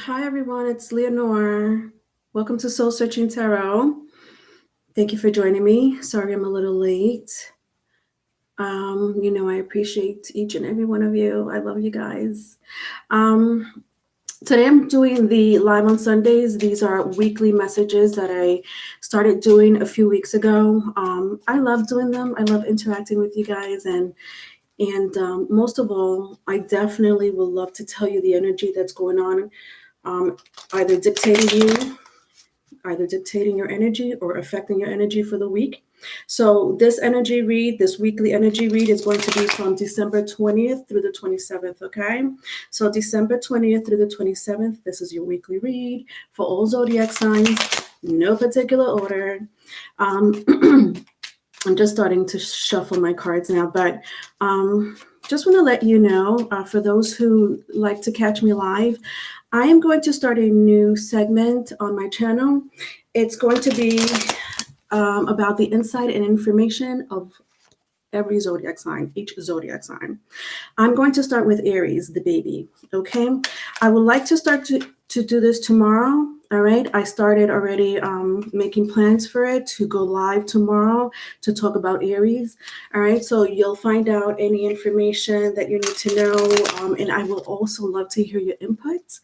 Hi everyone, it's Leonore. Welcome to Soul Searching Tarot. Thank you for joining me. Sorry I'm a little late. I appreciate each and every one of you. I love you guys. Um, Today I'm doing the live on Sundays. These are weekly messages that I started doing a few weeks ago. I love doing them. I love interacting with you guys, and most of all, I definitely would love to tell you the energy that's going on, um, either dictating your energy or affecting your energy for the week. So this weekly energy read is going to be from December 20th through the 27th, okay? So December 20th through the 27th, this is your weekly read for all zodiac signs, no particular order. Um, I'm just starting to shuffle my cards now, but just want to let you know, for those who like to catch me live, I am going to start a new segment on my channel. It's going to be about the insight and information of every zodiac sign, each zodiac sign. I'm going to start with Aries, the baby, okay? I would like to start to do this tomorrow, all right? I started already making plans for it to go live tomorrow to talk about Aries, all right? So you'll find out any information that you need to know, and I will also love to hear your inputs.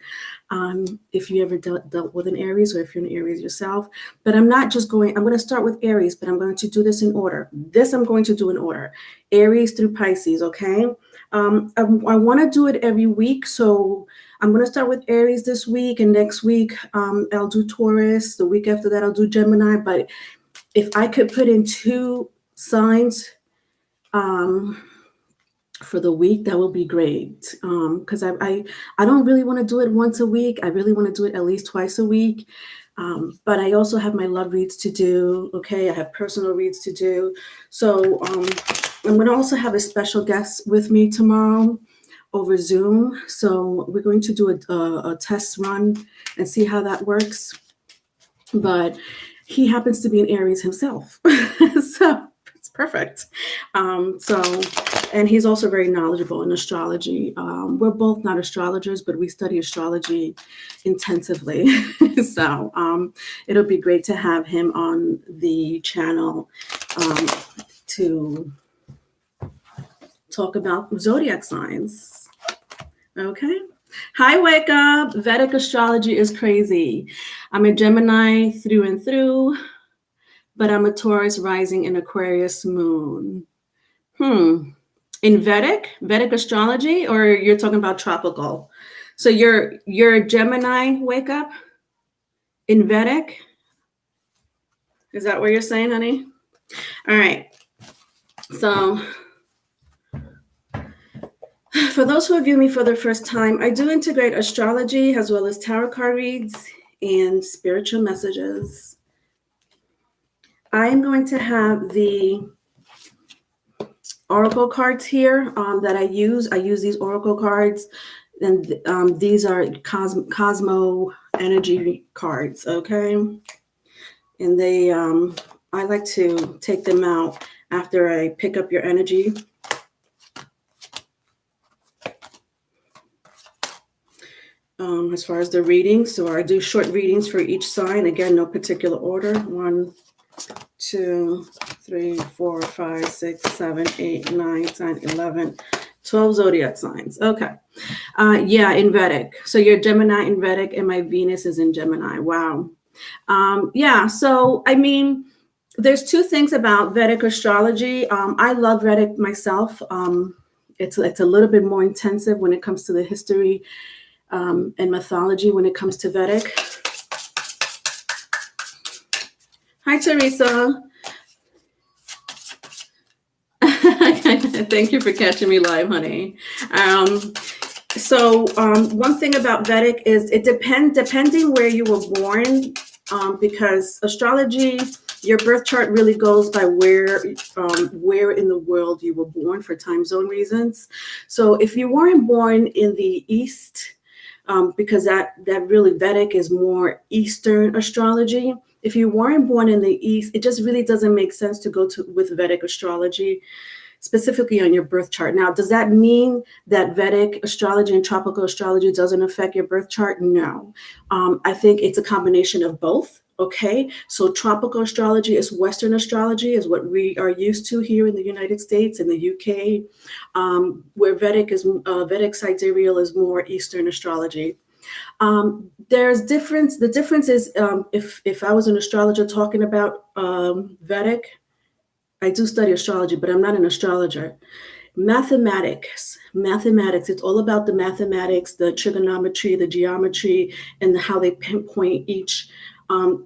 If you ever dealt with an Aries or if you're an Aries yourself. But I'm going to start with Aries, but I'm going to do this in order. This I'm going to do in order. Aries through Pisces, okay? I want to do it every week. So I'm going to start with Aries this week, and next week I'll do Taurus. The week after that, I'll do Gemini. But if I could put in two signs, for the week, that will be great, because I don't really want to do it once a week. I really want to do it at least twice a week, but I also have my love reads to do. Okay, I have personal reads to do. So I'm going to also have a special guest with me tomorrow over Zoom. So we're going to do a test run and see how that works. But he happens to be an Aries himself, so it's perfect. And he's also very knowledgeable in astrology. We're both not astrologers, but we study astrology intensively. So it'll be great to have him on the channel to talk about zodiac signs. Okay. Hi, wake up. Vedic astrology is crazy. I'm a Gemini through and through, but I'm a Taurus rising in Aquarius moon. In Vedic astrology, or you're talking about tropical? So you're a Gemini, wake up, in Vedic? Is that what you're saying, honey? All right. So for those who view me for the first time, I do integrate astrology as well as tarot card reads and spiritual messages. I am going to have the oracle cards here that I use. I use these oracle cards, and these are Cosmo energy cards, okay? And they, I like to take them out after I pick up your energy. As far as the readings, so I do short readings for each sign. Again, no particular order. 1, 2, 3, 4, 5, 6, 7, 8, 9, 10, 11, 12 zodiac signs. Okay. In Vedic. So you're Gemini in Vedic, and my Venus is in Gemini. Wow. So I mean, there's two things about Vedic astrology. I love Vedic myself. It's a little bit more intensive when it comes to the history and mythology when it comes to Vedic. Hi, Teresa. Thank you for catching me live, honey. So one thing about Vedic is it depending where you were born, because astrology, your birth chart really goes by where in the world you were born for time zone reasons. So if you weren't born in the East, because that really Vedic is more Eastern astrology. If you weren't born in the East, it just really doesn't make sense to go with Vedic astrology. specifically on your birth chart. Now, does that mean that Vedic astrology and tropical astrology doesn't affect your birth chart? No. I think it's a combination of both. Okay, so tropical astrology is Western astrology, is what we are used to here in the United States and the UK, where Vedic sidereal is more Eastern astrology. There's difference. The difference is, if I was an astrologer talking about Vedic, I do study astrology, but I'm not an astrologer. Mathematics, it's all about the mathematics, the trigonometry, the geometry, and how they pinpoint each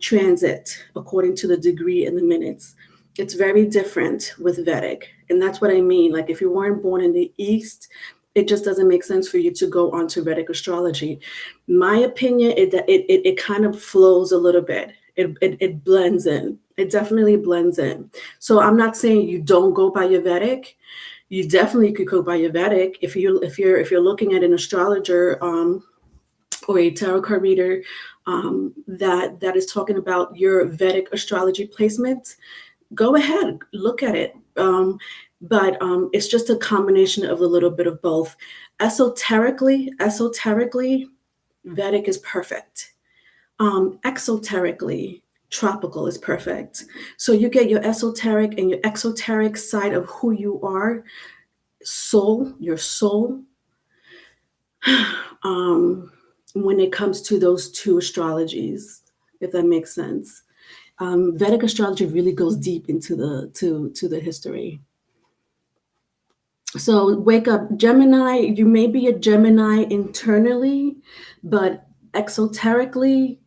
transit according to the degree and the minutes. It's very different with Vedic. And that's what I mean. Like, if you weren't born in the East, it just doesn't make sense for you to go onto Vedic astrology. My opinion is that it kind of flows a little bit. It blends in. It definitely blends in. So I'm not saying you don't go by your Vedic. You definitely could go by your Vedic if you're looking at an astrologer or a tarot card reader that is talking about your Vedic astrology placement. Go ahead, look at it. But it's just a combination of a little bit of both. Esoterically, Vedic is perfect. Exoterically, tropical is perfect. So you get your esoteric and your exoteric side of who you are, your soul, when it comes to those two astrologies, if that makes sense. Vedic astrology really goes deep into the history. So wake up, Gemini. You may be a Gemini internally, but exoterically,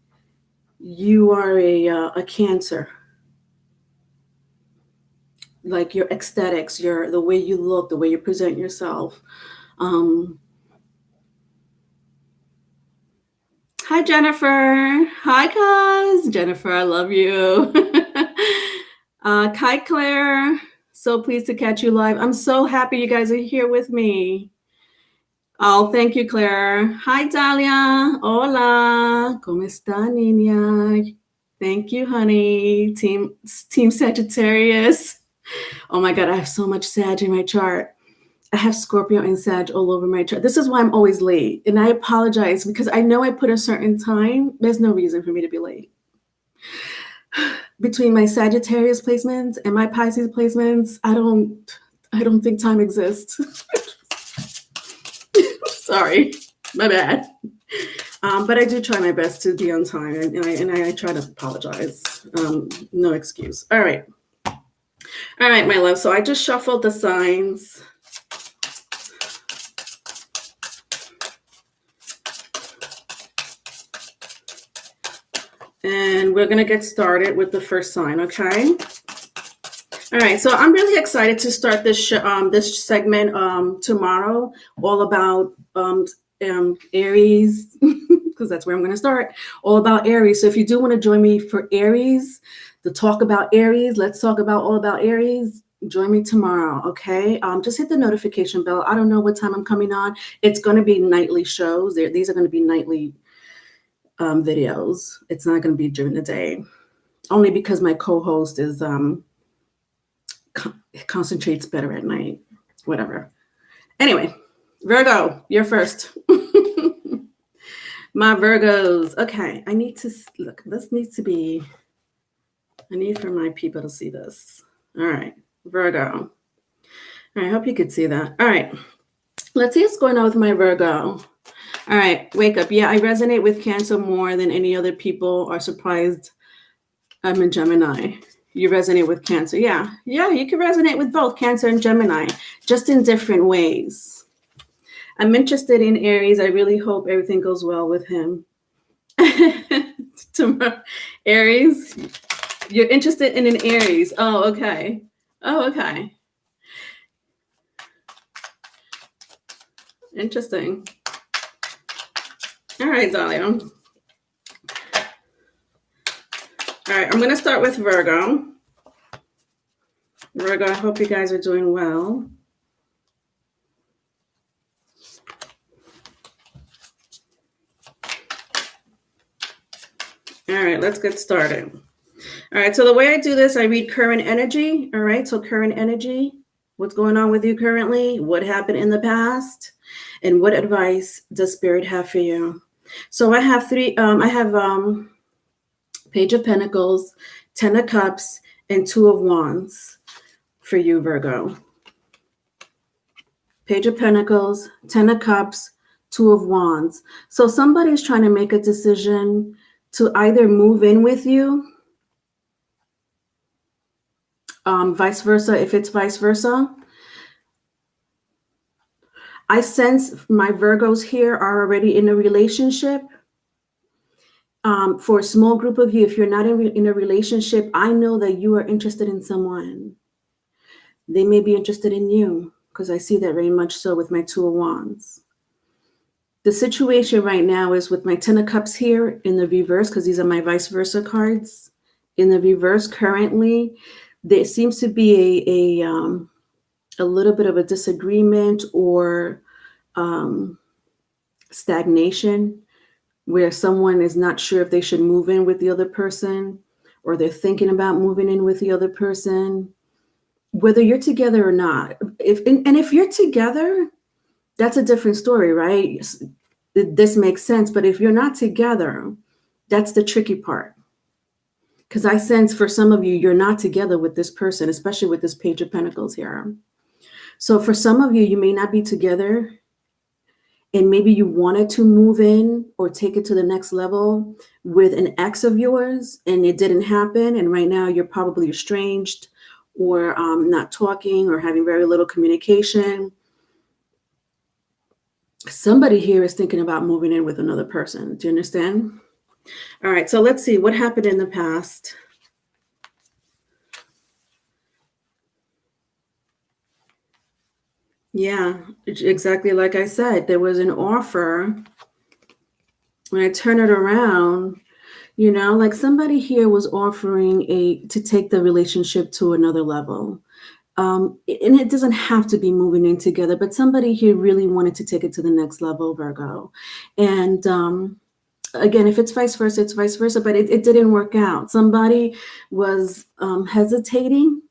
you are a Cancer. Like your aesthetics, the way you look, the way you present yourself. Hi, Jennifer. Hi, cuz. Jennifer, I love you. Kai Claire, so pleased to catch you live. I'm so happy you guys are here with me. Oh, thank you, Claire. Hi, Dalia. Hola. ¿Cómo está, niña? Thank you, honey. Team Sagittarius. Oh my God, I have so much Sag in my chart. I have Scorpio and Sag all over my chart. This is why I'm always late. And I apologize because I know I put a certain time. There's no reason for me to be late. Between my Sagittarius placements and my Pisces placements, I don't think time exists. Sorry, my bad. But I do try my best to be on time, and I try to apologize. No excuse. All right, my love. So I just shuffled the signs. And we're going to get started with the first sign, okay? All right, so I'm really excited to start this this segment tomorrow, all about Aries, because that's where I'm going to start, all about Aries. So if you do want to join me for Aries, to talk about Aries, let's talk about all about Aries. Join me tomorrow, okay? Just hit the notification bell. I don't know what time I'm coming on. It's going to be nightly shows. These are going to be nightly videos. It's not going to be during the day, only because my co-host is concentrates better at night. Whatever. Anyway, Virgo, you're first. My Virgos. Okay, I need to look. This needs to be. I need for my people to see this. All right, Virgo. All right, I hope you could see that. All right, let's see what's going on with my Virgo. All right, wake up. Yeah, I resonate with Cancer more than any other people are surprised I'm a Gemini. You resonate with Cancer. Yeah, you can resonate with both Cancer and Gemini, just in different ways. I'm interested in Aries. I really hope everything goes well with him. Tomorrow, Aries, you're interested in an Aries. Oh, okay. Interesting. All right, Dahlia. All right, I'm going to start with Virgo. Virgo, I hope you guys are doing well. All right, let's get started. All right, so the way I do this, I read current energy. All right, so current energy. What's going on with you currently? What happened in the past? And what advice does Spirit have for you? So I have Page of Pentacles, Ten of Cups, and Two of Wands for you, Virgo. Page of Pentacles, Ten of Cups, Two of Wands. So somebody's trying to make a decision to either move in with you, vice versa, if it's vice versa. I sense my Virgos here are already in a relationship. For a small group of you, if you're not in a relationship, I know that you are interested in someone. They may be interested in you, because I see that very much so with my Two of Wands. The situation right now is with my Ten of Cups here in the reverse, because these are my vice versa cards. In the reverse currently, there seems to be a little bit of a disagreement or stagnation, where someone is not sure if they should move in with the other person, or they're thinking about moving in with the other person, whether you're together or not. If you're together, that's a different story, right? This makes sense. But if you're not together, that's the tricky part. Because I sense for some of you, you're not together with this person, especially with this Page of Pentacles here. So for some of you, you may not be together, and maybe you wanted to move in or take it to the next level with an ex of yours, and it didn't happen. And right now you're probably estranged, or not talking, or having very little communication. Somebody here is thinking about moving in with another person. Do you understand? All right, so let's see what happened in the past. Yeah, exactly like I said, there was an offer. When I turn it around, like somebody here was offering to take the relationship to another level. And it doesn't have to be moving in together, but somebody here really wanted to take it to the next level, Virgo. And again, if it's vice versa, it's vice versa, but it didn't work out. Somebody was hesitating,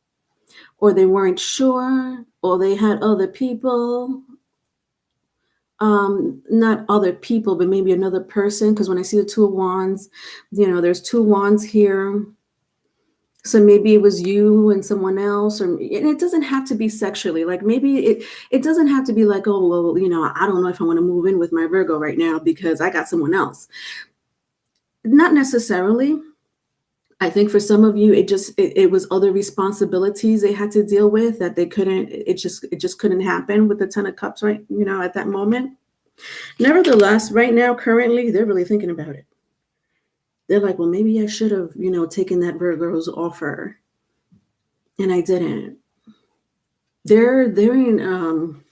or they weren't sure, or they had other people. Not other people, but maybe another person. Because when I see the Two of Wands, there's two wands here. So maybe it was you and someone else, and it doesn't have to be sexually. Like maybe it doesn't have to be like, oh, well, I don't know if I want to move in with my Virgo right now because I got someone else. Not necessarily. I think for some of you, it was other responsibilities they had to deal with that they couldn't. It just couldn't happen with the Ten of Cups, right? At that moment. Nevertheless, right now, currently, they're really thinking about it. They're like, well, maybe I should have, taken that Virgo's offer, and I didn't. They're in.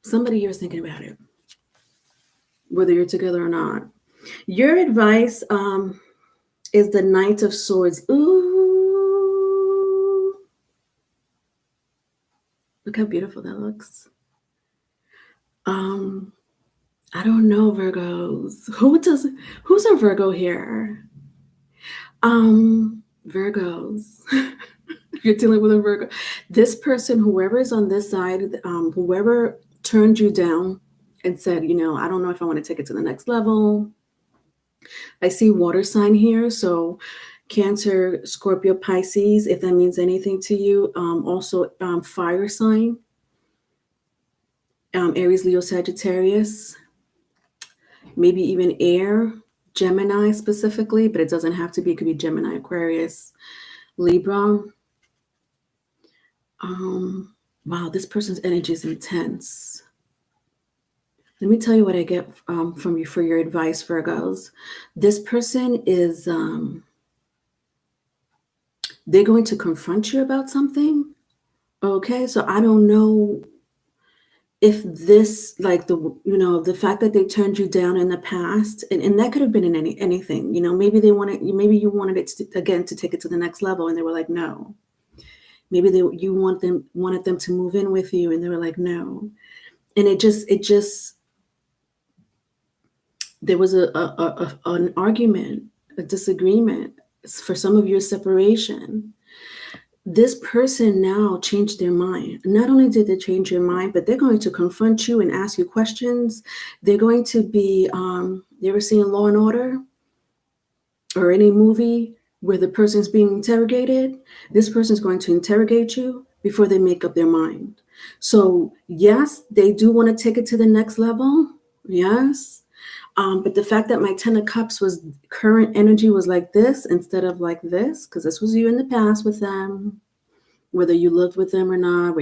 Somebody here is thinking about it, whether you're together or not. Your advice is the Knight of Swords. Ooh, look how beautiful that looks. I don't know, Virgos. Who's a Virgo here? Virgos. You're dealing with a Virgo. This person, whoever is on this side, whoever turned you down and said, I don't know if I want to take it to the next level. I see water sign here. So Cancer, Scorpio, Pisces, if that means anything to you. Also fire sign. Aries, Leo, Sagittarius. Maybe even air, Gemini specifically, but it doesn't have to be. It could be Gemini, Aquarius, Libra. Wow, this person's energy is intense. Let me tell you what I get from you for your advice, Virgos. This person is, they're going to confront you about something. Okay, so I don't know if this, like the fact that they turned you down in the past, and that could have been in anything, maybe maybe you wanted it again to take it to the next level, and they were like, no. Maybe you wanted them to move in with you, and they were like, no. And it just there was an argument, a disagreement, for some of you, separation. this person now changed their mind. Not only did they change your mind, but they're going to confront you and ask you questions. They're going to be, you ever seen Law and Order or any movie where the person's being interrogated? This person's going to interrogate you before they make up their mind. So yes, they do want to take it to the next level. Yes. But the fact that my 10 of Cups was current energy was like this instead of like this, because this was you in the past with them, whether you lived with them or not,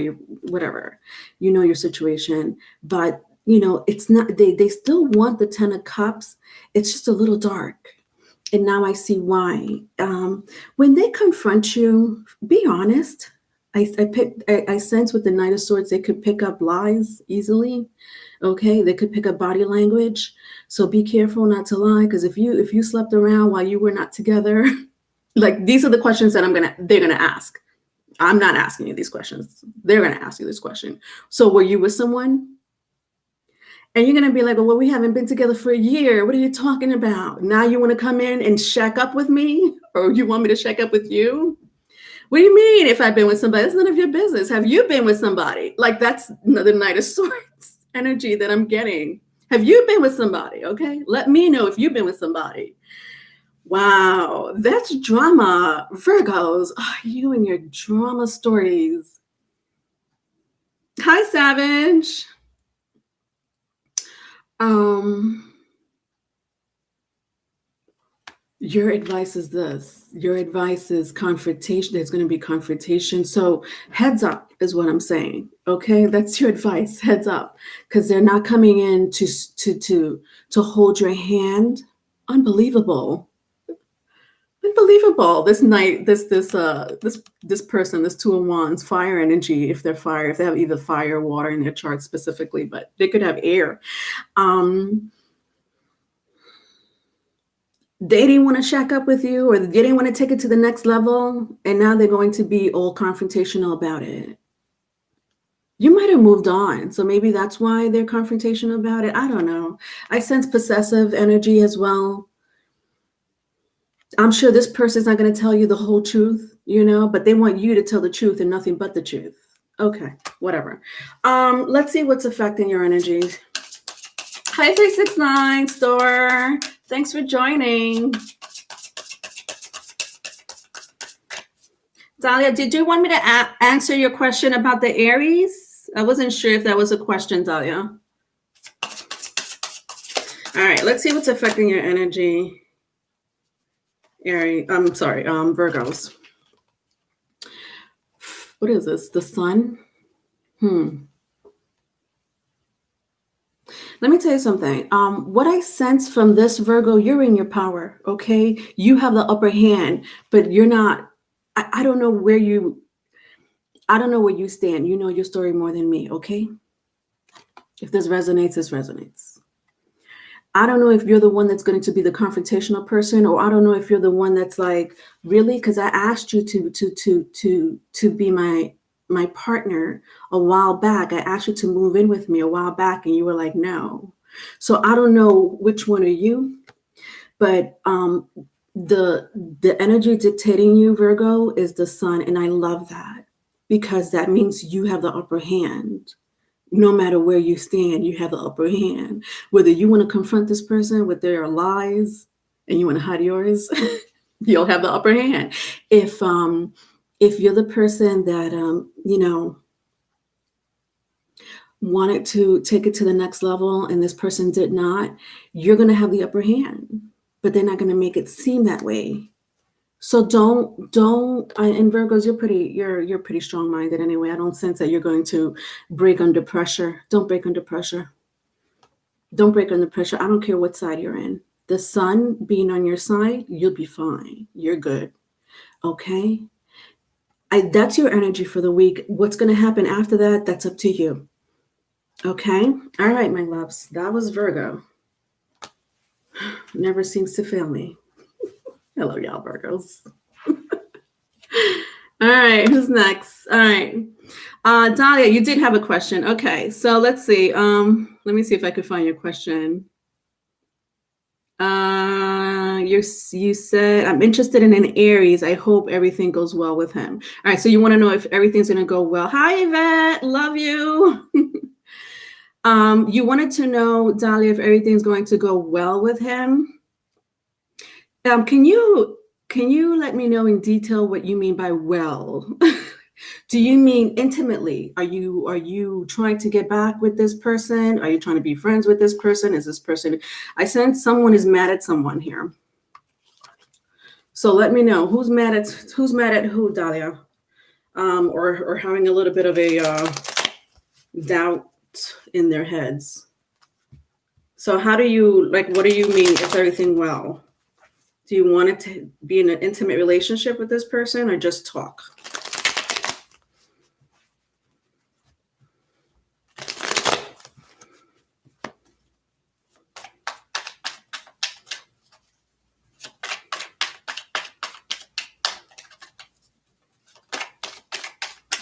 whatever, you know your situation. But, you know, it's not, they still want the 10 of Cups. It's just a little dark. And now I see why. When they confront you, be honest. I sense with the Knight of Swords, they could pick up lies easily. Okay, they could pick up body language. So be careful not to lie, because if you slept around while you were not together, like these are the questions that they're gonna ask. I'm not asking you these questions. They're gonna ask you this question. So were you with someone? And you're gonna be like, well, we haven't been together for a year. What are you talking about? Now you want to come in and shack up with me, or you want me to shack up with you? What do you mean if I've been with somebody? It's none of your business. Have you been with somebody? Like that's the Knight of Swords energy that I'm getting. Have you been with somebody? Okay, let me know if you've been with somebody. Wow, that's drama. Virgos, you and your drama stories. Hi, Savage. Your advice is this. Your advice is confrontation. There's going to be confrontation. So heads up is what I'm saying. Okay, that's your advice. Heads up, because they're not coming in to hold your hand. Unbelievable. Unbelievable. This night, this person, this Two of Wands, fire energy. If they're fire, if they have either fire or water in their chart specifically, but they could have air. They didn't want to shack up with you, or they didn't want to take it to the next level, and now they're going to be all confrontational about it. You might have moved on, so maybe that's why they're confrontational about it. I don't know. I sense possessive energy as well. I'm sure this person's not going to tell you the whole truth, you know, but they want you to tell the truth and nothing but the truth. Okay, whatever. Let's see what's affecting your energy. Hi, 369 store. Thanks for joining. Dahlia, did you want me to answer your question about the Aries? I wasn't sure if that was a question, Dahlia. All right, let's see what's affecting your energy. Virgos. What is this? The sun? Let me tell you something. What I sense from this, Virgo, you're in your power, okay? You have the upper hand, but you're not, I don't know where you stand. You know your story more than me, okay? If this resonates, this resonates. I don't know if you're the one that's going to be the confrontational person, or I don't know if you're the one that's like, really? Because I asked you to be my partner a while back. I asked you to move in with me a while back, and you were like, no. So I don't know which one are you, but the energy dictating you, Virgo, is the sun, and I love that, because that means you have the upper hand. No matter where you stand, you have the upper hand. Whether you want to confront this person with their lies and you want to hide yours, you'll have the upper hand. If you're the person that wanted to take it to the next level and this person did not, you're going to have the upper hand, but they're not going to make it seem that way. So don't, and Virgos, you're pretty strong-minded anyway. I don't sense that you're going to break under pressure. Don't break under pressure. Don't break under pressure. I don't care what side you're in. The sun being on your side, you'll be fine. You're good. Okay? That's your energy for the week. What's going to happen after that, that's up to you. Okay? All right, my loves. That was Virgo. Never seems to fail me. I love y'all, Virgos. All right, who's next? All right. Dahlia, you did have a question. Okay, so let's see. Let me see if I could find your question. You said, I'm interested in an Aries. I hope everything goes well with him. All right, so you want to know if everything's going to go well. Hi, Yvette. Love you. You wanted to know, Dahlia, if everything's going to go well with him. Can you let me know in detail what you mean by well? Do you mean intimately? Are you trying to get back with this person? Are you trying to be friends with this person? Is this person? I sense someone is mad at someone here. So let me know who's mad at who, Dahlia, or having a little bit of a doubt in their heads. So how do you what do you mean? Is everything well? Do you want it to be in an intimate relationship with this person or just talk?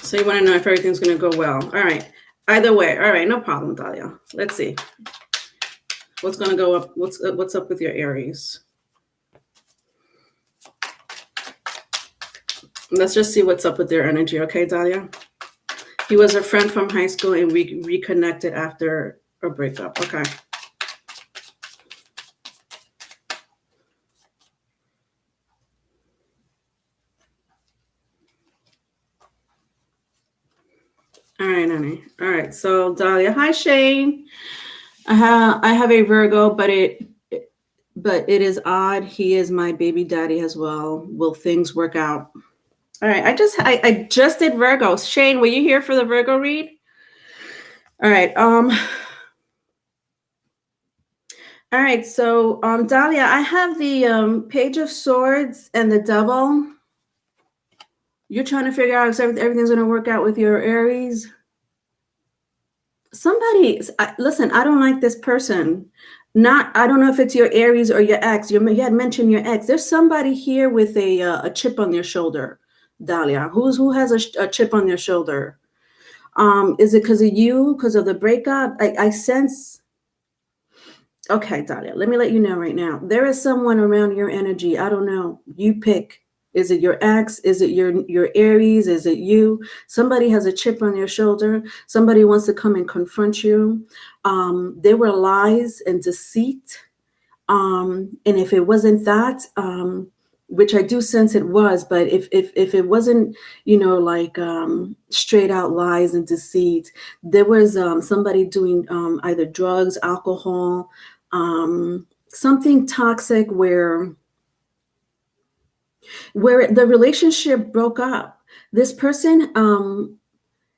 So you want to know if everything's going to go well. All right. Either way. All right. No problem, Dahlia. Let's see. What's going to go up? What's up with your Aries? Let's just see what's up with their energy. Okay, Dahlia? He was a friend from high school and we reconnected after a breakup. Okay. All right, honey. All right. So Dahlia, hi Shane. I have a Virgo, but it is odd. He is my baby daddy as well. Will things work out? All right. I just did Virgo. Shane, were you here for the Virgo read? All right. All right. So Dahlia, I have the Page of Swords and the Devil. You're trying to figure out if everything's going to work out with your Aries. Listen, I don't like this person. I don't know if it's your Aries or your ex. You had mentioned your ex. There's somebody here with a chip on their shoulder, Dahlia. Who has a chip on their shoulder? Is it because of you, because of the breakup? I sense. Okay, Dahlia, let me let you know right now. There is someone around your energy. I don't know. You pick. Is it your ex? Is it your Aries? Is it you? Somebody has a chip on their shoulder. Somebody wants to come and confront you. There were lies and deceit. And if it wasn't that, which I do sense it was, but if it wasn't, straight out lies and deceit, there was somebody doing either drugs, alcohol, something toxic where the relationship broke up. This person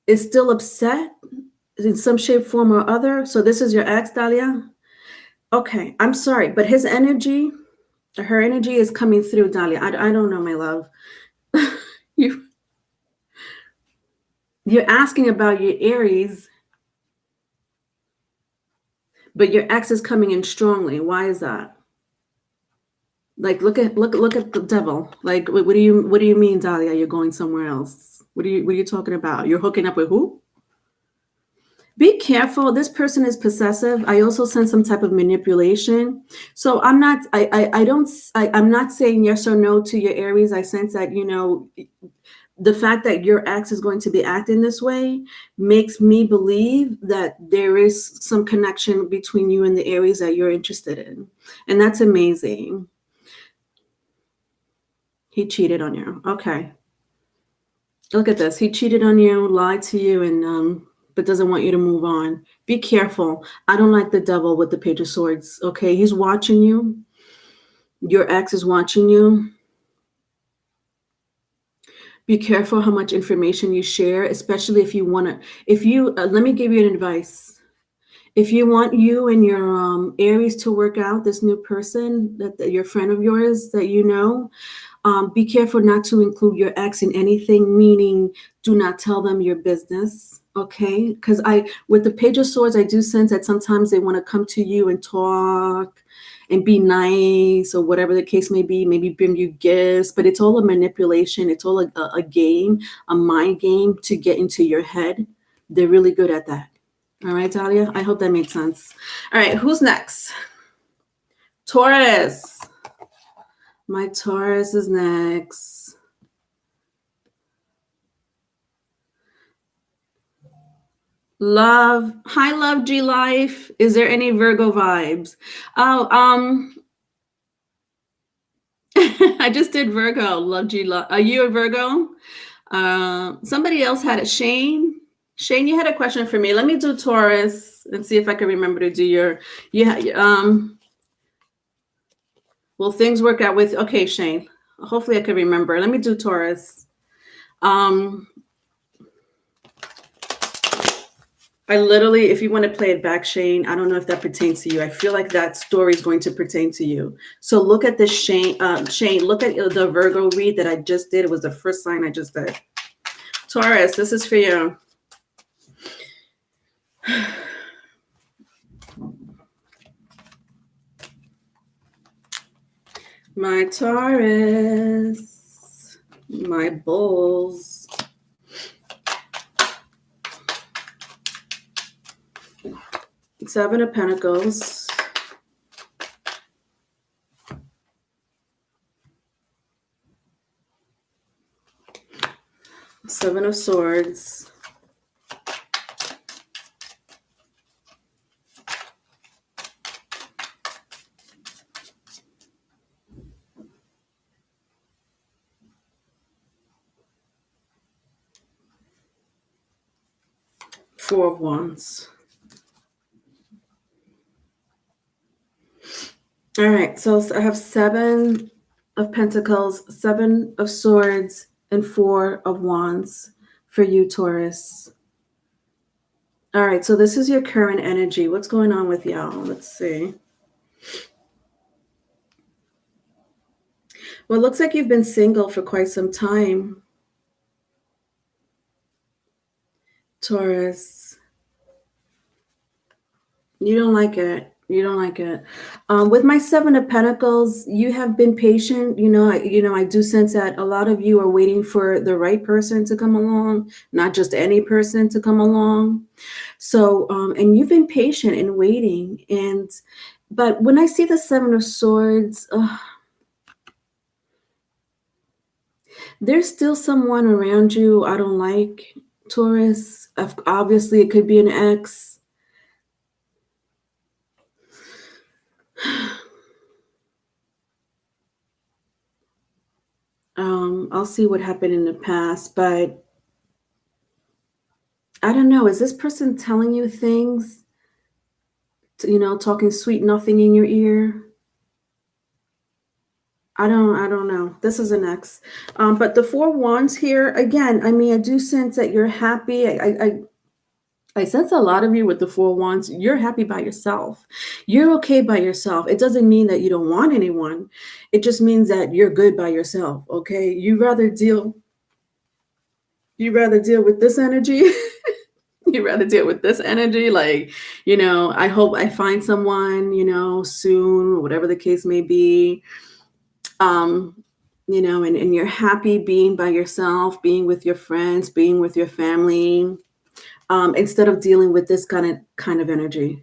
is still upset in some shape, form, or other. So this is your ex, Dahlia? Okay, I'm sorry, but her energy is coming through, Dahlia. I don't know, my love. You're asking about your Aries, but your ex is coming in strongly. Why is that? Like, look at the Devil. Like, what do you mean, Dahlia? You're going somewhere else? What are you talking about? You're hooking up with who? Be careful. This person is possessive. I also sense some type of manipulation. So I'm not saying yes or no to your Aries. I sense that, the fact that your ex is going to be acting this way makes me believe that there is some connection between you and the Aries that you're interested in. And that's amazing. He cheated on you. Okay. Look at this. He cheated on you, lied to you, and but doesn't want you to move on. Be careful. I don't like the Devil with the Page of Swords. Okay. He's watching you. Your ex is watching you. Be careful how much information you share, especially if you want to, let me give you an advice. If you want you and your Aries to work out, this new person, that your friend of yours that you know, be careful not to include your ex in anything, meaning do not tell them your business, okay? Because with the Page of Swords, I do sense that sometimes they want to come to you and talk and be nice or whatever the case may be, maybe bring you gifts, but it's all a manipulation. It's all a game, a mind game to get into your head. They're really good at that. All right, Dahlia, I hope that makes sense. All right, who's next? Taurus. My Taurus is next. Love. Hi, Love G Life. Is there any Virgo vibes? Oh, I just did Virgo. Love G Love. Are you a Virgo? Somebody else had it. Shane. Shane, you had a question for me. Let me do Taurus and see if I can remember to do your. Will things work out with? Okay, Shane. Hopefully I can remember. Let me do Taurus. I literally, if you want to play it back, Shane, I don't know if that pertains to you. I feel like that story is going to pertain to you. So look at this, Shane. Shane, look at the Virgo read that I just did. It was the first sign I just did. Taurus, this is for you. My Taurus, my bulls. Seven of Pentacles. Seven of Swords. Four of Wands. All right, so I have Seven of Pentacles, Seven of Swords, and Four of Wands for you, Taurus. All right, so this is your current energy. What's going on with y'all? Let's see. Well, it looks like you've been single for quite some time, Taurus. You don't like it. You don't like it. With my Seven of Pentacles, you have been patient. I do sense that a lot of you are waiting for the right person to come along, not just any person to come along. So, and you've been patient and waiting. But when I see the Seven of Swords, there's still someone around you I don't like, Taurus. Obviously, it could be an ex. I'll see what happened in the past, but I don't know. Is this person telling you things, talking sweet nothing in your ear? I don't know. This is an ex. But the Four Wands here, again, I mean, I do sense that you're happy. I sense a lot of you with the Four Wands, you're happy by yourself. You're okay by yourself. It doesn't mean that you don't want anyone. It just means that you're good by yourself, okay? You rather deal with this energy. You rather deal with this energy. Like, I hope I find someone, soon, whatever the case may be. And you're happy being by yourself, being with your friends, being with your family. Instead of dealing with this kind of energy.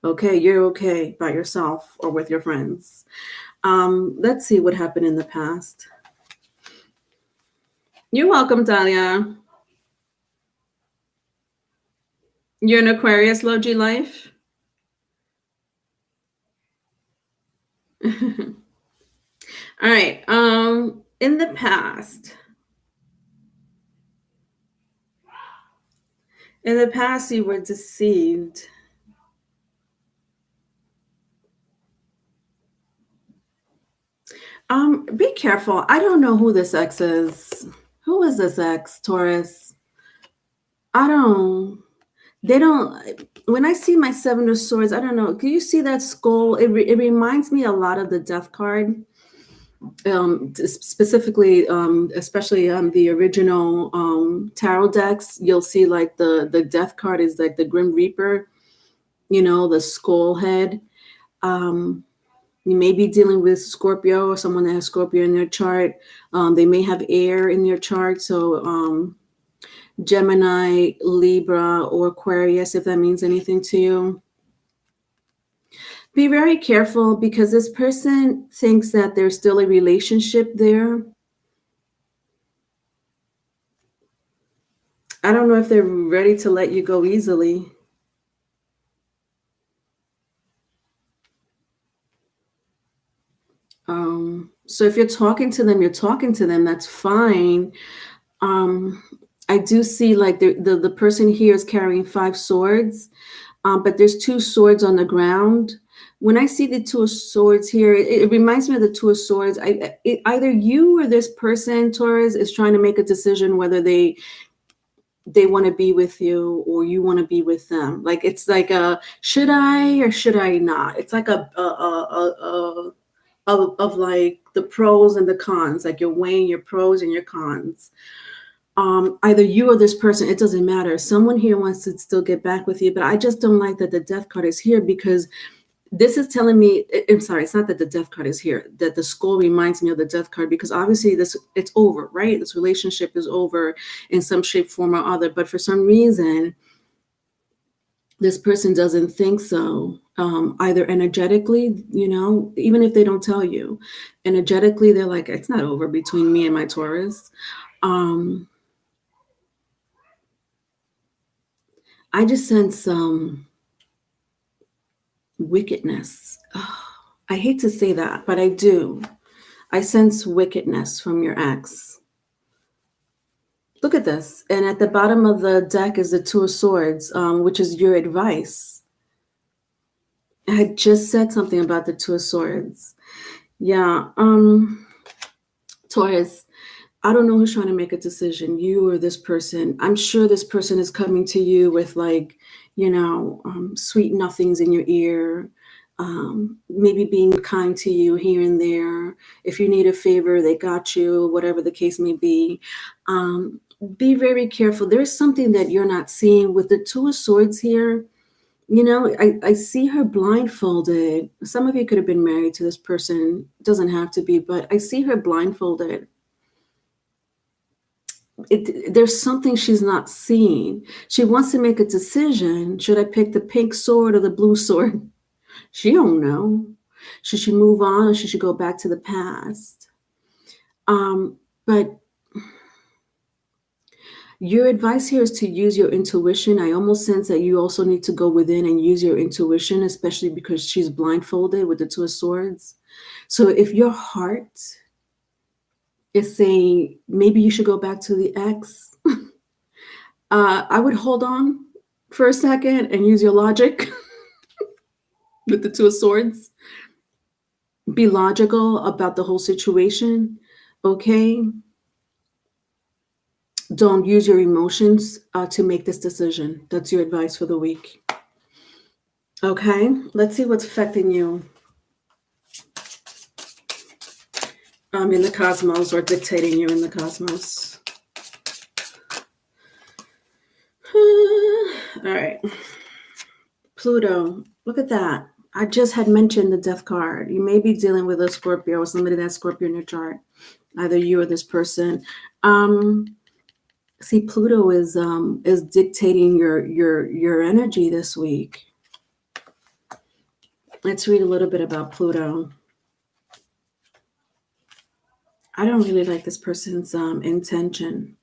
Okay, you're okay by yourself or with your friends. Let's see what happened in the past. You're welcome, Dahlia. You're an Aquarius, Logi Life? All right. In the past, you were deceived. Be careful. I don't know who this ex is. Who is this ex, Taurus? When I see my Seven of Swords, I don't know. Can you see that skull? It reminds me a lot of the Death card. Specifically, especially the original tarot decks, you'll see like the Death card is like the Grim Reaper, the skull head. You may be dealing with Scorpio or someone that has Scorpio in their chart. They may have air in their chart. So Gemini, Libra, or Aquarius, if that means anything to you. Be very careful because this person thinks that there's still a relationship there. I don't know if they're ready to let you go easily. So if you're talking to them, you're talking to them, that's fine. Um, I do see like the person here is carrying 5 swords, but there's 2 swords on the ground. When I see the 2 of swords here, it reminds me of the 2 of swords. Either you or this person, Taurus, is trying to make a decision whether they want to be with you or you want to be with them. Like it's like a should I or should I not? It's like a of like the pros and the cons. Like you're weighing your pros and your cons. Either you or this person, it doesn't matter. Someone here wants to still get back with you, but I just don't like that the death card is here because this is telling me, I'm sorry, it's not that the death card is here, that the skull reminds me of the death card because obviously it's over, right? This relationship is over in some shape, form, or other. But for some reason, this person doesn't think so. Either energetically, even if they don't tell you, energetically, they're like, it's not over between me and my Taurus. I just sense wickedness. Oh, I hate to say that, but I do. I sense wickedness from your ex. Look at this. And at the bottom of the deck is the 2 of swords, which is your advice. I had just said something about the 2 of swords. Yeah. Taurus, I don't know who's trying to make a decision, you or this person. I'm sure this person is coming to you with like, sweet nothings in your ear, maybe being kind to you here and there. If you need a favor, they got you, whatever the case may be. Be very careful. There's something that you're not seeing with the 2 of swords here. I see her blindfolded. Some of you could have been married to this person. It doesn't have to be, but I see her blindfolded. There's something she's not seeing. She wants to make a decision. Should I pick the pink sword or the blue sword? She don't know. Should she move on or should she go back to the past? But your advice here is to use your intuition. I almost sense that you also need to go within and use your intuition, especially because she's blindfolded with the 2 of swords. So if your heart is saying maybe you should go back to the ex, I would hold on for a second and use your logic with the 2 of swords. Be logical about the whole situation, okay? Don't use your emotions to make this decision. That's your advice for the week. Okay, let's see what's affecting you in the cosmos or dictating you in the cosmos. All right. Pluto, look at that. I just had mentioned the death card. You may be dealing with a Scorpio or somebody that's Scorpio in your chart, either you or this person. See, Pluto is dictating your energy this week. Let's read a little bit about Pluto. I don't really like this person's intention,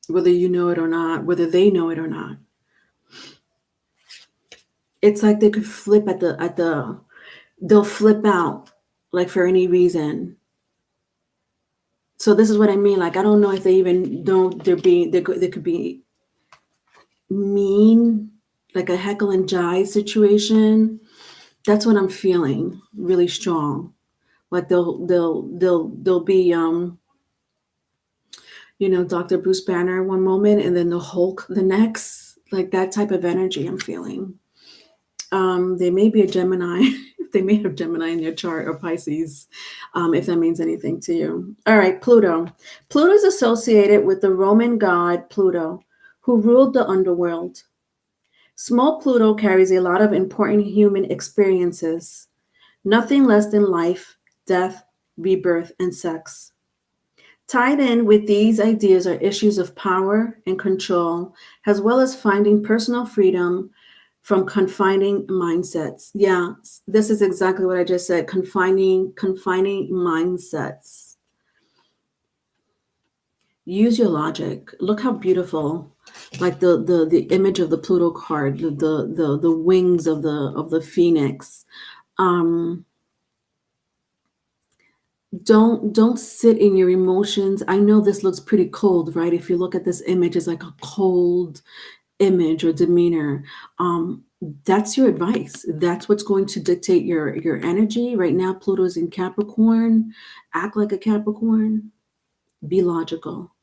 whether you know it or not, whether they know it or not. It's like they could flip they'll flip out like for any reason. So this is what I mean. Like, I don't know if they even know they could be mean, like a heckle and jive situation. That's what I'm feeling really strong. Like they'll be Dr. Bruce Banner one moment and then the Hulk the next. Like that type of energy I'm feeling. They may be a Gemini. They may have Gemini in their chart or Pisces, if that means anything to you. All right, Pluto. Pluto is associated with the Roman god Pluto, who ruled the underworld. Small Pluto carries a lot of important human experiences, nothing less than life, death, rebirth, and sex. Tied in with these ideas are issues of power and control, as well as finding personal freedom from confining mindsets. Yeah, this is exactly what I just said. Confining mindsets. Use your logic. Look how beautiful, like the image of the Pluto card, the wings of the phoenix. Um, don't sit in your emotions. I know this looks pretty cold, right? If you look at this image, it's like a cold image or demeanor. That's your advice. That's what's going to dictate your energy. Right now, Pluto's in Capricorn. Act like a Capricorn. Be logical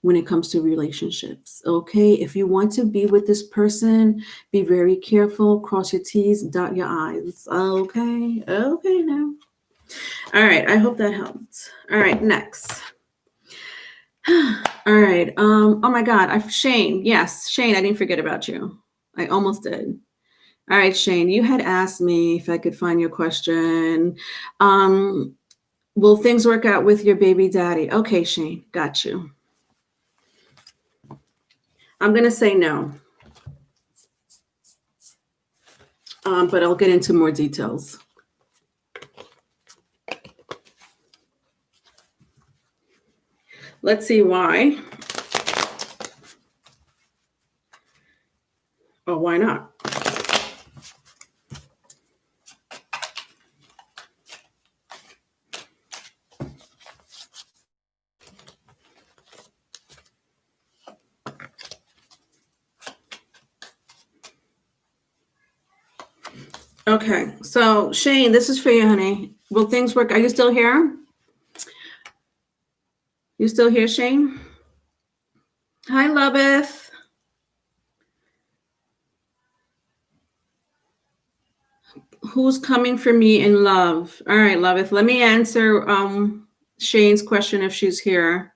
when it comes to relationships. Okay. If you want to be with this person, be very careful. Cross your T's, dot your I's. Okay. Okay now. All right. I hope that helped. All right. Next. All right. Oh my God. Shane. Yes, Shane. I didn't forget about you. I almost did. All right, Shane. You had asked me if I could find your question. Will things work out with your baby daddy? Okay, Shane. Got you. I'm gonna say no. But I'll get into more details. Let's see why. Oh, why not? Okay, so Shane, this is for you, honey. Will things work? Are you still here? You still here, Shane? Hi, Loveth. Who's coming for me in love? All right, Loveth. Let me answer Shane's question if she's here.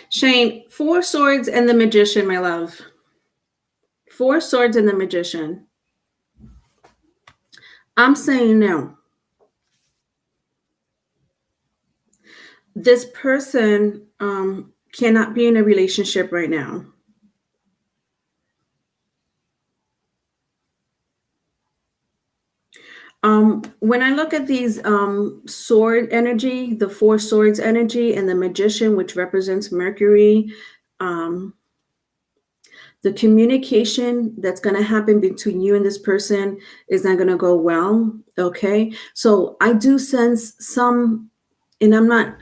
Shane, 4 swords and the magician, my love. 4 swords and the magician. I'm saying no. This person cannot be in a relationship right now. When I look at these sword energy, the 4 swords energy, and the magician, which represents Mercury, the communication that's going to happen between you and this person is not going to go well. Okay. So I do sense some, and I'm not,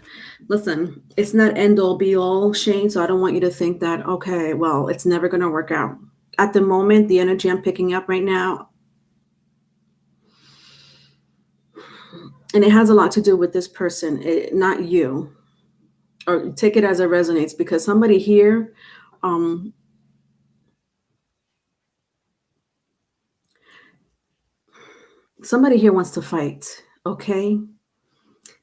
listen, it's not end all be all, Shane. So I don't want you to think that, okay, well, it's never going to work out. At the moment, the energy I'm picking up right now, and it has a lot to do with this person, not you, or take it as it resonates, because somebody here, somebody here wants to fight, okay?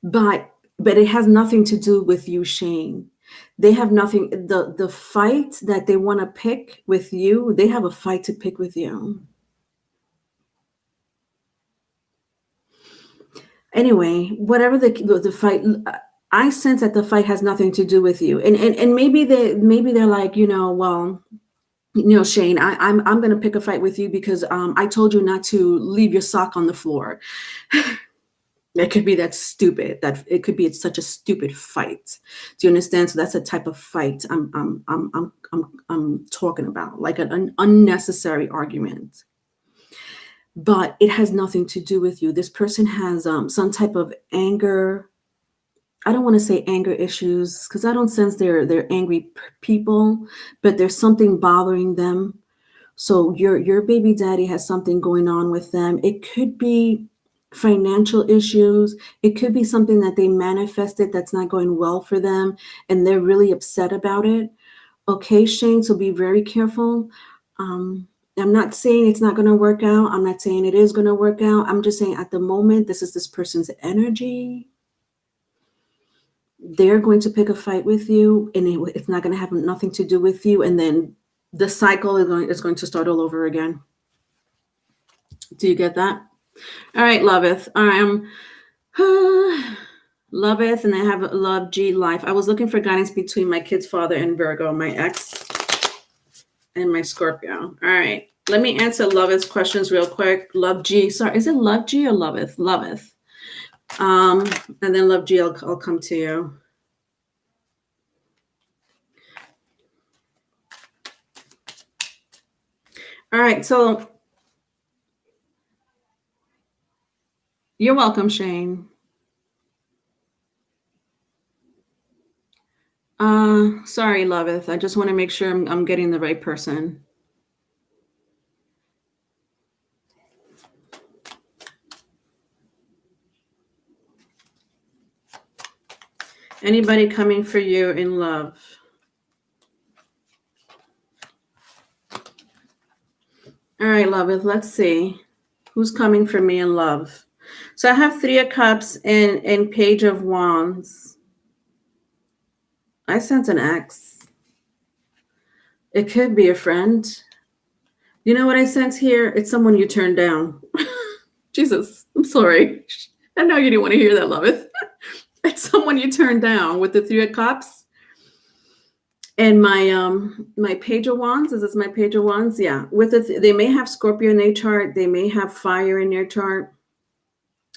But it has nothing to do with you, Shane. They have nothing. The fight that they want to pick with you, they have a fight to pick with you. Anyway, whatever the fight, I sense that the fight has nothing to do with you, and maybe they're like, well, Shane, I'm going to pick a fight with you because I told you not to leave your sock on the floor. It could be that stupid. That it could be it's such a stupid fight. Do you understand? So that's a type of fight I'm talking about, like an unnecessary argument. But it has nothing to do with you. This person has some type of anger. I don't want to say anger issues because I don't sense they're angry people, but there's something bothering them. So your baby daddy has something going on with them. It could be financial issues. It could be something that they manifested that's not going well for them, and they're really upset about it. Okay, Shane, so be very careful. I'm not saying it's not going to work out. I'm not saying it is going to work out. I'm just saying at the moment, this is this person's energy. They're going to pick a fight with you, and it's not going to have nothing to do with you. And then the cycle is going to start all over again. Do you get that? All right, Loveth. Loveth, and I have Love G Life. I was looking for guidance between my kid's father and Virgo, my ex. and my Scorpio. All right. Let me answer Loveth's questions real quick. Love G. Sorry, is it Love G or Loveth? Loveth. And then Love G, I'll come to you. All right. So you're welcome, Shane. Sorry, Loveth. I just want to make sure I'm getting the right person. Anybody coming for you in love? All right, Loveth, let's see. Who's coming for me in love? So I have 3 of Cups and Page of Wands. I sense an ex. It could be a friend. You know what I sense here? It's someone you turned down. Jesus, I'm sorry. I know you didn't want to hear that, Loveth. It's someone you turned down with the 3 of Cups. And my Page of Wands, is this my Page of Wands? Yeah. They may have Scorpio in their chart. They may have fire in their chart.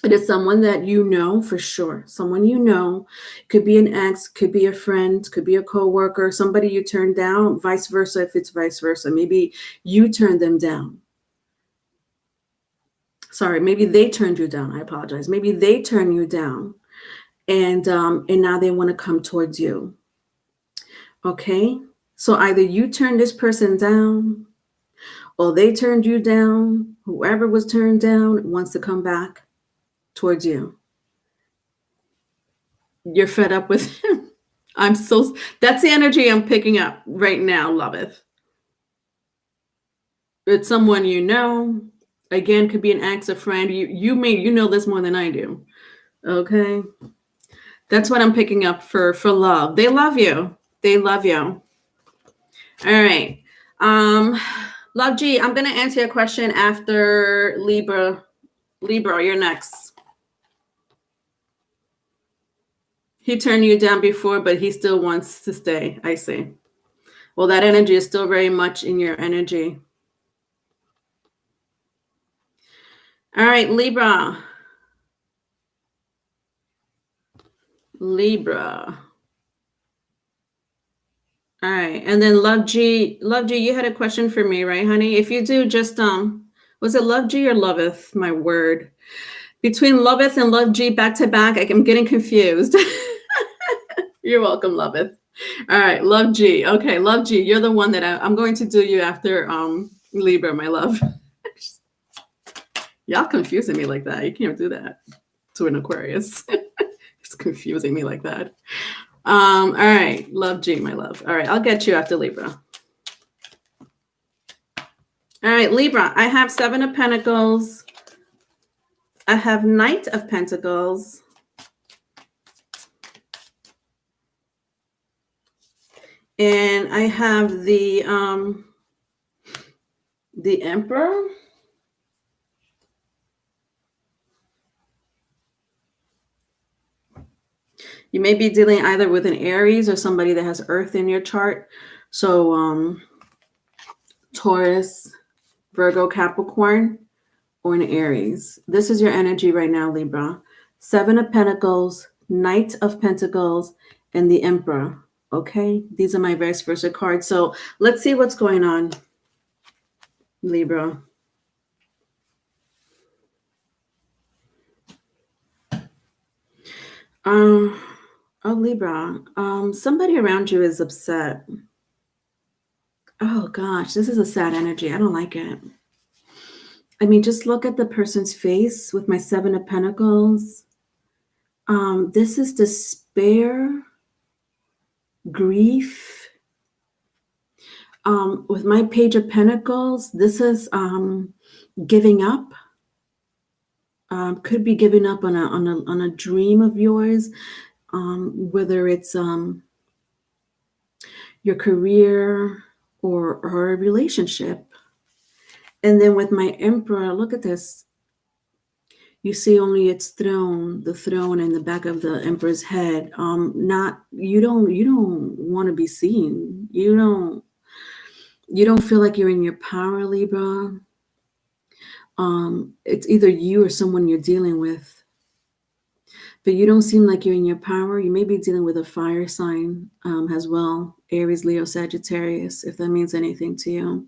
It is someone that you know for sure. Someone you know. Could be an ex, could be a friend, could be a coworker, somebody you turned down, vice versa if it's vice versa. Maybe you turned them down. Sorry, maybe they turned you down. I apologize. Maybe they turned you down. And now they want to come towards you. Okay? So either you turned this person down or they turned you down. Whoever was turned down wants to come back towards you. You're fed up with him. That's the energy I'm picking up right now, Loveth. It's someone you know. Again, could be an ex, a friend. You know this more than I do. Okay. That's what I'm picking up for love. They love you. They love you. All right. Love G, I'm gonna answer your question after Libra. Libra, you're next. He turned you down before, but he still wants to stay. I see. Well, that energy is still very much in your energy. All right, Libra. Libra. All right, and then Love G, you had a question for me, right, honey? If you do, just was it Love G or Loveth? My word, between Loveth and Love G back to back, I'm getting confused. You're welcome, Loveth. All right, Love G. Okay, Love G, you're the one that I'm going to do you after Libra, my love. Y'all confusing me like that. You can't do that to an Aquarius. It's confusing me like that. All right, Love G, my love. All right, I'll get you after Libra. All right, Libra, I have 7 of Pentacles. I have Knight of Pentacles. And I have the Emperor. You may be dealing either with an Aries or somebody that has Earth in your chart. So Taurus, Virgo, Capricorn, or an Aries. This is your energy right now, Libra. 7 of Pentacles, Knight of Pentacles, and the Emperor. Okay, these are my vice versa cards. So let's see what's going on, Libra. Oh, Libra, somebody around you is upset. Oh gosh, this is a sad energy. I don't like it. I mean, just look at the person's face with my 7 of Pentacles. This is despair, grief. With my Page of Pentacles, this is giving up. Could be giving up on a dream of yours, whether it's your career or a relationship. And then with my Emperor, look at this. You see only its throne, the throne in the back of the Emperor's head. You don't want to be seen. You don't. You don't feel like you're in your power, Libra. It's either you or someone you're dealing with, but you don't seem like you're in your power. You may be dealing with a fire sign as well, Aries, Leo, Sagittarius, if that means anything to you.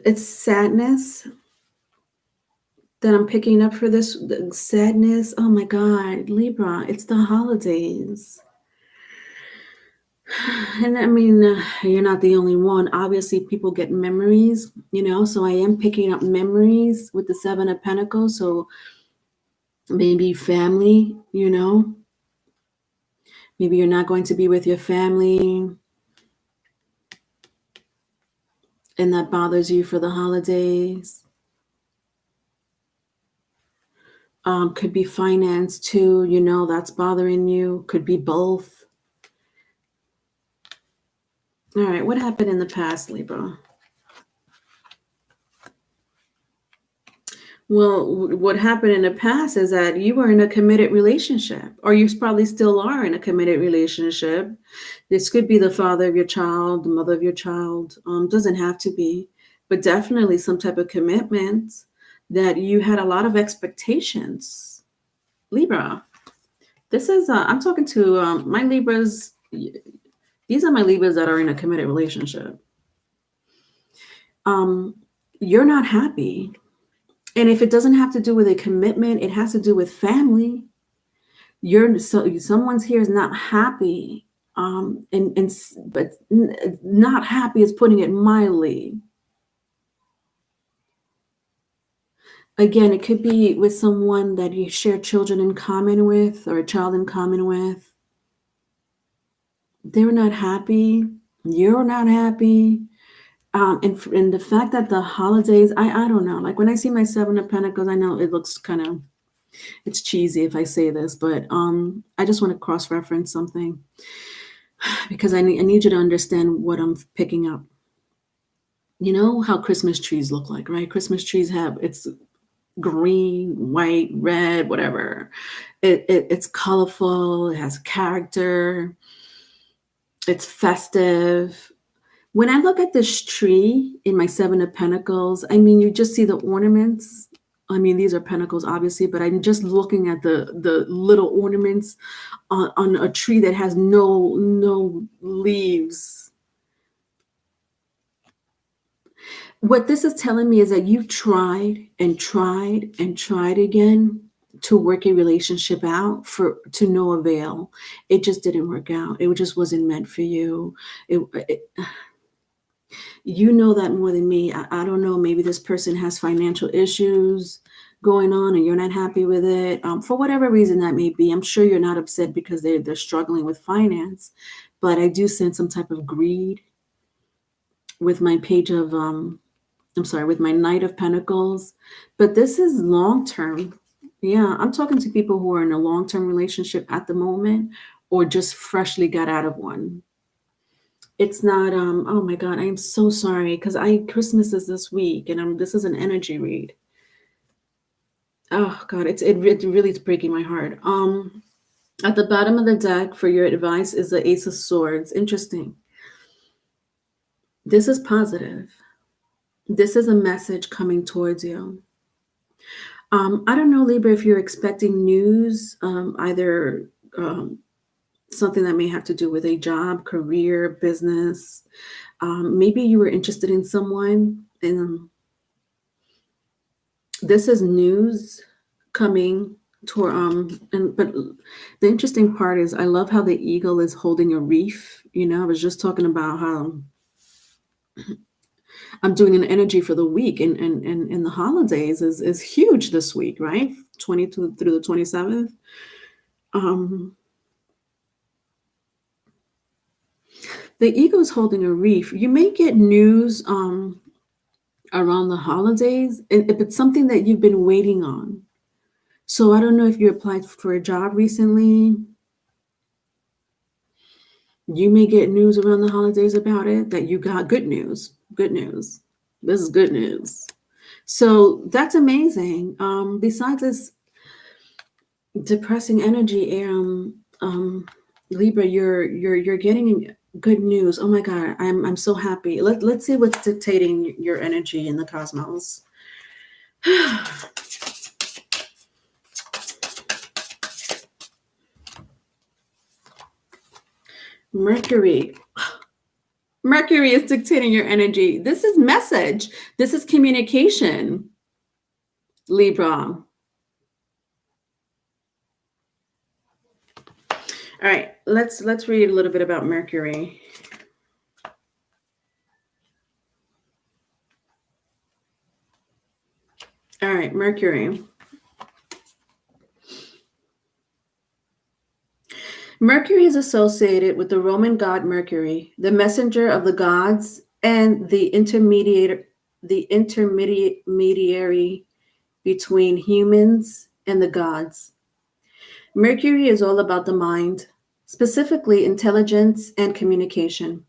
It's sadness that I'm picking up for this. Sadness. Oh my God, Libra, it's the holidays. And I mean, you're not the only one. Obviously, people get memories, so I am picking up memories with the Seven of Pentacles. So maybe family, maybe you're not going to be with your family and that bothers you for the holidays. Could be finance too, that's bothering you. Could be both. All right, what happened in the past, Libra? Well, what happened in the past is that you were in a committed relationship, or you probably still are in a committed relationship. This could be the father of your child, the mother of your child. Doesn't have to be, but definitely some type of commitment that you had a lot of expectations. Libra, this is, I'm talking to my Libras. These are my Libras that are in a committed relationship. You're not happy. And if it doesn't have to do with a commitment, it has to do with family. Someone's here is not happy, but not happy is putting it mildly. Again, it could be with someone that you share children in common with, or a child in common with. They're not happy. You're not happy. And the fact that the holidays, I don't know. Like when I see my Seven of Pentacles, I know it looks kind of, it's cheesy if I say this, but I just want to cross-reference something because I need you to understand what I'm picking up. You know how Christmas trees look like, right? Christmas trees it's green, white, red, whatever. It's colorful. It has character. It's festive. When I look at this tree in my Seven of Pentacles, I mean, you just see the ornaments. I mean, these are pentacles, obviously, but I'm just looking at the little ornaments on a tree that has no leaves. What this is telling me is that you've tried and tried and tried again to work a relationship out to no avail. It just didn't work out. It just wasn't meant for you. You know that more than me. I don't know. Maybe this person has financial issues going on and you're not happy with it. For whatever reason that may be. I'm sure you're not upset because they're struggling with finance. But I do sense some type of greed with my page of, with my Knight of Pentacles. But this is long-term. Yeah, I'm talking to people who are in a long-term relationship at the moment or just freshly got out of one. It's not, oh my God, I am so sorry because Christmas is this week and this is an energy read. Oh God, it really is breaking my heart. At the bottom of the deck for your advice is the Ace of Swords. Interesting. This is positive. This is a message coming towards you. I don't know, Libra, if you're expecting news, either something that may have to do with a job, career, business. Maybe you were interested in someone, and this is news coming toward. But the interesting part is, I love how the eagle is holding a reef. I was just talking about how I'm doing an energy for the week, and the holidays is huge this week, right? 22 through the 27th. The eagle is holding a reef. You may get news around the holidays, but something that you've been waiting on. So I don't know if you applied for a job recently. You may get news around the holidays about it, that you got good news. Good news. This is good news. So that's amazing. Besides this, Depressing energy. Libra, you're getting good news. Oh my God, I'm so happy. Let's see what's dictating your energy in the cosmos. Mercury. Mercury is dictating your energy. This is message. This is communication. Libra. All right, let's read a little bit about Mercury. All right, Mercury. Mercury is associated with the Roman god Mercury, the messenger of the gods and the intermediary between humans and the gods. Mercury is all about the mind, specifically intelligence and communication,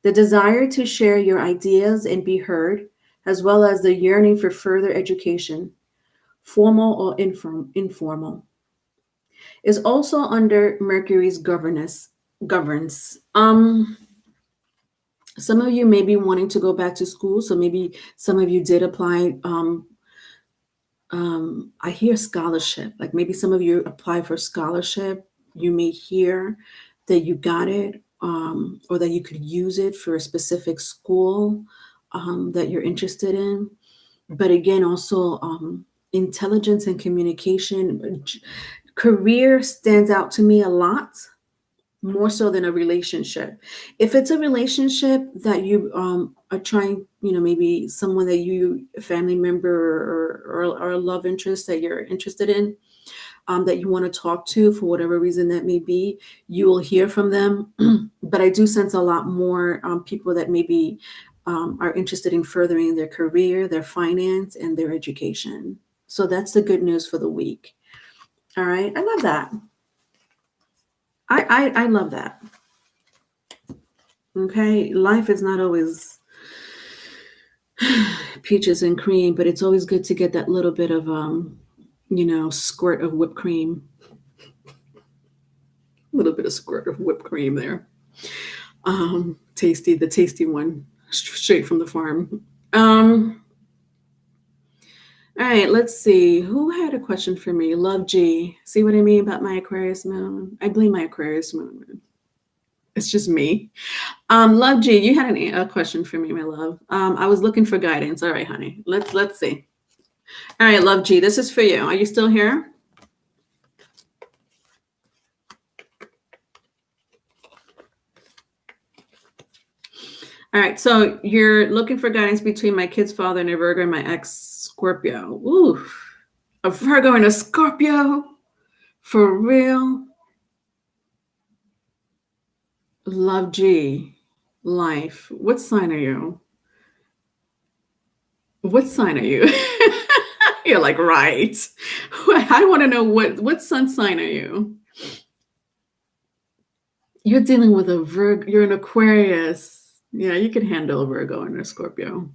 the desire to share your ideas and be heard, as well as the yearning for further education, formal or informal. Is also under Mercury's governs. Some of you may be wanting to go back to school, so maybe some of you did apply. I hear scholarship, like maybe some of you apply for scholarship. You may hear that you got it, or that you could use it for a specific school that you're interested in. But again, also intelligence and communication. Career stands out to me a lot more so than a relationship. If it's a relationship that you are trying, maybe someone that a family member or a love interest that you're interested in, that you want to talk to for whatever reason that may be, you will hear from them. But I do sense a lot more people that maybe are interested in furthering their career, their finance, and their education. So that's the good news for the week. All right. I love that. I love that. Okay. Life is not always peaches and cream, but it's always good to get that little bit of, squirt of whipped cream. A little bit of squirt of whipped cream there. The tasty one, straight from the farm. All right, let's see. Who had a question for me? Love G. See what I mean about my Aquarius moon? I blame my Aquarius moon. It's just me. Love G, you had a question for me, my love. I was looking for guidance. All right, honey. Let's see. All right, Love G, this is for you. Are you still here? All right, so you're looking for guidance between my kid's father and a Virgo and my ex Scorpio. Ooh, a Virgo and a Scorpio? For real? Love G, life. What sign are you? What sign are you? You're like, right. I want to know what sun sign are you? You're dealing with a Virgo. You're an Aquarius. Yeah, you can handle a Virgo and a Scorpio.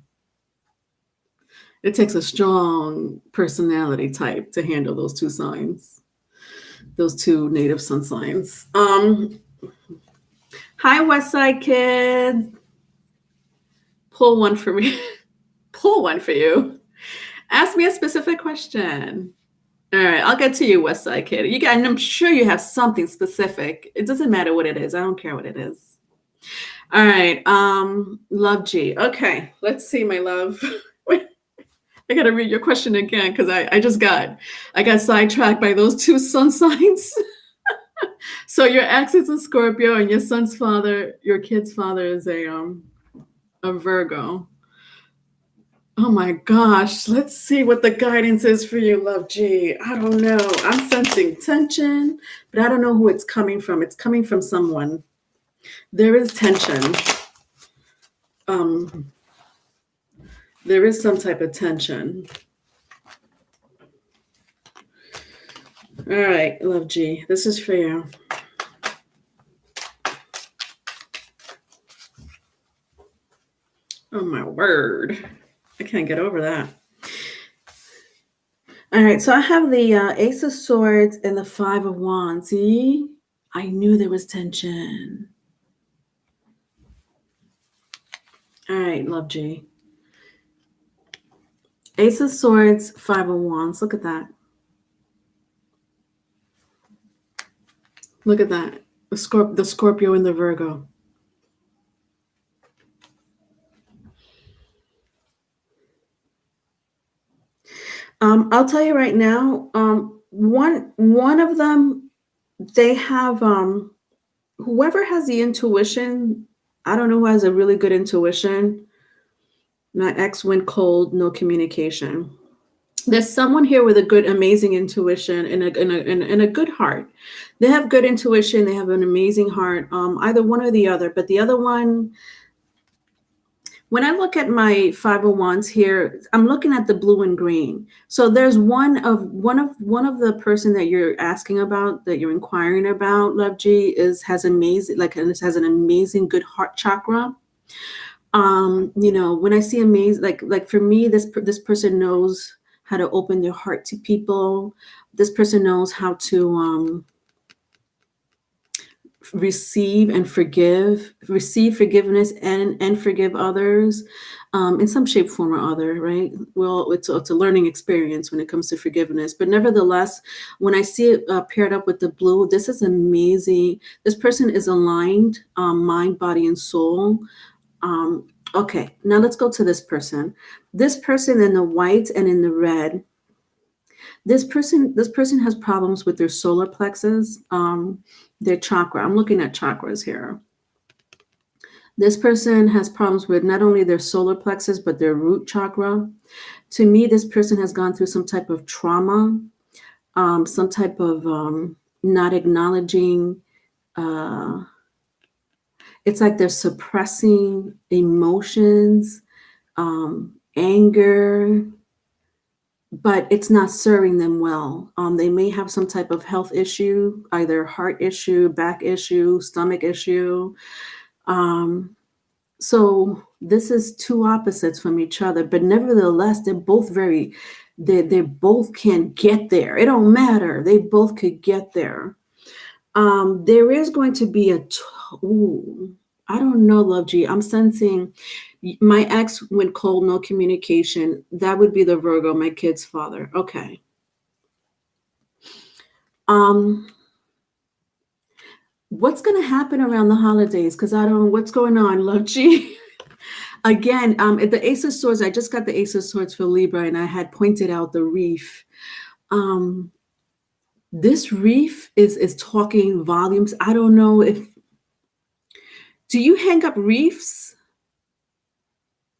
It takes a strong personality type to handle those two signs, those two native sun signs. Hi, Westside Kid. Pull one for me. Pull one for you. Ask me a specific question. All right, I'll get to you, Westside Kid. And I'm sure you have something specific. It doesn't matter what it is. I don't care what it is. All right, Love G. Okay, let's see, my love. I gotta read your question again because I got sidetracked by those two sun signs. So your ex is a Scorpio and your son's father, your kid's father is a Virgo. Oh my gosh, let's see what the guidance is for you, Love G. I don't know. I'm sensing tension, but I don't know who it's coming from. It's coming from someone. There is tension. There is some type of tension. All right, Love G, this is for you. Oh my word. I can't get over that. All right, so I have the Ace of Swords and the Five of Wands. See, I knew there was tension. All right, Love G. Ace of Swords, Five of Wands. Look at that. Look at that. The Scorpio and the Virgo. I'll tell you right now. One of them, they have whoever has the intuition. I don't know who has a really good intuition. My ex went cold, no communication. There's someone here with a good, amazing intuition and a good heart. They have good intuition. They have an amazing heart. Either one or the other. But the other one, when I look at my 501s here, I'm looking at the blue and green. So there's one of the person that you're asking about, that you're inquiring about, Love G, has amazing, like, and has an amazing good heart chakra. When I see amazing, like for me, this person knows how to open their heart to people. This person knows how to receive forgiveness and forgive others, in some shape, form, or other, right? Well, it's a learning experience when it comes to forgiveness. But nevertheless, when I see it paired up with the blue, this is amazing. This person is aligned, mind, body, and soul. Okay, now let's go to this person. This person in the white and in the red. This person has problems with their solar plexus, their chakra. I'm looking at chakras here. This person has problems with not only their solar plexus, but their root chakra. To me, this person has gone through some type of trauma, some type of not acknowledging. It's like they're suppressing emotions, anger, but it's not serving them well. They may have some type of health issue, either heart issue, back issue, stomach issue. So this is two opposites from each other, but nevertheless, they're both they both can get there. It don't matter. They both could get there. There is going to be I don't know, Love G. I'm sensing my ex went cold, no communication. That would be the Virgo, my kid's father. Okay. What's going to happen around the holidays? Because I don't know what's going on, Love G. Again, the Ace of Swords, I just got the Ace of Swords for Libra, and I had pointed out the reef. This reef is talking volumes. I don't know if, do you hang up reefs?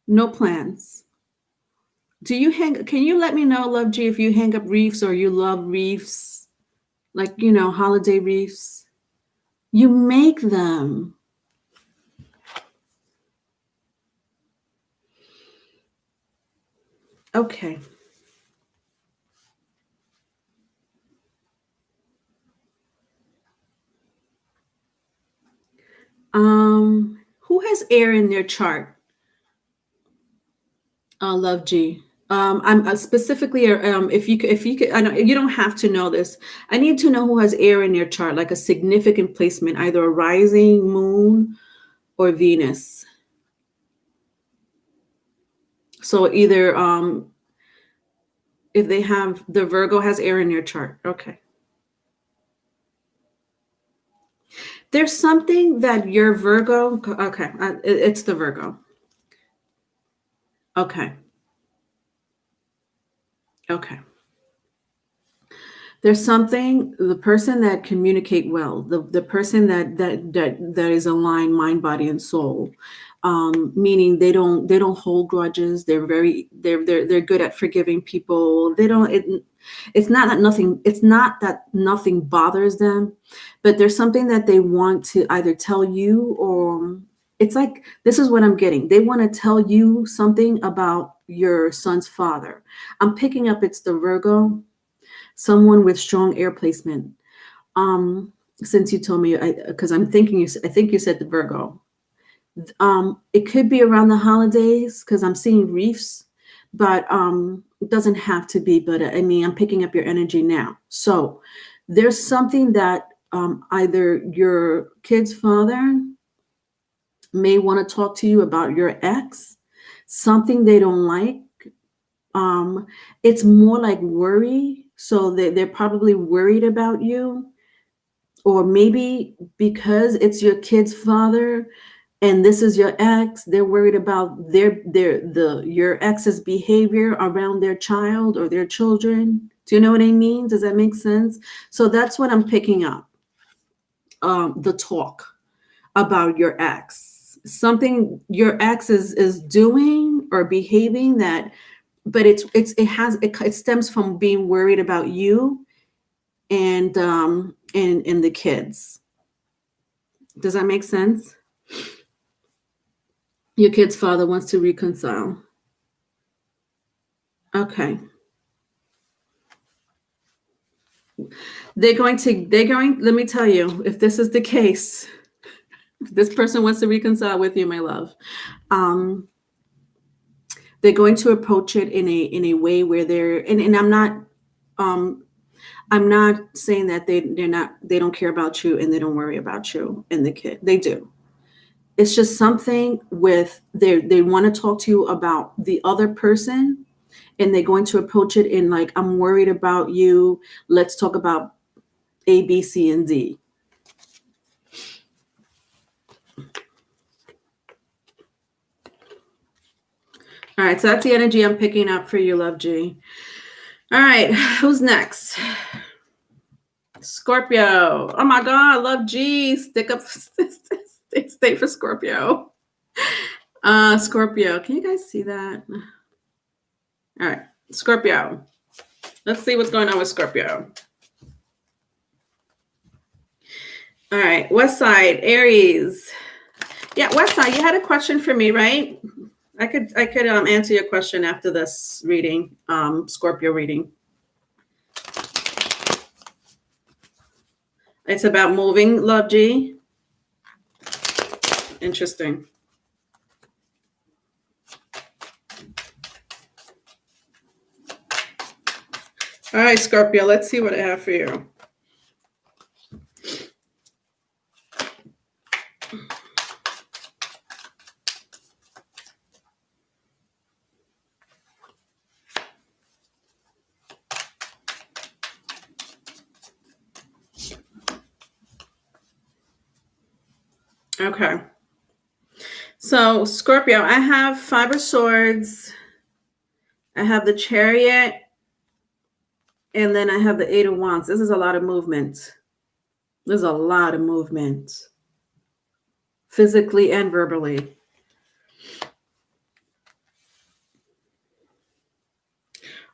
No plans. Can you let me know, Love G, if you hang up reefs or you love reefs, like, holiday reefs? You make them. Okay. Who has air in their chart? Love G. I'm specifically, if you could, I know you don't have to know this. I need to know who has air in their chart, like a significant placement, either a rising moon or Venus. So either if they have, the Virgo has air in their chart. Okay. There's something that your Virgo, okay, it's the Virgo. Okay. Okay. There's something, the person that communicate well, the person that is aligned mind, body, and soul, meaning they don't hold grudges. They're good at forgiving people. It's not that nothing bothers them, but there's something that they want to either tell you, or it's like, this is what I'm getting. They want to tell you something about your son's father. I'm picking up it's the Virgo, someone with strong air placement. Since you told me, because I think you said the Virgo. It could be around the holidays because I'm seeing reefs, but it doesn't have to be. But I mean, I'm picking up your energy now. So there's something that either your kid's father may want to talk to you about your ex, something they don't like. Um, it's more like worry. So they're probably worried about you, or maybe because it's your kid's father and this is your ex, they're worried about your ex's behavior around their child or their children. Do you know what I mean? Does that make sense? So that's what I'm picking up. The talk about your ex, something your ex is doing or behaving that, but it stems from being worried about you and the kids. Does that make sense? Your kid's father wants to reconcile. Okay. Let me tell you, if this is the case, if this person wants to reconcile with you, my love, um, they're going to approach it in a way where and um I'm not saying that they don't care about you and they don't worry about you and the kid. They do. It's just something with they want to talk to you about the other person, and they're going to approach it in like, I'm worried about you. Let's talk about A, B, C, and D. All right, so that's the energy I'm picking up for you, Love G. All right, who's next? Scorpio. Oh my God, Love G. Stick up, stay for Scorpio. Scorpio. Can you guys see that? All right, Scorpio. Let's see what's going on with Scorpio. All right, West Side, Aries. Yeah, West Side, you had a question for me, right? I could answer your question after this reading, Scorpio reading. It's about moving, Love G. Interesting. All right, Scorpio, let's see what I have for you. Okay. So, Scorpio, I have Five of Swords. I have the Chariot. And then I have the Eight of Wands. This is a lot of movement. There's a lot of movement. Physically and verbally.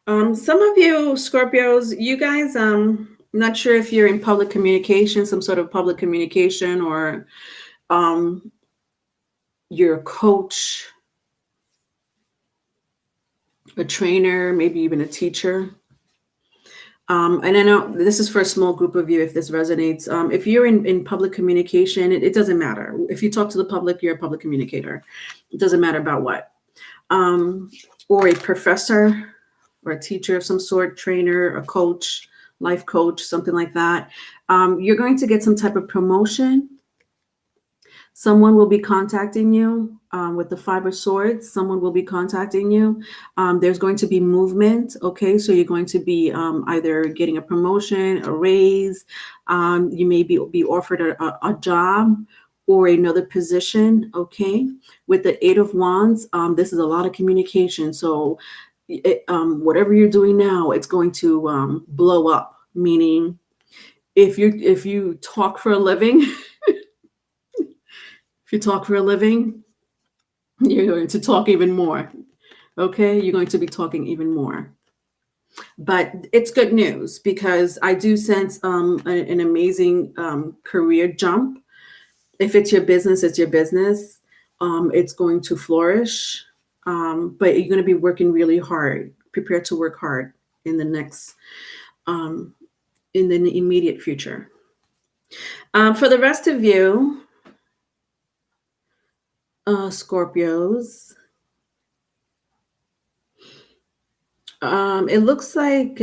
Some of you Scorpios, you guys, not sure if you're in public communication, some sort of public communication, or you're a coach, a trainer, maybe even a teacher. And I know this is for a small group of you if this resonates. If you're in public communication, it doesn't matter. If you talk to the public, you're a public communicator. It doesn't matter about what. Or a professor or a teacher of some sort, trainer, a coach, life coach, something like that. You're going to get some type of promotion. Someone will be contacting you with the Five of Swords. Someone will be contacting you. There's going to be movement. Okay, so you're going to be either getting a promotion, a raise. You may be offered a job or another position. Okay, with the Eight of Wands, this is a lot of communication. So whatever you're doing now, it's going to blow up. Meaning, if you talk for a living. If you talk for a living, you're going to talk even more. Okay, you're going to be talking even more. But it's good news because I do sense an amazing career jump. If it's your business, it's your business. It's going to flourish, but you're going to be working really hard. Prepare to work hard in the next, in the immediate future. For the rest of you, Scorpios, It looks like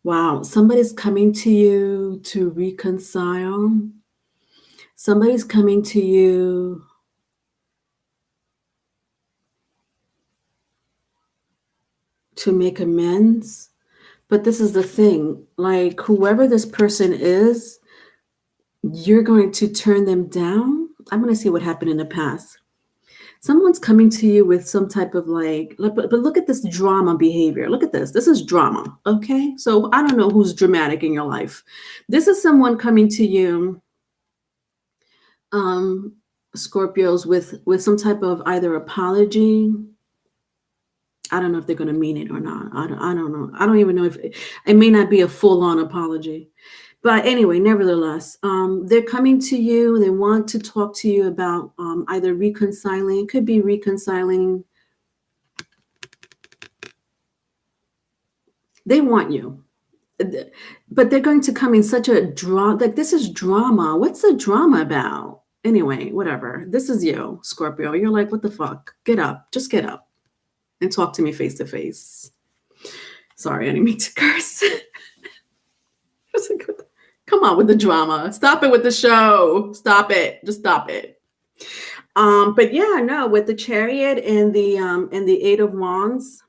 wow, somebody's coming to you to reconcile. Somebody's coming to you to make amends. But this is the thing, like whoever this person is, you're going to turn them down. I'm going to see what happened in the past. Someone's coming to you with some type of but look at this drama behavior. Look at this. This is drama. Okay. So I don't know who's dramatic in your life. This is someone coming to you, um, Scorpios, with some type of either apology. I don't know if they're going to mean it or not. I don't know. I don't even know if it may not be a full on apology. But anyway, nevertheless, they're coming to you. They want to talk to you about either reconciling. It could be reconciling. They want you, but they're going to come in such a drama. Like this is drama. What's the drama about? Anyway, whatever. This is you, Scorpio. You're like, what the fuck? Get up. Just get up and talk to me face to face. Sorry, I didn't mean to curse. Come on with the drama. Stop it with the show. Stop it. Just stop it. But yeah, no, with the Chariot and the Eight of Wands,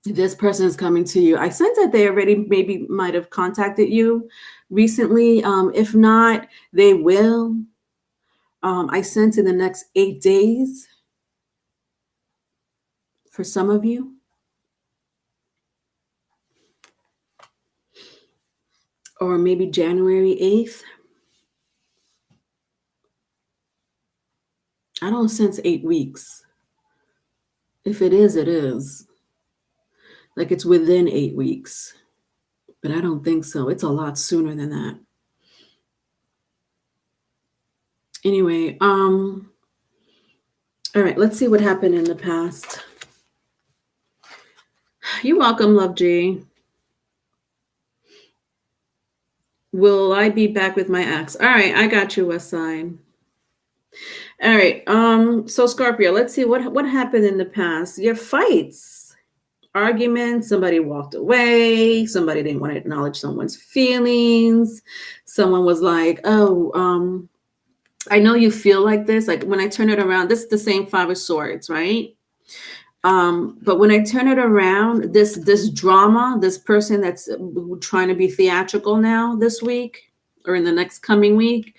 this person is coming to you. I sense that they already maybe might have contacted you recently. If not, they will. I sense in the next 8 days for some of you. Or maybe January 8th. I don't sense 8 weeks. If it is, it is. Like it's within 8 weeks. But I don't think so. It's a lot sooner than that. Anyway, all right, let's see what happened in the past. You're welcome, Love G. Will I be back with my ex? All right, I got you, West Side. All right, so Scorpio, let's see what happened in the past. Your fights, arguments, somebody walked away, somebody didn't want to acknowledge someone's feelings, someone was like, oh, I know you feel like this. Like when I turn it around, this is the same Five of Swords, right? But when I turn it around, this drama, this person that's trying to be theatrical now this week or in the next coming week,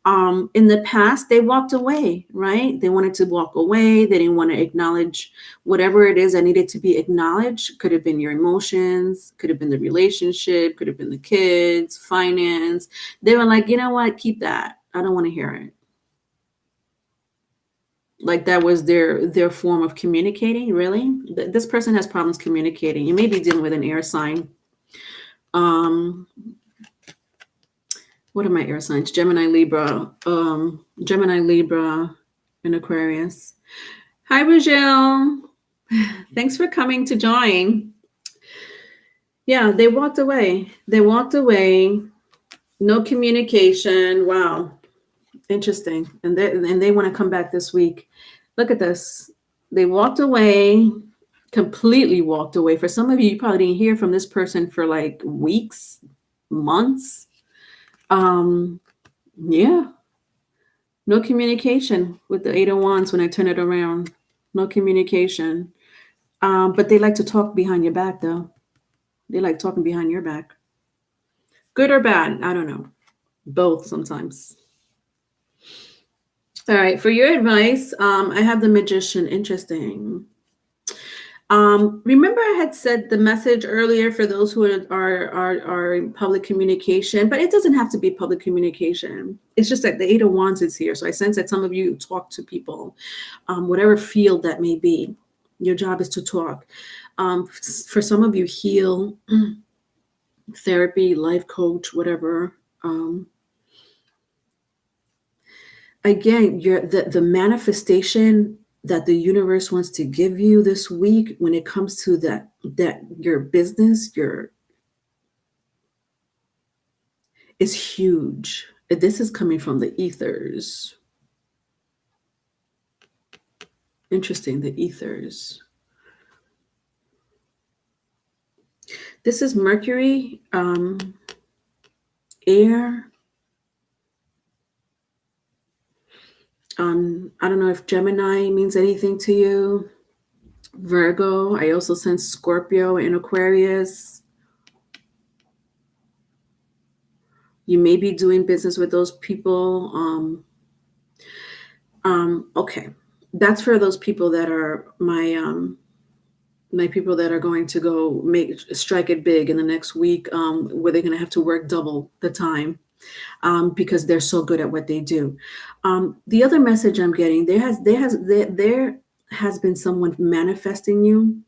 in the past, they walked away, right? They wanted to walk away. They didn't want to acknowledge whatever it is that needed to be acknowledged. Could have been your emotions, could have been the relationship, could have been the kids, finance. They were like, you know what? Keep that. I don't want to hear it. Like that was their form of communicating. Really, this person has problems communicating. You may be dealing with an air sign. What are my air signs? Gemini, Libra, and Aquarius. Hi, Rogel. Thanks for coming to join. Yeah, they walked away. No communication. Wow. Interesting. And they want to come back this week. Look at this. They walked away, completely walked away. For some of you, you probably didn't hear from this person for like weeks, months. Yeah. No communication with the Eight of Wands when I turn it around. No communication. But they like to talk behind your back, though. They like talking behind your back. Good or bad? I don't know. Both sometimes. All right, for your advice, I have the Magician. Interesting. Remember I had said the message earlier for those who are in public communication, but it doesn't have to be public communication. It's just that the Eight of Wands is here. So I sense that some of you talk to people, whatever field that may be. Your job is to talk. For some of you, heal, therapy, life coach, whatever. Again, the manifestation that the universe wants to give you this week when it comes to that your business, is huge. This is coming from the ethers. Interesting, the ethers. This is Mercury, air. I don't know if Gemini means anything to you. Virgo. I also sense Scorpio and Aquarius. You may be doing business with those people. Okay. That's for those people that are my people that are going to go strike it big in the next week, where they're going to have to work double the time, because they're so good at what they do. The other message I'm getting, there has been someone manifesting you,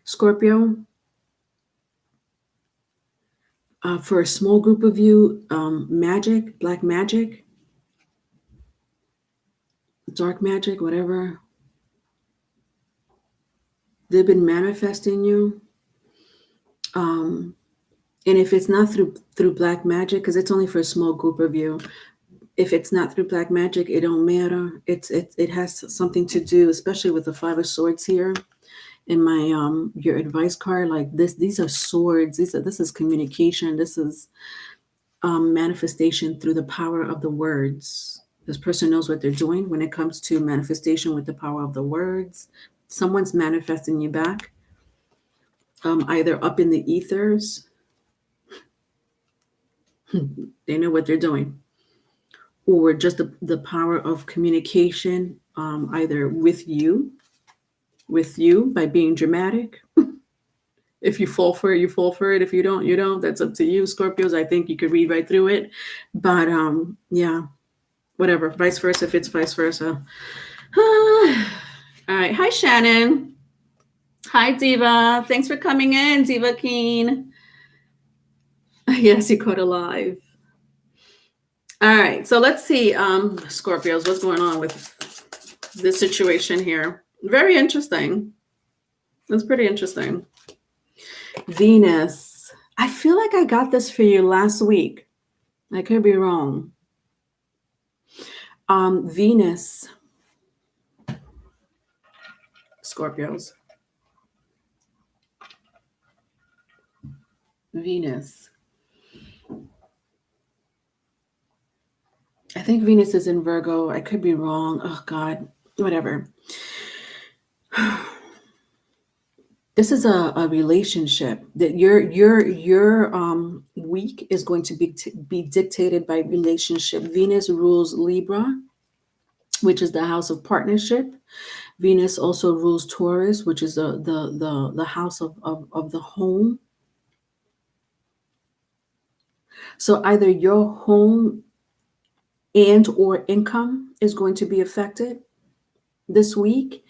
Scorpio, for a small group of you, magic, black magic, dark magic, whatever. They've been manifesting you. And if it's not through black magic, because it's only for a small group of you, if it's not through black magic, it don't matter. It has something to do, especially with the Five of Swords here in my your advice card. Like this, these are swords. This is communication. This is manifestation through the power of the words. This person knows what they're doing when it comes to manifestation with the power of the words. Someone's manifesting you back, either up in the ethers. They know what they're doing, or just the power of communication, either with you by being dramatic. If you fall for it, you fall for it. If you don't, you don't. That's up to you, Scorpios. I think you could read right through it. But yeah, whatever. Vice versa, if it's vice versa. All right. Hi, Shannon. Hi, Diva. Thanks for coming in, Diva Keen. Yes, you caught alive. All right. So let's see, Scorpios, what's going on with this situation here. Very interesting. That's pretty interesting. Venus. I feel like I got this for you last week. I could be wrong. Venus. Scorpios. Venus. I think Venus is in Virgo. I could be wrong. Oh God, whatever. This is a relationship that your week is going to be dictated by relationship. Venus rules Libra, which is the house of partnership. Venus also rules Taurus, which is the house of the home. So either your home and or income is going to be affected this week,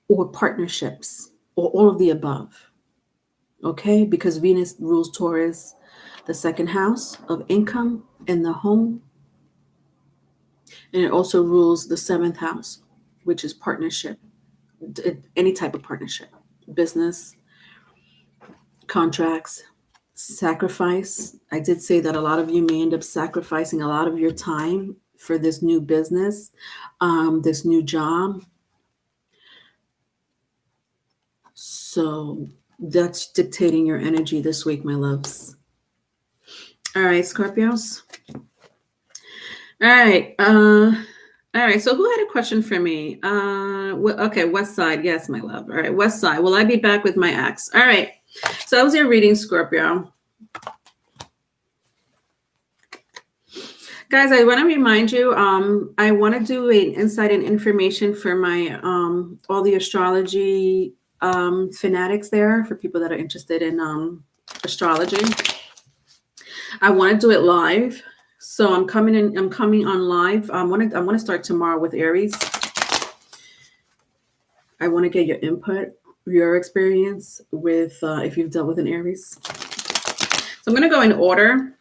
or partnerships, or all of the above. Okay, because Venus rules Taurus, the second house of income and the home. And it also rules the seventh house, which is partnership, any type of partnership, business, contracts, sacrifice. I did say that a lot of you may end up sacrificing a lot of your time for this new business, this new job. So that's dictating your energy this week, my loves. All right, Scorpios. All right. All right. So who had a question for me? Okay, West Side. Yes, my love. All right, West Side. Will I be back with my ex? All right. So that was your reading, Scorpio. Guys, I want to remind you, I want to do an insight and information for my all the astrology fanatics there, for people that are interested in astrology. I want to do it live. So I'm coming on live. I want to start tomorrow with Aries. I want to get your input, your experience with if you've dealt with an Aries. So I'm going to go in order.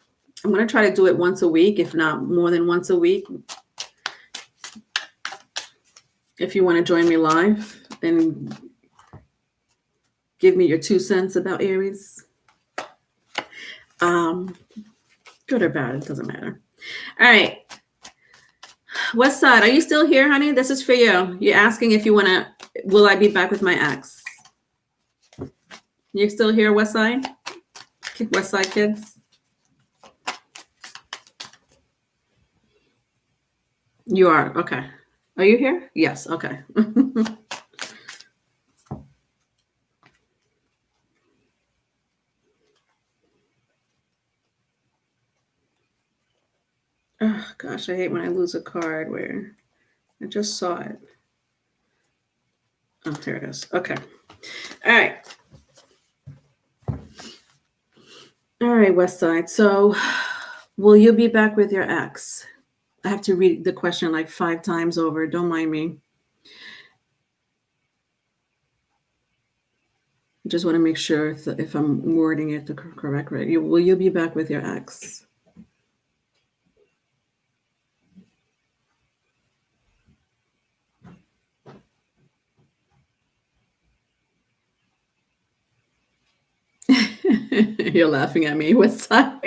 I'm going to try to do it once a week, if not more than once a week. If you want to join me live and give me your 2 cents about Aries. Good or bad, it doesn't matter. All right. West Side, are you still here, honey? This is for you. You're asking if you want to, will I be back with my ex? You're still here, West Side? West Side kids? You are, okay. Are you here? Yes, okay. Oh gosh, I hate when I lose a card where I just saw it. Oh, here it is. Okay. All right. All right, West Side. So, will you be back with your ex? I have to read the question like 5 times over. Don't mind me. Just want to make sure if I'm wording it the correct way. Will you be back with your ex? You're laughing at me. West Side.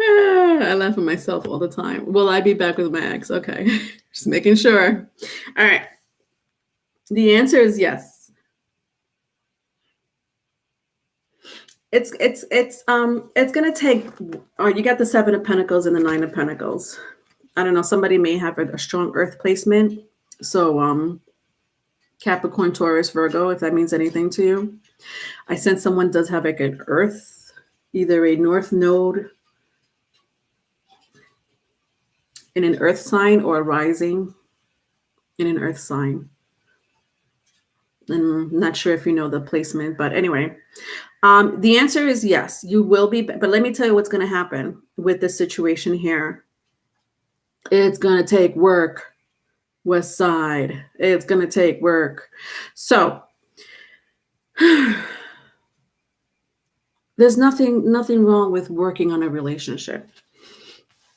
I laugh at myself all the time. Will I be back with my ex? Okay. Just making sure. All right. The answer is yes. It's gonna take. Oh, you got the 7 of Pentacles and the 9 of Pentacles. I don't know. Somebody may have a strong Earth placement. So Capricorn, Taurus, Virgo, if that means anything to you. I sense someone does have like an Earth, either a North Node in an Earth sign or a rising in an Earth sign. I'm not sure if you know the placement, but anyway, the answer is yes, you will be. But let me tell you what's going to happen with this situation here. It's going to take work, West Side. It's going to take work. So there's nothing wrong with working on a relationship.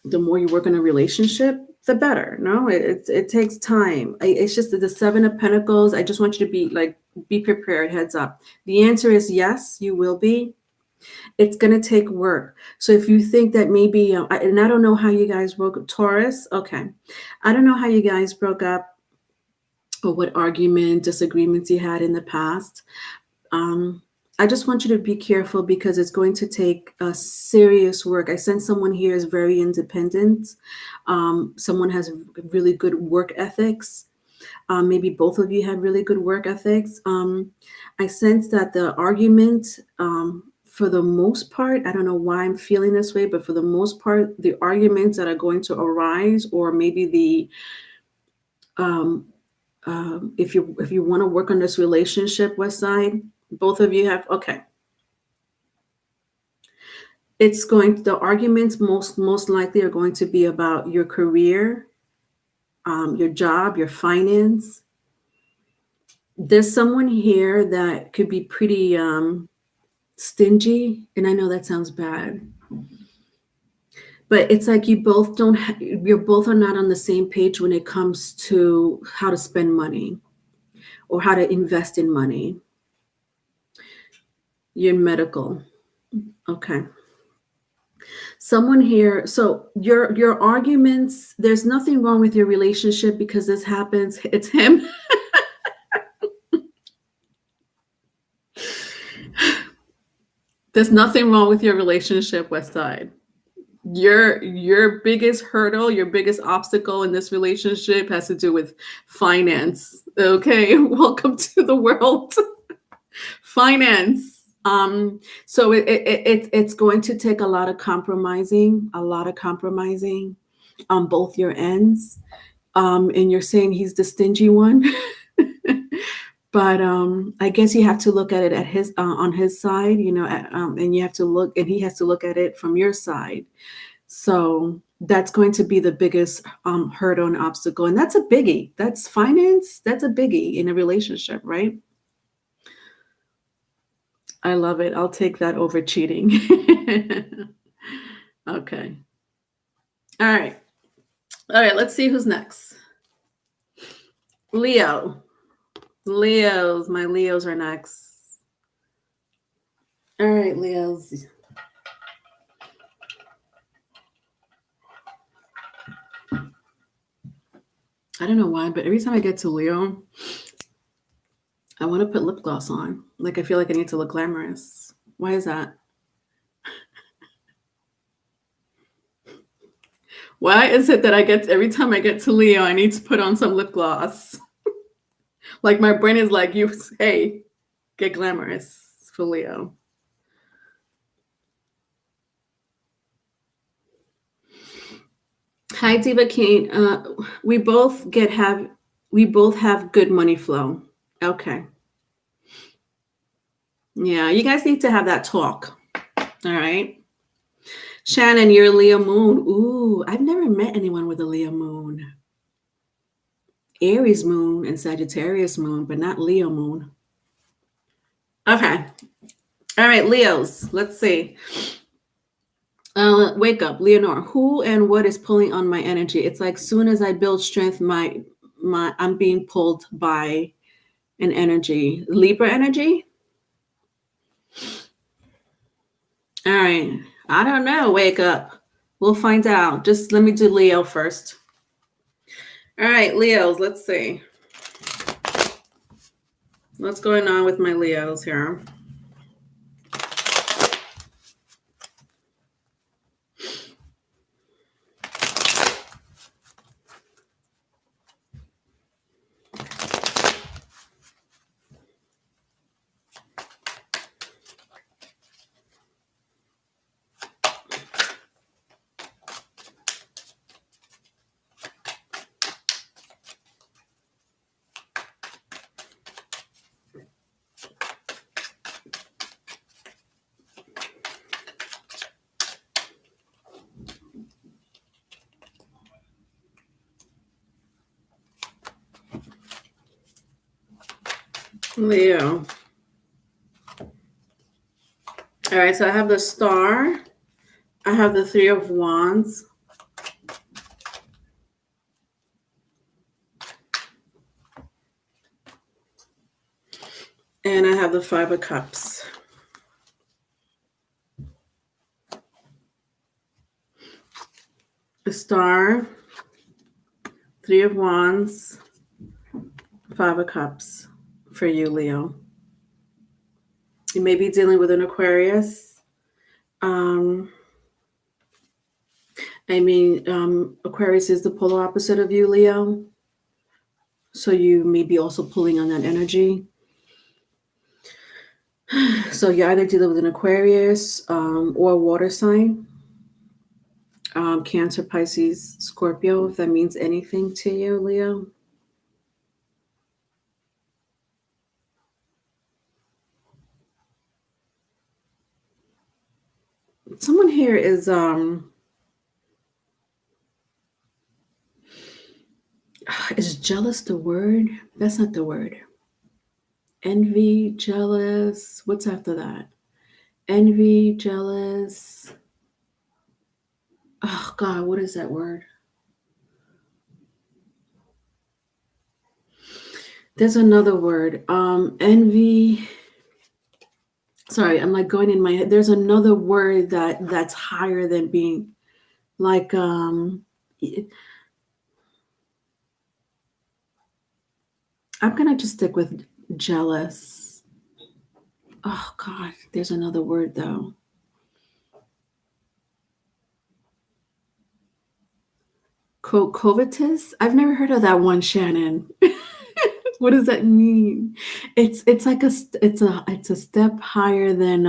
The more you work on a relationship, the better. No, it takes time. It's just the 7 of Pentacles. I just want you to be prepared. Heads up. The answer is yes, you will be. It's going to take work. So if you think that maybe, and I don't know how you guys broke up, Taurus. Okay. I don't know how you guys broke up or what argument, disagreements you had in the past. I just want you to be careful because it's going to take serious work. I sense someone here is very independent. Someone has really good work ethics. Maybe both of you have really good work ethics. I sense that the argument, for the most part, I don't know why I'm feeling this way, but for the most part, the arguments that are going to arise, or maybe if you want to work on this relationship, West Side, both of you have, okay. The arguments most likely are going to be about your career, your job, your finance. There's someone here that could be pretty stingy, and I know that sounds bad, but it's like you both are not on the same page when it comes to how to spend money or how to invest in money. You're in medical. Okay. Someone here, so your arguments, there's nothing wrong with your relationship because this happens. It's him. There's nothing wrong with your relationship, West Side. Your biggest hurdle, your biggest obstacle in this relationship has to do with finance. Okay, welcome to the world. Finance. So it's going to take a lot of compromising on both your ends. And you're saying he's the stingy one. But I guess you have to look at it at his on his side, and you have to look, and he has to look at it from your side. So that's going to be the biggest hurdle and obstacle, and that's a biggie. That's finance. That's a biggie in a relationship, right? I love it. I'll take that over cheating. Okay. All right. All right. Let's see who's next. Leo. My Leos are next. All right, Leos. I don't know why, but every time I get to Leo, I want to put lip gloss on. Like, I feel like I need to look glamorous. Why is that? Why is it that every time I get to Leo, I need to put on some lip gloss? Like, my brain is like, hey, get glamorous for Leo. Hi, Diva King. We both have good money flow. Okay. Yeah, you guys need to have that talk. All right. Shannon, you're Leo moon. Ooh, I've never met anyone with a Leo moon. Aries moon and Sagittarius moon, but not Leo moon. Okay. All right, Leos. Let's see. Wake up, Leonore. Who and what is pulling on my energy? It's like soon as I build strength, I'm being pulled by an energy. Libra energy. All right. I don't know. Wake up. We'll find out. Just let me do Leo first. All right, Leos. Let's see. What's going on with my Leos here? Leo. All right, so I have the Star. I have the Three of Wands. And I have the Five of Cups. The Star, Three of Wands, Five of Cups for you, Leo. You may be dealing with an Aquarius. Aquarius is the polar opposite of you, Leo. So you may be also pulling on that energy. So you're either dealing with an Aquarius or a water sign. Cancer, Pisces, Scorpio, if that means anything to you, Leo. Someone here is jealous the word? That's not the word. Envy, jealous. What's after that? Envy, jealous. Oh God, what is that word? There's another word. Envy. Sorry, I'm like going in my head. There's another word that's higher than being like I'm gonna just stick with jealous. Oh God, there's another word though. Covetous? I've never heard of that one, Shannon. What does that mean? It's like it's a step higher than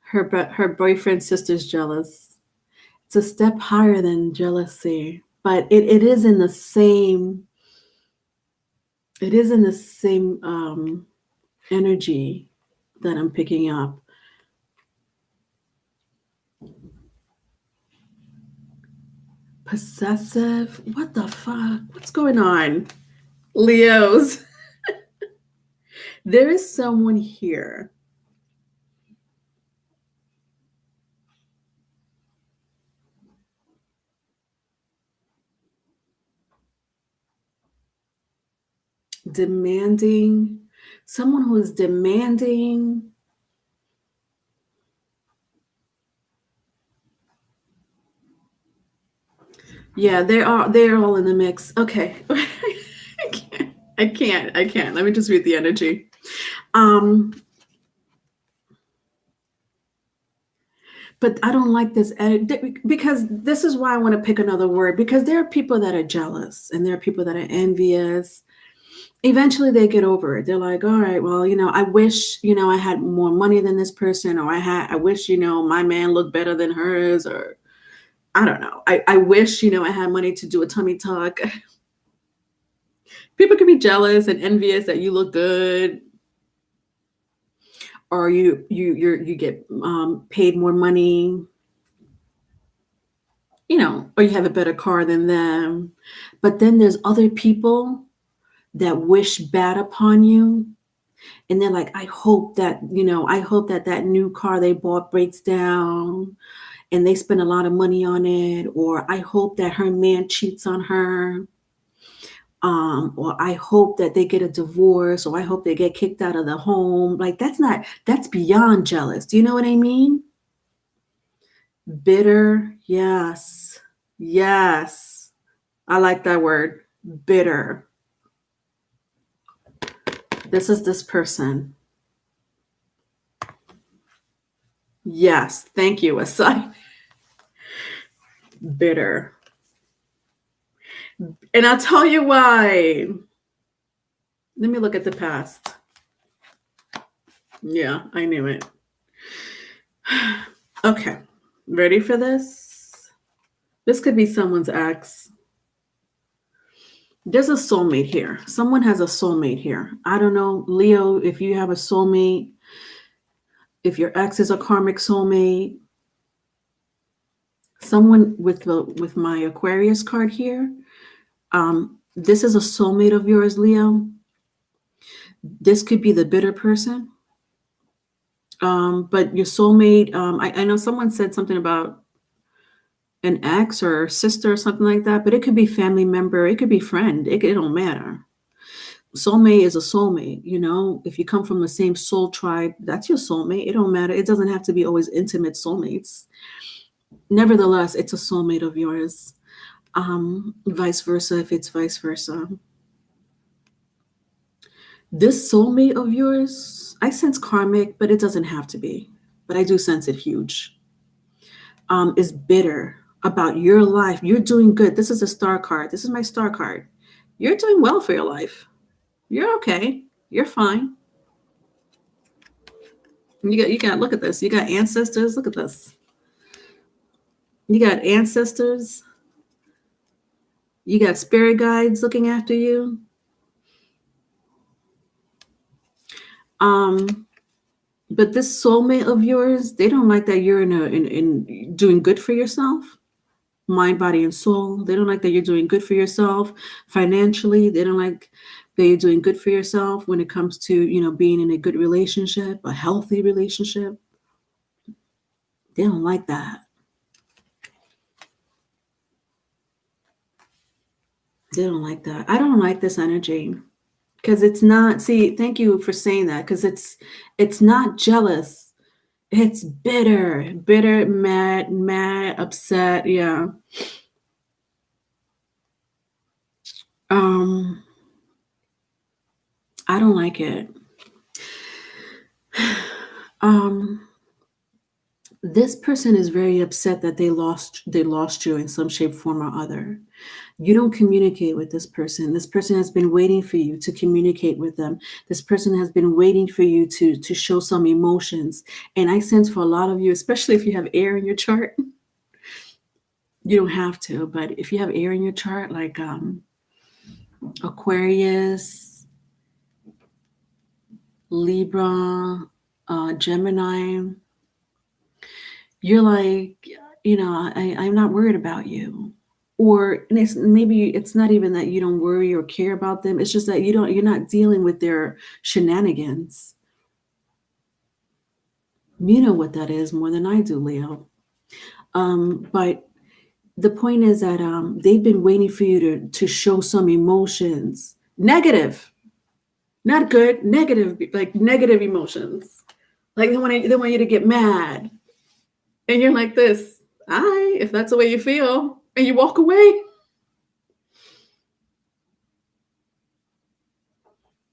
her boyfriend's sister's jealous. It's a step higher than jealousy, but it is in the same. It is in the same energy that I'm picking up. Possessive? What the fuck? What's going on? Leos. There is someone here. Demanding. Someone who is demanding. Yeah, they're all in the mix. Okay. I can't. Let me just read the energy. Um, but I don't like this because this is why I want to pick another word, because there are people that are jealous and there are people that are envious. Eventually they get over it. They're like, all right, well, I wish, I had more money than this person, or I wish, my man looked better than hers, or I don't know. I wish, I had money to do a tummy tuck. People can be jealous and envious that you look good, or you get paid more money, or you have a better car than them. But then there's other people that wish bad upon you. And they're like, I hope that new car they bought breaks down and they spend a lot of money on it. Or I hope that her man cheats on her. Or I hope that they get a divorce, or I hope they get kicked out of the home. Like, that's beyond jealous. Do you know what I mean? Bitter. Yes. Yes. I like that word. Bitter. This is this person. Yes. Thank you, Asai. Bitter. And I'll tell you why. Let me look at the past. Yeah, I knew it. Okay. Ready for this? This could be someone's ex. There's a soulmate here. Someone has a soulmate here. I don't know, Leo, if you have a soulmate, if your ex is a karmic soulmate. Someone with my Aquarius card here. This is a soulmate of yours, Leo. This could be the bitter person. But your soulmate, I know someone said something about an ex or sister or something like that, but it could be family member, it could be friend, it don't matter. Soulmate is a soulmate, if you come from the same soul tribe, that's your soulmate. It don't matter. It doesn't have to be always intimate soulmates. Nevertheless, it's a soulmate of yours. Vice versa, if it's vice versa. This soulmate of yours, I sense karmic, but it doesn't have to be. But I do sense it huge. Is bitter about your life. You're doing good. This is a star card. This is my star card. You're doing well for your life. You're okay. You're fine. You got look at this. You got ancestors. Look at this. You got ancestors. You got spirit guides looking after you. But this soulmate of yours, they don't like that you're in doing good for yourself. Mind, body, and soul. They don't like that you're doing good for yourself financially. They don't like that you're doing good for yourself when it comes to, being in a good relationship, a healthy relationship. They don't like that. They don't like that. I don't like this energy because it's not, see, thank you for saying that, because it's not jealous. It's bitter, mad, upset. Yeah. I don't like it. This person is very upset that they lost you in some shape, form, or other. You don't communicate with this person. This person has been waiting for you to communicate with them. This person has been waiting for you to show some emotions. And I sense for a lot of you, especially if you have air in your chart, you don't have to, but if you have air in your chart, like Aquarius, Libra, Gemini, you're like, I'm not worried about you. Or maybe it's not even that you don't worry or care about them. It's just that you're not dealing with their shenanigans. You know what that is more than I do, Leo. But the point is that they've been waiting for you to show some emotions. Negative, not good, negative, like negative emotions. Like they want you to get mad. And you're like this, if that's the way you feel, and you walk away.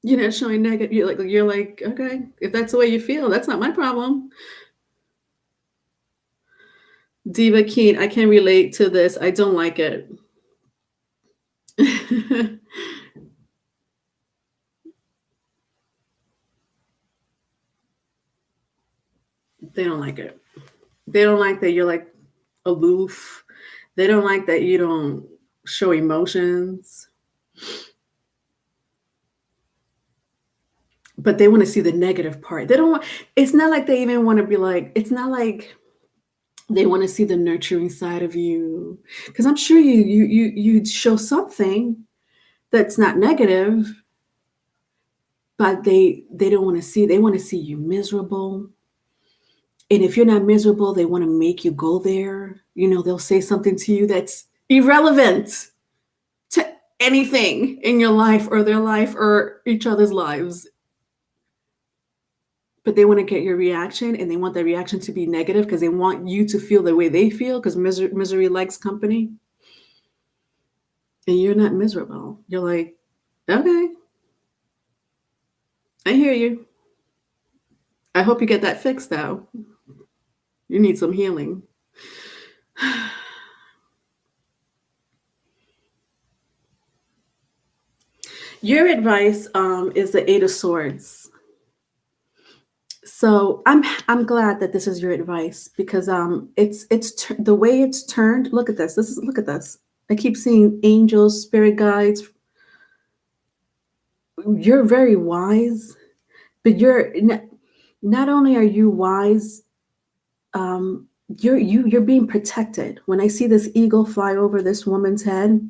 You're not showing negative. You're like, okay, if that's the way you feel, that's not my problem. Diva Keen, I can relate to this. I don't like it. They don't like it. They don't like that you're like aloof. They don't like that you don't show emotions. But they want to see the negative part. They don't want, it's not like they even want to be like, it's not like they want to see the nurturing side of you. Because I'm sure you show something that's not negative, but they don't want to see, they want to see you miserable. And if you're not miserable, they want to make you go there. They'll say something to you that's irrelevant to anything in your life or their life or each other's lives. But they want to get your reaction, and they want that reaction to be negative because they want you to feel the way they feel, because misery likes company. And you're not miserable. You're like, okay, I hear you. I hope you get that fixed, though. You need some healing. Your advice is the Eight of Swords. So I'm glad that this is your advice, because it's the way it's turned. Look at this. Look at this. I keep seeing angels, spirit guides. You're very wise, but not only are you wise, you're being protected. When I see this eagle fly over this woman's head,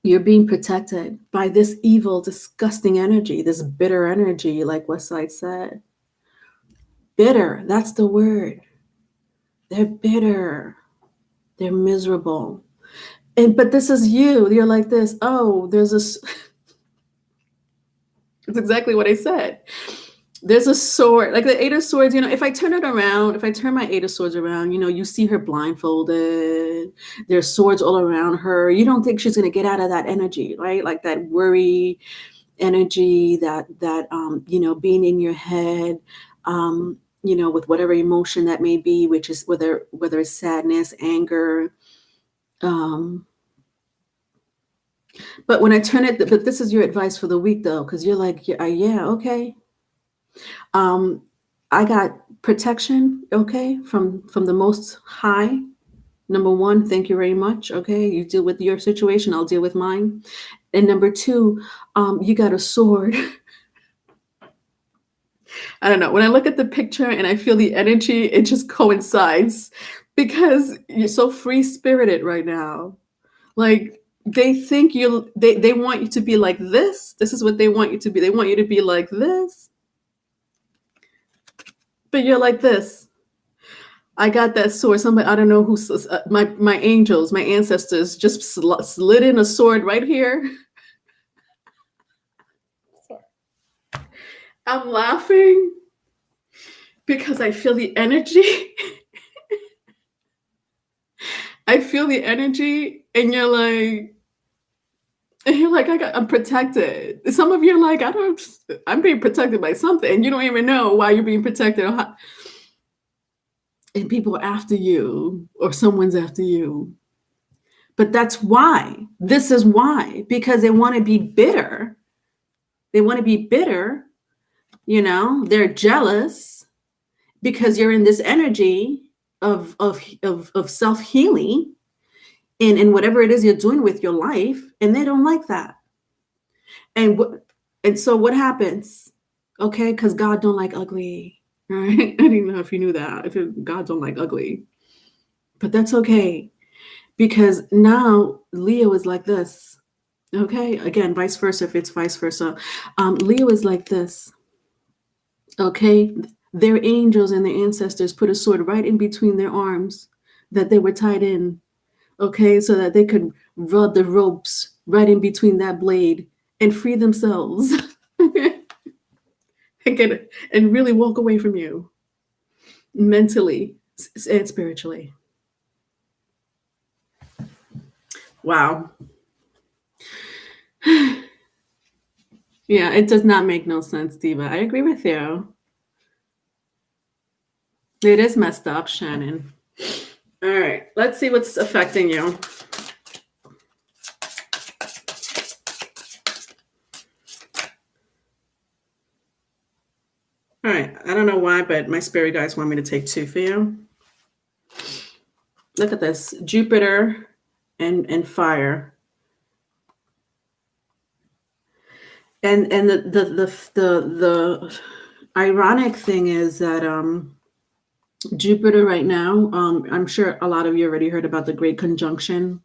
you're being protected by this evil, disgusting energy, this bitter energy, like Westside said. Bitter, that's the word. They're bitter. They're miserable. But this is you. You're like this. Oh, there's this. It's exactly what I said. There's a sword, like the Eight of Swords. If I turn it around, if I turn my Eight of Swords around, you see her blindfolded. There's swords all around her. You don't think she's going to get out of that energy, right? Like that worry energy, that being in your head, with whatever emotion that may be, which is whether it's sadness, anger. But when I turn it, but this is your advice for the week, though, because you're like, yeah, okay. I got protection, okay, from the Most High. Number one, thank you very much. Okay, you deal with your situation, I'll deal with mine. And number two, you got a sword. I don't know. When I look at the picture and I feel the energy, it just coincides, because you're so free spirited right now. Like they think they want you to be like this. This is what they want you to be. They want you to be like this. But you're like this. I got that sword. Somebody, I don't know who, my angels, my ancestors just slid in a sword right here. I'm laughing because I feel the energy. I feel the energy, and you're like, I'm protected. Some of you are like, I'm being protected by something, and you don't even know why you're being protected. And people are after you, or someone's after you. But that's why. This is why. Because they want to be bitter. They want to be bitter. They're jealous because you're in this energy of self-healing in whatever it is you're doing with your life, and they don't like that. And so what happens? Okay, because God don't like ugly. Right? I didn't know if you knew that. If God don't like ugly. But that's okay. Because now Leo is like this. Okay, again, vice versa, if it's vice versa. Leo is like this. Okay, their angels and their ancestors put a sword right in between their arms that they were tied in. Okay, so that they could rub the ropes right in between that blade and free themselves. And really walk away from you mentally and spiritually. Wow. Yeah, it does not make no sense, Diva. I agree with you. It is messed up, Shannon. All right, let's see what's affecting you. All right, I don't know why, but my spirit guides want me to take 2 for you. Look at this, Jupiter and fire. And the ironic thing is that Jupiter right now, I'm sure a lot of you already heard about the Great Conjunction.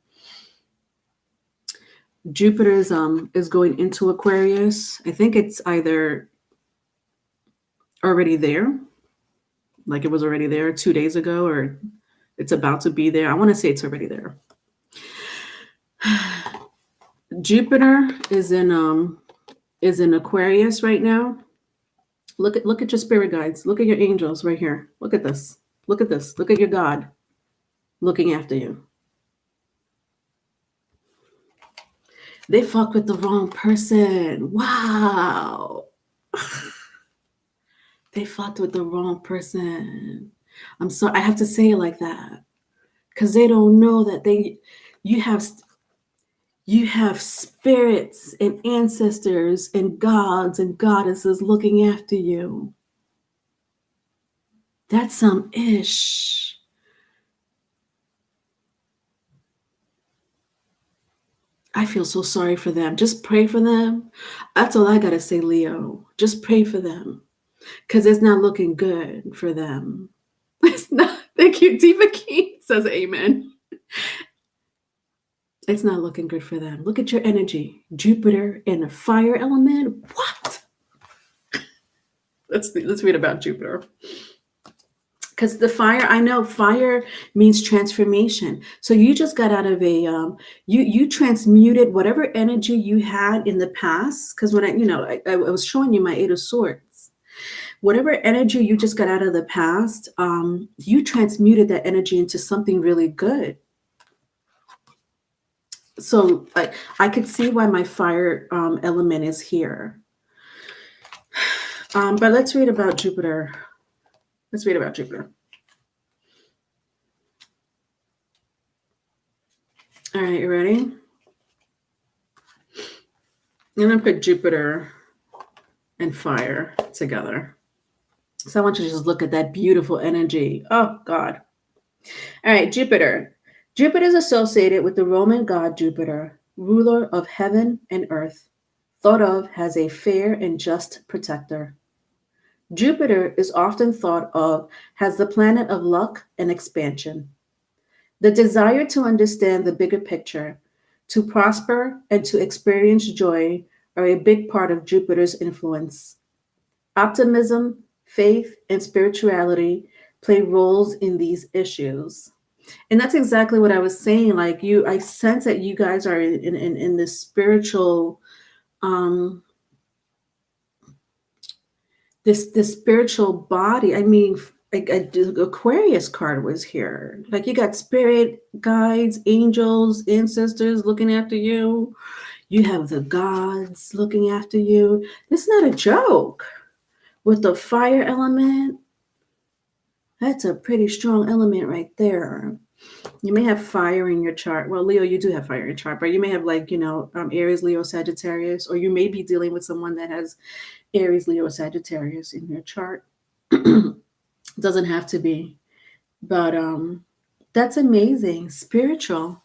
Jupiter is going into Aquarius. I think it's either already there, like it was already there 2 days ago, or it's about to be there. I want to say it's already there. Jupiter is in Aquarius right now. Look at your spirit guides. Look at your angels right here. Look at this. Look at this. Look at your God looking after you. They fuck with the wrong person. Wow. They fucked with the wrong person. I'm sorry. I have to say it like that because they don't know that you have spirits and ancestors and gods and goddesses looking after you. That's some ish. I feel so sorry for them. Just pray for them. That's all I got to say, Leo. Just pray for them because it's not looking good for them. It's not. Thank you. Diva King says amen. It's not looking good for them. Look at your energy. Jupiter in the fire element. What? Let's read about Jupiter. Because the fire, I know fire means transformation. So you just got out of a you transmuted whatever energy you had in the past. Because when I was showing you my 8 of Swords, whatever energy you just got out of the past, you transmuted that energy into something really good. So I could see why my fire element is here. But let's read about Jupiter. Let's read about Jupiter. All right, you ready? I'm going to put Jupiter and fire together. So I want you to just look at that beautiful energy. Oh, God. All right, Jupiter. Jupiter is associated with the Roman god Jupiter, ruler of heaven and earth, thought of as a fair and just protector. Jupiter is often thought of as the planet of luck and expansion. The desire to understand the bigger picture, to prosper, and to experience joy are a big part of Jupiter's influence. Optimism, faith, and spirituality play roles in these issues. And that's exactly what I was saying. Like I sense that you guys are in this spiritual this spiritual body. I mean, Aquarius card was here. Like you got spirit guides, angels, ancestors looking after you. You have the gods looking after you. It's not a joke. With the fire element, that's a pretty strong element right there. You may have fire in your chart. Well, Leo, you do have fire in your chart, but you may have Aries, Leo, Sagittarius, or you may be dealing with someone that has Aries, Leo, Sagittarius in your chart. Doesn't have to be, but that's amazing. Spiritual,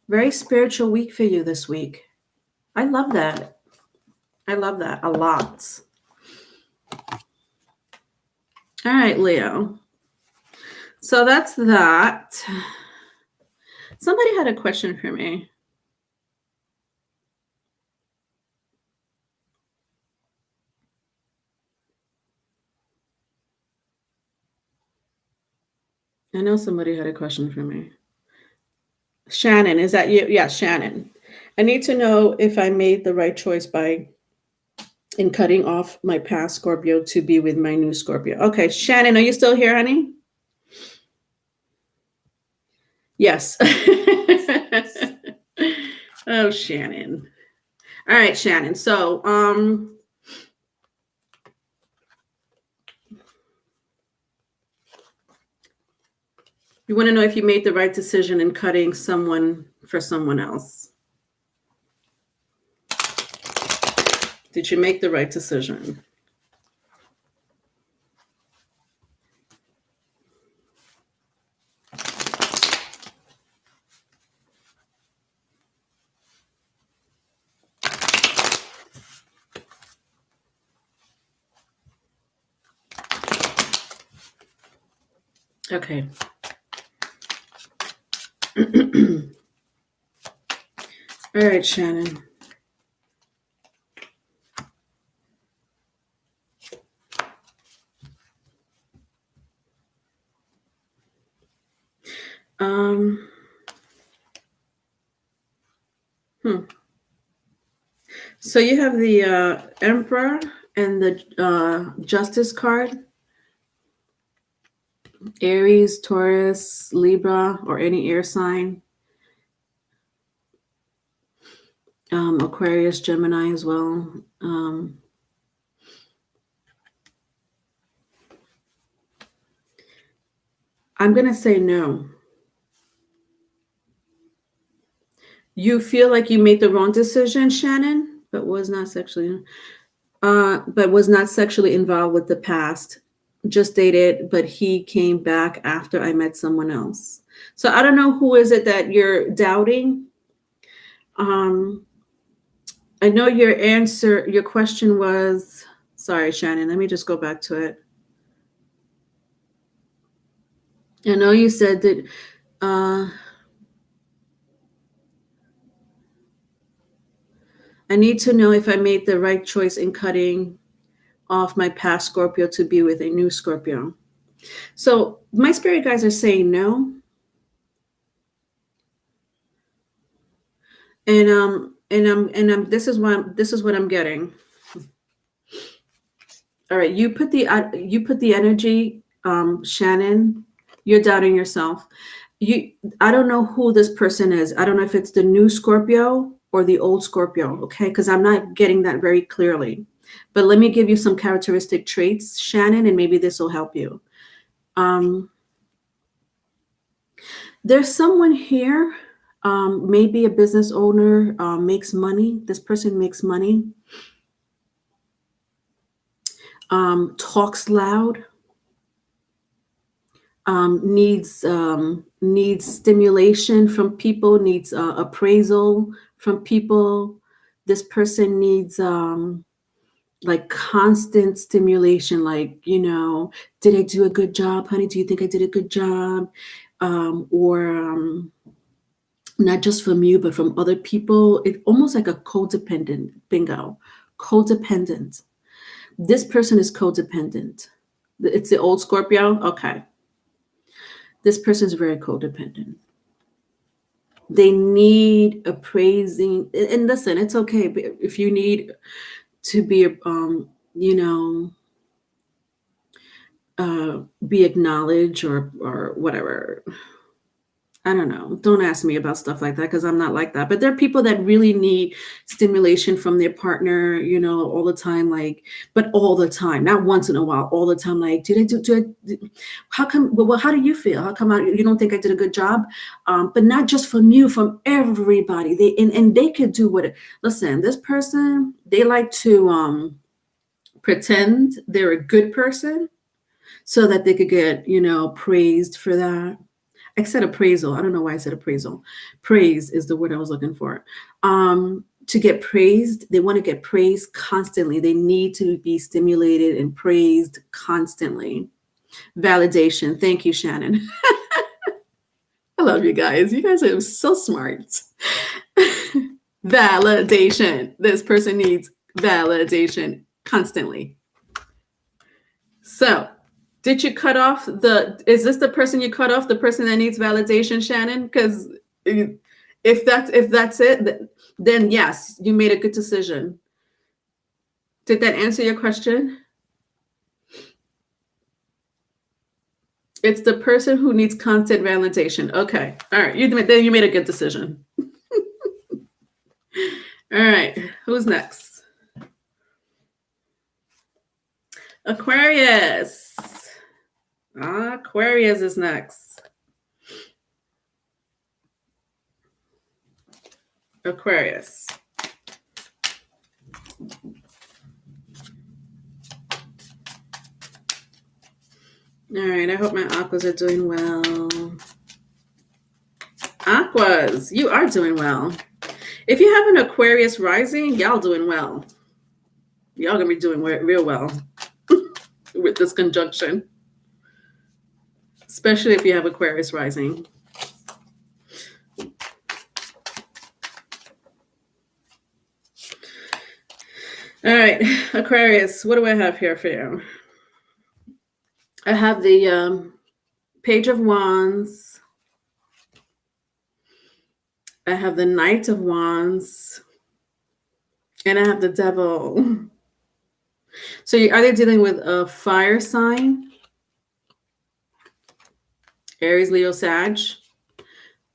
very spiritual week for you this week. I love that. I love that a lot. All right, Leo. So that's that. Somebody had a question for me. I know somebody had a question for me. Shannon, is that you? Yeah, Shannon. I need to know if I made the right choice in cutting off my past Scorpio to be with my new Scorpio. Okay, Shannon, are you still here, honey? Yes. Oh, Shannon. All right, Shannon. So, you want to know if you made the right decision in cutting someone for someone else. Did you make the right decision? Okay. All right, Shannon. Um, So you have the Emperor and the Justice card. Aries, Taurus, Libra, or any air sign. Aquarius, Gemini as well. I'm going to say no. You feel like you made the wrong decision, Shannon, but was not sexually involved with the past. Just dated, but he came back after I met someone else. So I don't know who is it that you're doubting. I know your question was, sorry, Shannon, let me just go back to it. I know you said that I need to know if I made the right choice in cutting off my past Scorpio to be with a new Scorpio. So my spirit guides are saying no. And this is what I'm getting. All right, you put the energy, Shannon. You're doubting yourself. I don't know who this person is. I don't know if it's the new Scorpio or the old Scorpio. Okay, because I'm not getting that very clearly. But let me give you some characteristic traits, Shannon, and maybe this will help you. There's someone here, maybe a business owner, makes money. This person makes money. Talks loud, needs stimulation from people, needs appraisal from people. This person needs like constant stimulation, like, did I do a good job, honey? Do you think I did a good job? Or not just from you, but from other people. It's almost like a codependent. Bingo. Codependent. This person is codependent. It's the old Scorpio. Okay. This person is very codependent. They need appraising. And listen, it's okay. But if you need to be, be acknowledged or whatever. I don't know. Don't ask me about stuff like that because I'm not like that. But there are people that really need stimulation from their partner, all the time, but all the time, not once in a while, all the time. Like, how come, well, how do you feel? How come you don't think I did a good job? But not just from you, from everybody. And they could do listen, this person, they like to pretend they're a good person so that they could get, praised for that. I said appraisal. I don't know why I said appraisal. Praise is the word I was looking for. To get praised, they want to get praised constantly. They need to be stimulated and praised constantly. Validation. Thank you, Shannon. I love you guys. You guys are so smart. Validation. This person needs validation constantly. So, did you cut off is this the person you cut off, the person that needs validation, Shannon? Because if that's it, then yes, you made a good decision. Did that answer your question? It's the person who needs constant validation. Okay. All right. Then you made a good decision. All right, who's next? Aquarius. Aquarius is next. Aquarius. All right, I hope my aquas are doing well. Aquas, you are doing well. If you have an Aquarius rising, y'all doing well. Y'all gonna be doing real well with this conjunction, especially if you have Aquarius rising. All right, Aquarius, what do I have here for you? I have the Page of Wands. I have the Knight of Wands. And I have the Devil. So are they dealing with a fire sign? Aries, Leo, Sag,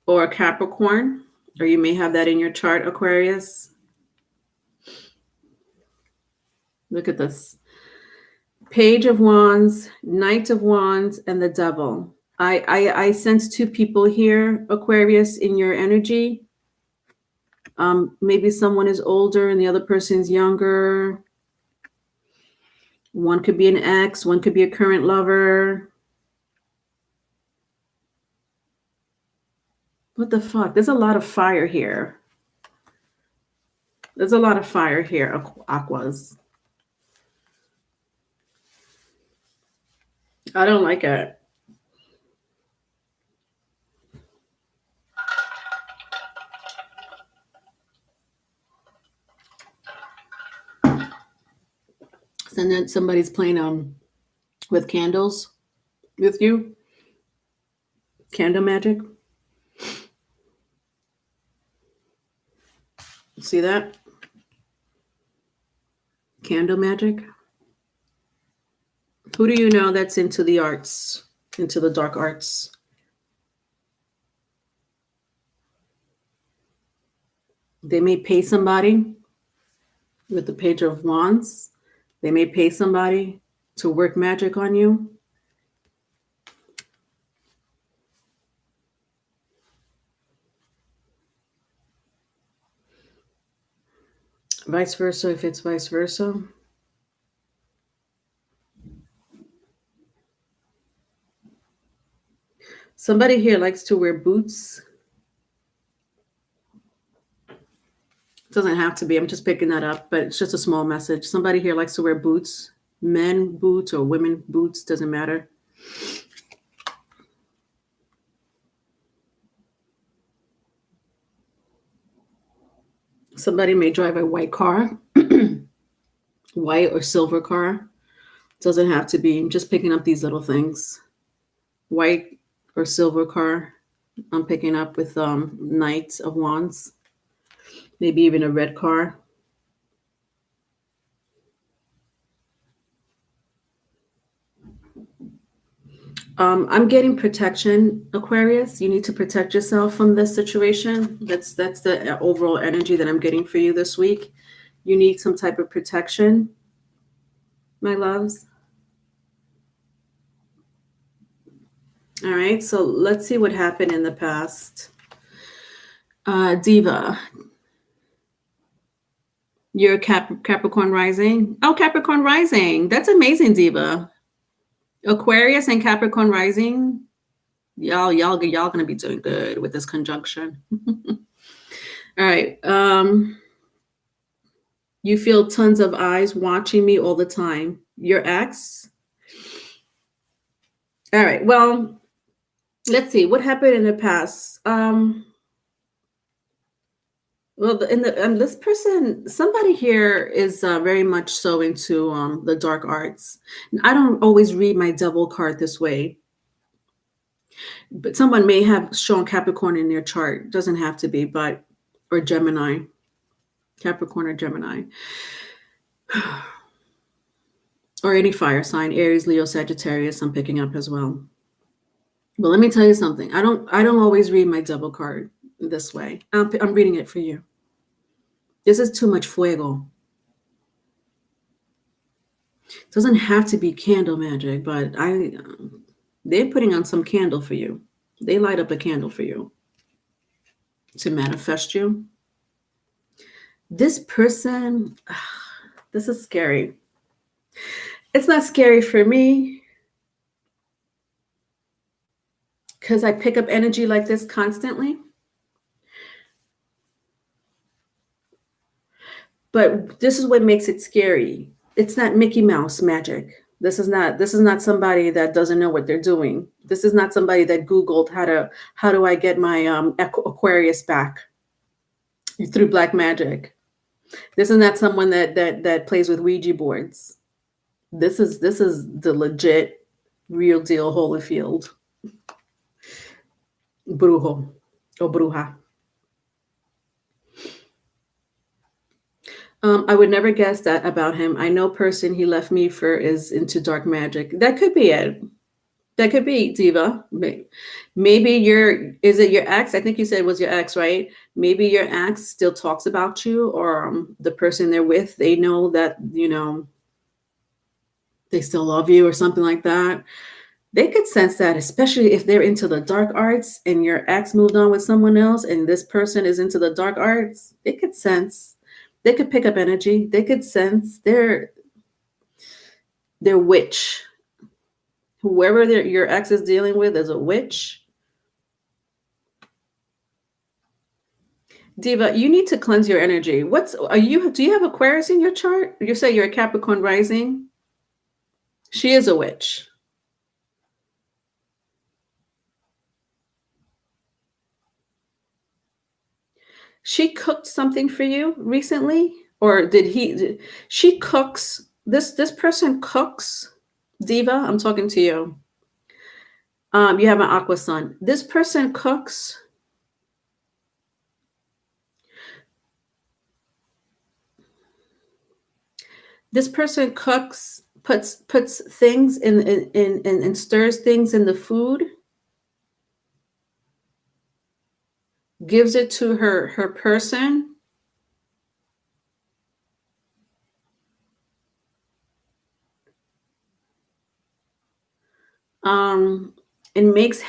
or a Capricorn? Or you may have that in your chart, Aquarius. Look at this. Page of Wands, Knight of Wands, and the Devil. I sense two people here, Aquarius, in your energy. Maybe someone is older and the other person's younger. One could be an ex, one could be a current lover. What the fuck? There's a lot of fire here. There's a lot of fire here, Aquas. I don't like it. And then somebody's playing with candles with you. Candle magic. See that? Candle magic. Who do you know that's into the arts, into the dark arts? They may pay somebody with the Page of Wands. They may pay somebody to work magic on you. Vice versa, if it's vice versa. Somebody here likes to wear boots. It doesn't have to be. I'm just picking that up, but it's just a small message. Somebody here likes to wear boots. Men boots or women boots, doesn't matter. Somebody may drive a white car, white or silver car. Doesn't have to be. I'm just picking up these little things. White or silver car. I'm picking up with Knight of Wands. Maybe even a red car. I'm getting protection, Aquarius. You need to protect yourself from this situation. That's the overall energy that I'm getting for you this week. You need some type of protection, my loves. All right, so let's see what happened in the past. Diva, you're Capricorn rising. Oh, Capricorn rising. That's amazing, Diva. Aquarius and Capricorn rising. Y'all gonna be doing good with this conjunction. All right. You feel tons of eyes watching me all the time. Your ex. All right. Well, let's see what happened in the past. Well, this person, somebody here is very much so into the dark arts. I don't always read my devil card this way, but someone may have shown Capricorn in their chart. Doesn't have to be, but or Gemini, Capricorn or Gemini, or any fire sign, Aries, Leo, Sagittarius. I'm picking up as well. But let me tell you something. I don't always read my devil card this way. I'm reading it for you. This is too much fuego. It doesn't have to be candle magic, but they're putting on some candle for you. They light up a candle for you to manifest you. This person, this is scary. It's not scary for me because I pick up energy like this constantly. But this is what makes it scary. It's not Mickey Mouse magic. This is not somebody that doesn't know what they're doing. This is not somebody that Googled how do I get my Aquarius back through black magic. This is not someone that plays with Ouija boards. This is the legit, real deal Holyfield. Brujo or bruja. I would never guess that about him. I know person he left me for is into dark magic. That could be it. That could be, Diva. Maybe is it your ex? I think you said it was your ex, right? Maybe your ex still talks about you, or the person they're with, they know that, they still love you or something like that. They could sense that, especially if they're into the dark arts and your ex moved on with someone else and this person is into the dark arts. They could sense, they could pick up energy. They could sense their witch. Whoever your ex is dealing with is a witch. Diva, you need to cleanse your energy. Do you have Aquarius in your chart? You say you're a Capricorn rising. She is a witch. She cooked something for you recently? Or she cooks, this person cooks. Diva, I'm talking to you. You have an aqua sun. This person cooks. This person cooks, puts things in and stirs things in the food, gives it to her person. And makes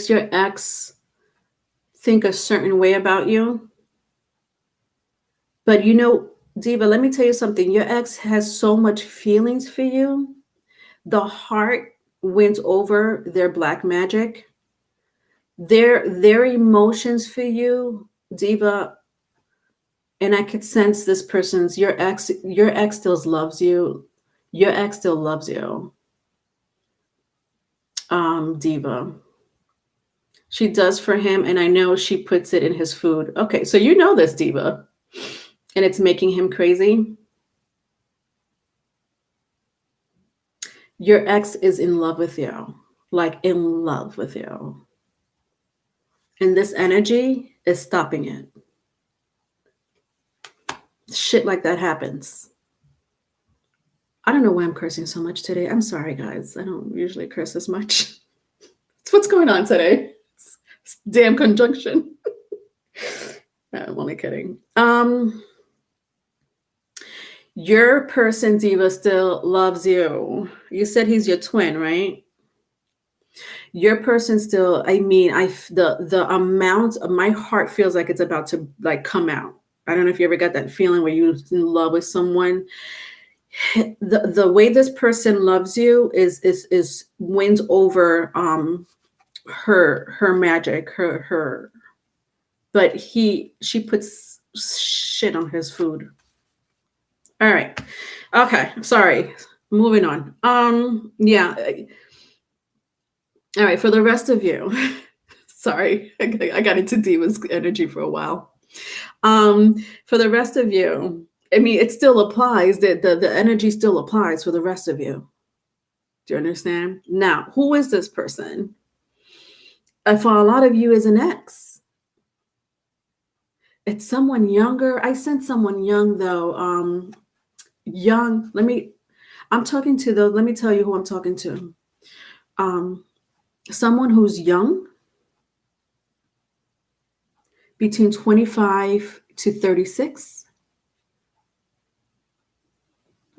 your ex think a certain way about you. But Diva, let me tell you something. Your ex has so much feelings for you. The heart wins over their black magic. Their emotions for you, Diva, and I could sense this person's your ex still loves you. Your ex still loves you. Diva. She does for him, and I know she puts it in his food. Okay, so you know this, Diva. And it's making him crazy. Your ex is in love with you. Like in love with you. And this energy is stopping it. Shit like that happens. I don't know why I'm cursing so much today. I'm sorry, guys. I don't usually curse as much. It's what's going on today. It's damn conjunction. I'm only kidding. Your person, Diva, still loves you. You said he's your twin, right? Your person still, the amount of my heart feels like it's about to like come out. I don't know if you ever got that feeling where you're in love with someone. The way this person loves you is wins over her magic, her but she puts shit on his food. All right. Okay. Sorry. Moving on. Yeah. All right. For the rest of you, sorry, I got into Diva's energy for a while. For the rest of you, I mean, it still applies. The energy still applies for the rest of you. Do you understand? Now, who is this person? For a lot of you, is an ex. It's someone younger. I sense someone young though. Young. Let me tell you who I'm talking to. Someone who's young, between 25 to 36,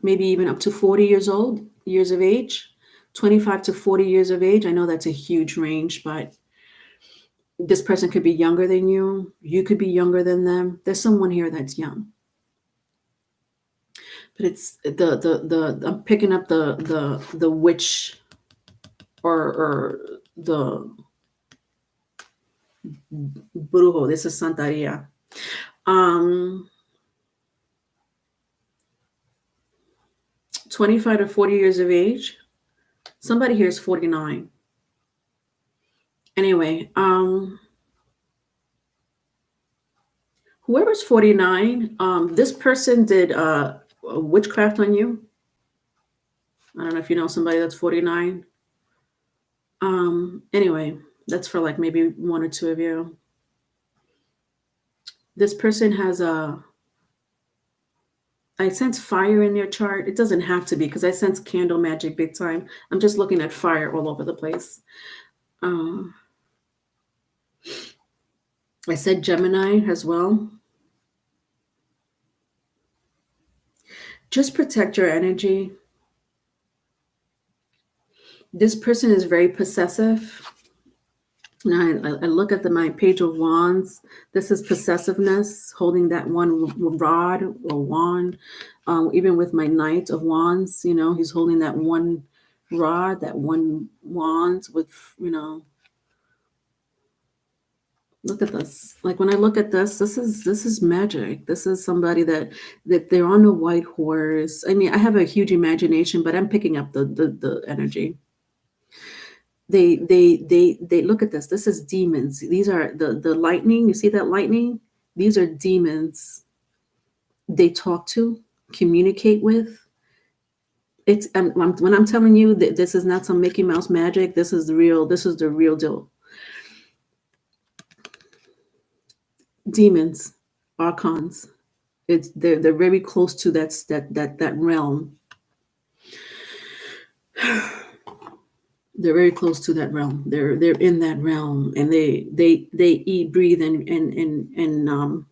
maybe even up to 40 years of age, 25 to 40 years of age. I know that's a huge range, but this person could be younger than you. You could be younger than them. There's someone here that's young. But it's the I'm picking up the witch or the brujo. This is Santeria. 25 to 40 years of age. Somebody here is 49. Anyway, whoever's 49, this person did witchcraft on you. I don't know if you know somebody that's 49. Anyway, that's for like maybe one or two of you. This person has I sense fire in their chart. It doesn't have to be because I sense candle magic big time. I'm just looking at fire all over the place. I said Gemini as well. Just protect your energy. This person is very possessive. And I look at my page of wands. This is possessiveness, holding that one rod or wand. Even with my knight of wands, he's holding that one rod, that one wand with, look at this. Like when I look at this is magic. This is somebody that they're on a white horse. I mean, I have a huge imagination, but I'm picking up the energy. They look at this. This is demons. These are the lightning. You see that lightning? These are demons. They talk to, communicate with. It's when I'm telling you that this is not some Mickey Mouse magic. This is the real. This is the real deal. Demons, archons. They're very close to that realm. They're very close to that realm. They're in that realm, and they eat, breathe, and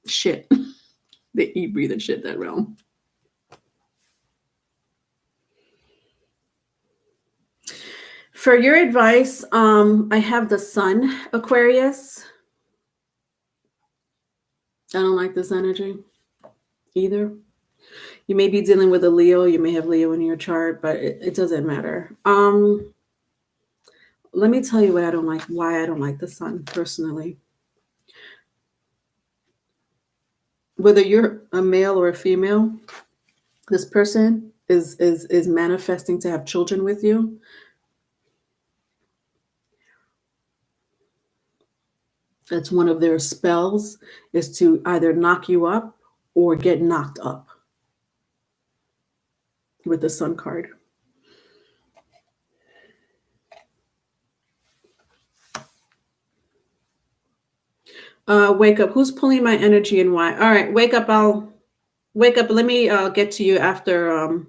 shit. They eat, breathe, and shit that realm. For your advice, I have the Sun, Aquarius. I don't like this energy either. You may be dealing with a Leo. You may have Leo in your chart, but it doesn't matter. Let me tell you why I don't like the Sun personally. Whether you're a male or a female, this person is manifesting to have children with you. That's one of their spells, is to either knock you up or get knocked up with the Sun card. Wake up. Who's pulling my energy and why? All right, wake up. I'll wake up. Let me get to you after.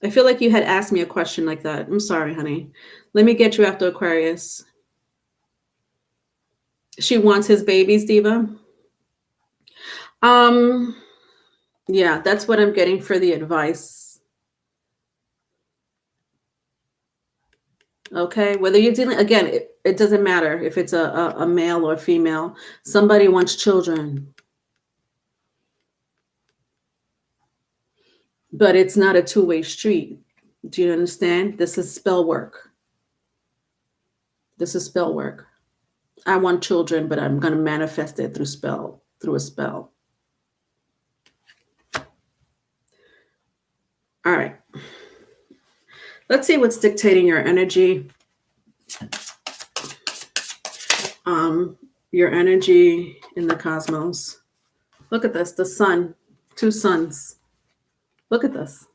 I feel like you had asked me a question like that. I'm sorry, honey. Let me get you after Aquarius. She wants his babies, Diva. Yeah, that's what I'm getting for the advice. Okay, whether you're dealing, again, it doesn't matter if it's a male or a female. Somebody wants children. But it's not a two-way street. Do you understand? This is spell work. This is spell work. I want children, but I'm going to manifest it through a spell. All right. Let's see what's dictating your energy. Your energy in the cosmos. Look at this, the sun, two suns. Look at this.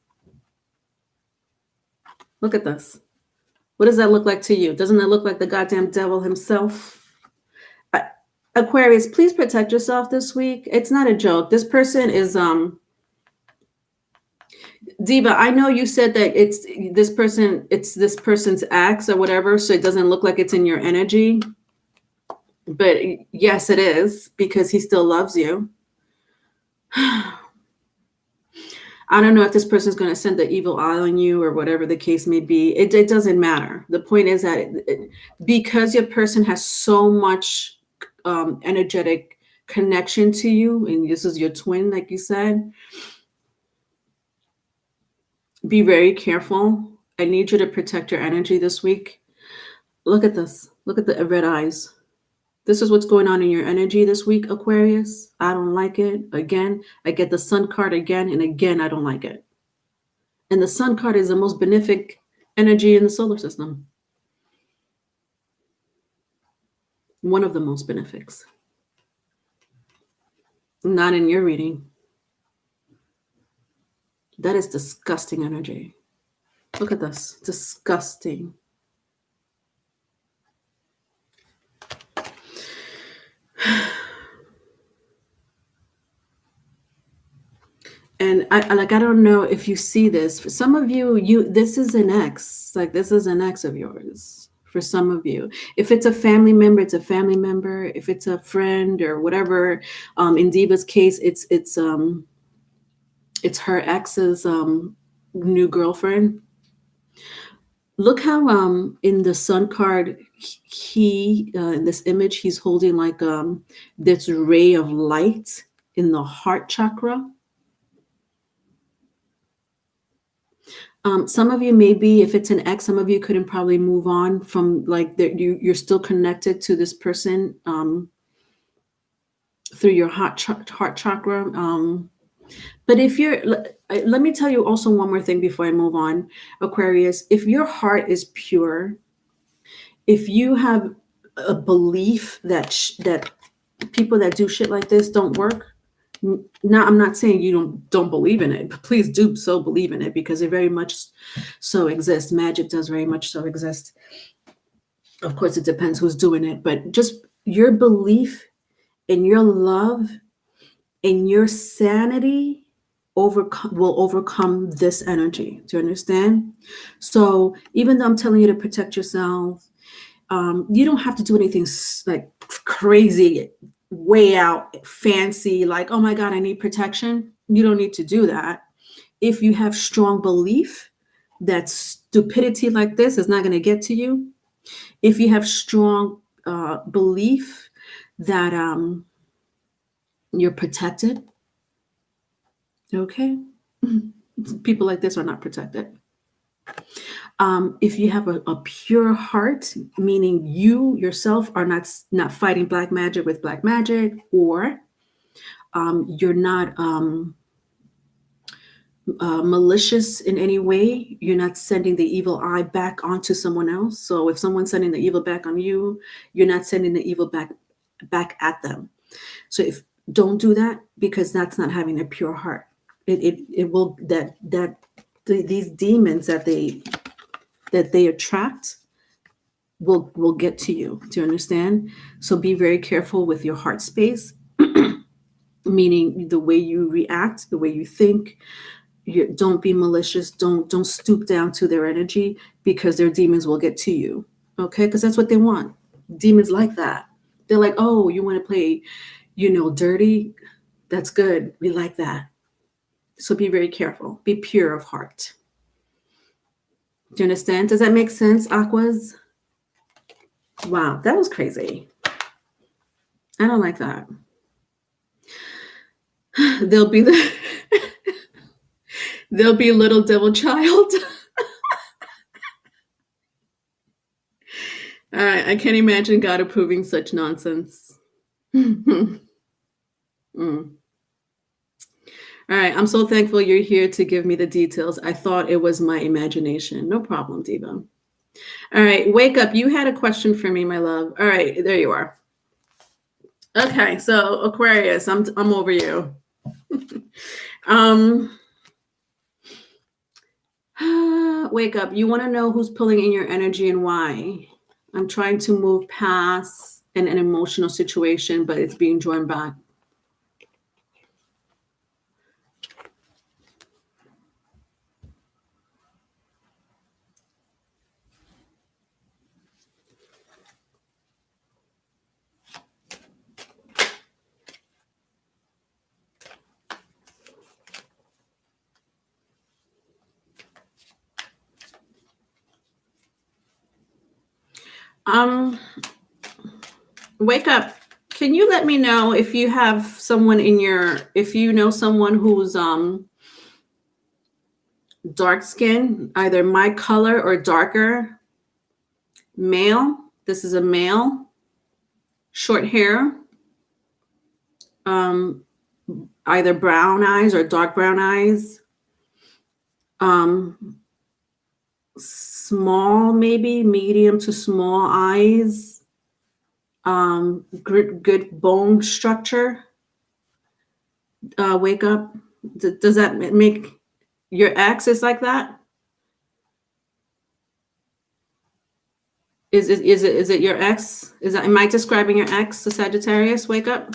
Look at this. What does that look like to you? Doesn't that look like the goddamn devil himself? Aquarius, please protect yourself this week. It's not a joke. This person is Diva, I know you said that it's this person's acts or whatever, so it doesn't look like it's in your energy. But yes, it is, because he still loves you. I don't know if this person's going to send the evil eye on you or whatever the case may be. It doesn't matter. The point is that because your person has so much energetic connection to you, and this is your twin, like you said, be very careful. I need you to protect your energy this week. Look at this. Look at the red eyes. This is what's going on in your energy this week, Aquarius. I don't like it. Again, I get the Sun card again, and again, I don't like it. And the Sun card is the most benefic energy in the solar system. One of the most benefics. Not in your reading. That is disgusting energy. Look at this. Disgusting. And I don't know if you see this. For some of you, this is an ex. Like, this is an ex of yours. For some of you, if it's a family member, it's a family member. If it's a friend or whatever, in Diva's case, it's her ex's new girlfriend. Look how in the Sun card, he in this image, he's holding like this ray of light in the heart chakra. Some of you, maybe if it's an ex, some of you couldn't probably move on from, like, you're still connected to this person through your heart chakra. But if let me tell you also one more thing before I move on, Aquarius. If your heart is pure, if you have a belief that people that do shit like this don't work. Now, I'm not saying you don't believe in it, but please do so believe in it, because it very much so exists. Magic does very much so exist. Of course, it depends who's doing it, but just your belief and your love and your sanity will overcome this energy. Do you understand? So even though I'm telling you to protect yourself, you don't have to do anything like crazy, way out, fancy, like, oh my God, I need protection. You don't need to do that. If you have strong belief that stupidity like this is not going to get to you, if you have strong belief that you're protected, okay? People like this are not protected. If you have a pure heart, meaning you yourself are not fighting black magic with black magic, or you're not malicious in any way, you're not sending the evil eye back onto someone else. So if someone's sending the evil back on you, you're not sending the evil back at them. So if don't do that, because that's not having a pure heart. It will these demons that they attract will get to you. Do you understand? So be very careful with your heart space, meaning the way you react, the way you think. Don't be malicious. Don't stoop down to their energy, because their demons will get to you. Okay, because that's what they want. Demons like that. They're like, oh, you want to play, dirty? That's good. We like that. So be very careful. Be pure of heart. Do you understand? Does that make sense, Aquas? Wow, that was crazy. I don't like that. They'll be they'll be little devil child. All right, I can't imagine God approving such nonsense. Mm. All right, I'm so thankful you're here to give me the details. I thought it was my imagination. No problem, Diva. All right, wake up. You had a question for me, my love. All right, there you are. Okay, so Aquarius, I'm over you. Wake up. You want to know who's pulling in your energy and why. I'm trying to move past an emotional situation, but it's being drawn back. Um, Wake up. Can you let me know if you have someone if you know someone who's dark skin, either my color or darker, male. This is a male, short hair, um, either brown eyes or dark brown eyes, um, small, maybe medium to small eyes, good bone structure. Wake up. Does that make your ex is like that? Is it your ex? Am I describing your ex, the Sagittarius? Wake up.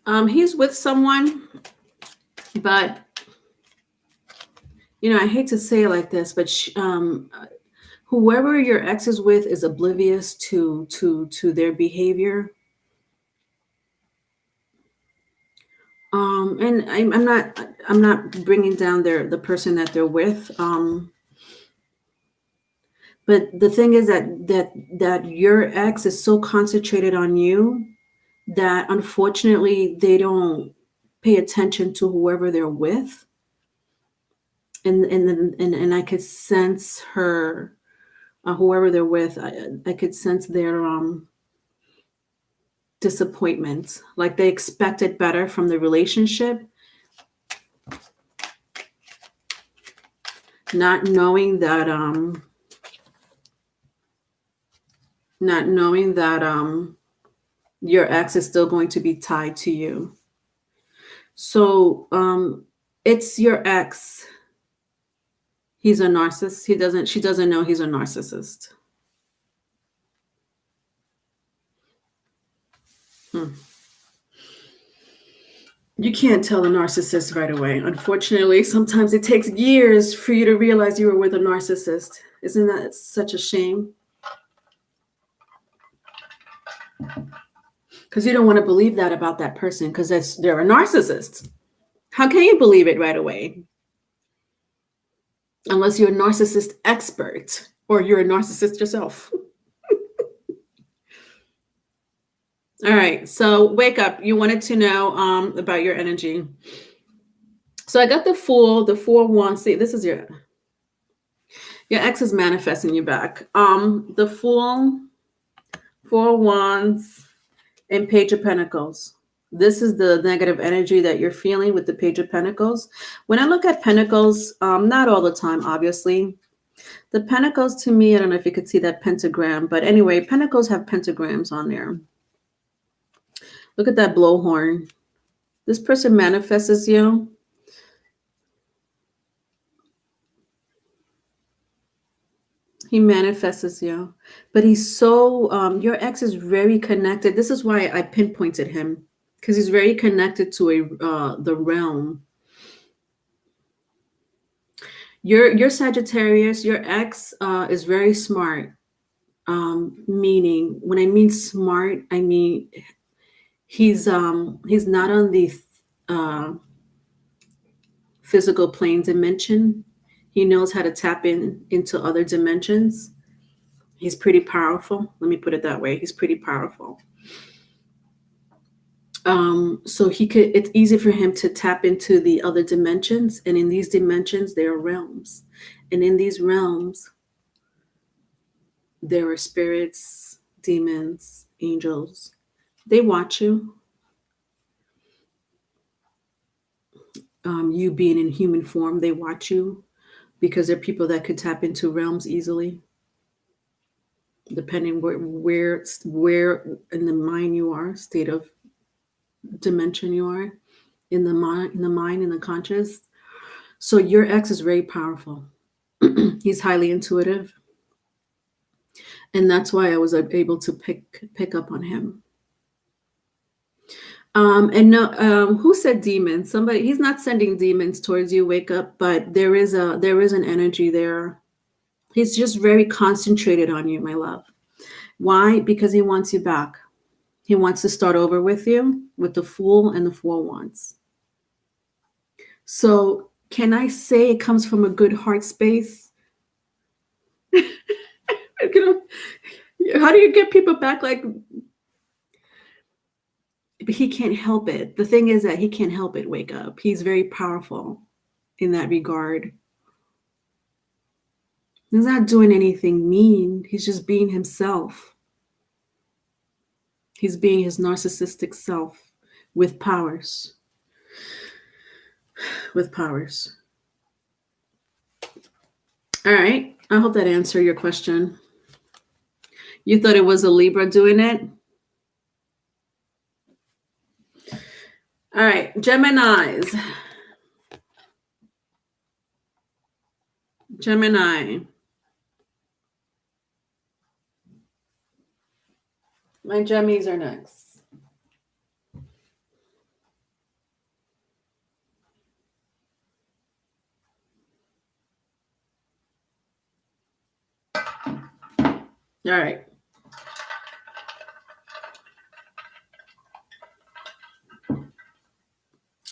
Um, he's with someone, but I hate to say it like this, but whoever your ex is with is oblivious to their behavior. And I'm not bringing down the person that they're with. But the thing is that your ex is so concentrated on you that unfortunately they don't pay attention to whoever they're with. And I could sense her, whoever they're with. I could sense their disappointment. Like they expected better from the relationship, not knowing that your ex is still going to be tied to you. So it's your ex. He's a narcissist. She doesn't know he's a narcissist. Hmm. You can't tell a narcissist right away. Unfortunately, sometimes it takes years for you to realize you were with a narcissist. Isn't that such a shame? Because you don't want to believe that about that person because they're a narcissist. How can you believe it right away? Unless you're a narcissist expert or you're a narcissist yourself. All right, so wake up. You wanted to know about your energy. So I got the Fool, the 4-1. See, this is your ex is manifesting you back. The Fool, 4 Wands, and Page of Pentacles. This is the negative energy that you're feeling with the Page of Pentacles. When I look at Pentacles, not all the time, obviously. The Pentacles to me, I don't know if you could see that pentagram, but anyway, Pentacles have pentagrams on there. Look at that blowhorn. This person manifests you. He manifests you, but he's so, your ex is very connected. This is why I pinpointed him, because he's very connected to the realm. Your Sagittarius, your ex is very smart. Meaning, when I mean smart, I mean he's not on the physical plane dimension. He knows how to tap into other dimensions. He's pretty powerful. Let me put it that way. He's pretty powerful. So it's easy for him to tap into the other dimensions. And in these dimensions, there are realms. And in these realms, there are spirits, demons, angels. They watch you. You being in human form, they watch you. because they're people that could tap into realms easily, depending where in the mind you are, state of dimension you are, in the mind, in the conscious. So your ex is very powerful. He's highly intuitive, and that's why I was able to pick up on him. And no, who said demons? Somebody. He's not sending demons towards you. Wake up, but there is an energy there. He's just very concentrated on you, my love. Why? Because he wants you back. He wants to start over with you, with the Fool and the Four Wands. So can I say it comes from a good heart space? How do you get people back? Like, he can't help it. The thing is that he can't help it. Wake up. He's very powerful in that regard. He's not doing anything mean. He's just being himself. He's being his narcissistic self with powers. With powers. All right. I hope that answered your question. You thought it was a Libra doing it? All right. Geminis. Gemini. My Gemmies are next. All right.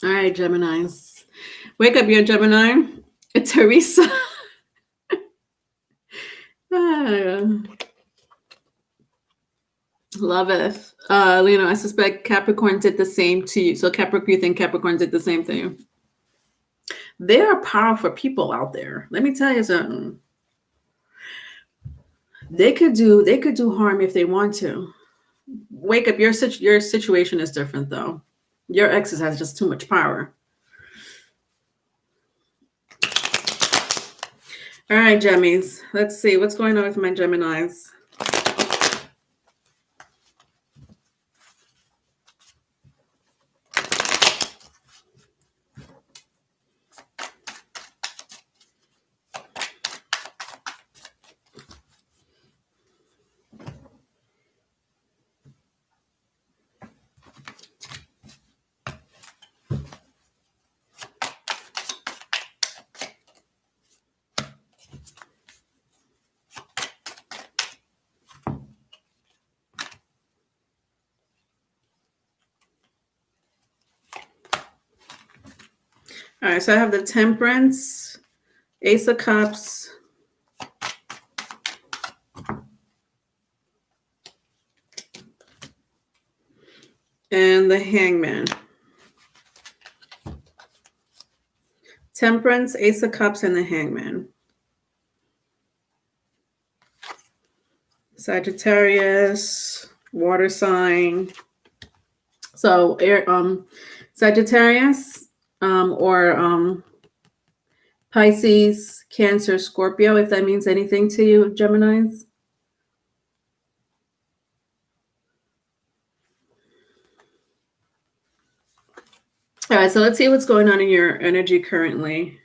All right, Geminis. Wake up, you're a Gemini. It's Teresa. Love it. I suspect Capricorn did the same to you. So Capricorn, you think Capricorn did the same thing? There are powerful people out there. Let me tell you something. They could do harm if they want to. Wake up. Your situation is different, though. Your ex has just too much power. All right, Gemmies. Let's see what's going on with my Geminis. All right, so I have the Temperance, Ace of Cups, and the Hangman. Temperance, Ace of Cups, and the Hangman. Sagittarius, water sign. So Sagittarius or Pisces, Cancer, Scorpio, if that means anything to you, Geminis. All right, so let's see what's going on in your energy currently.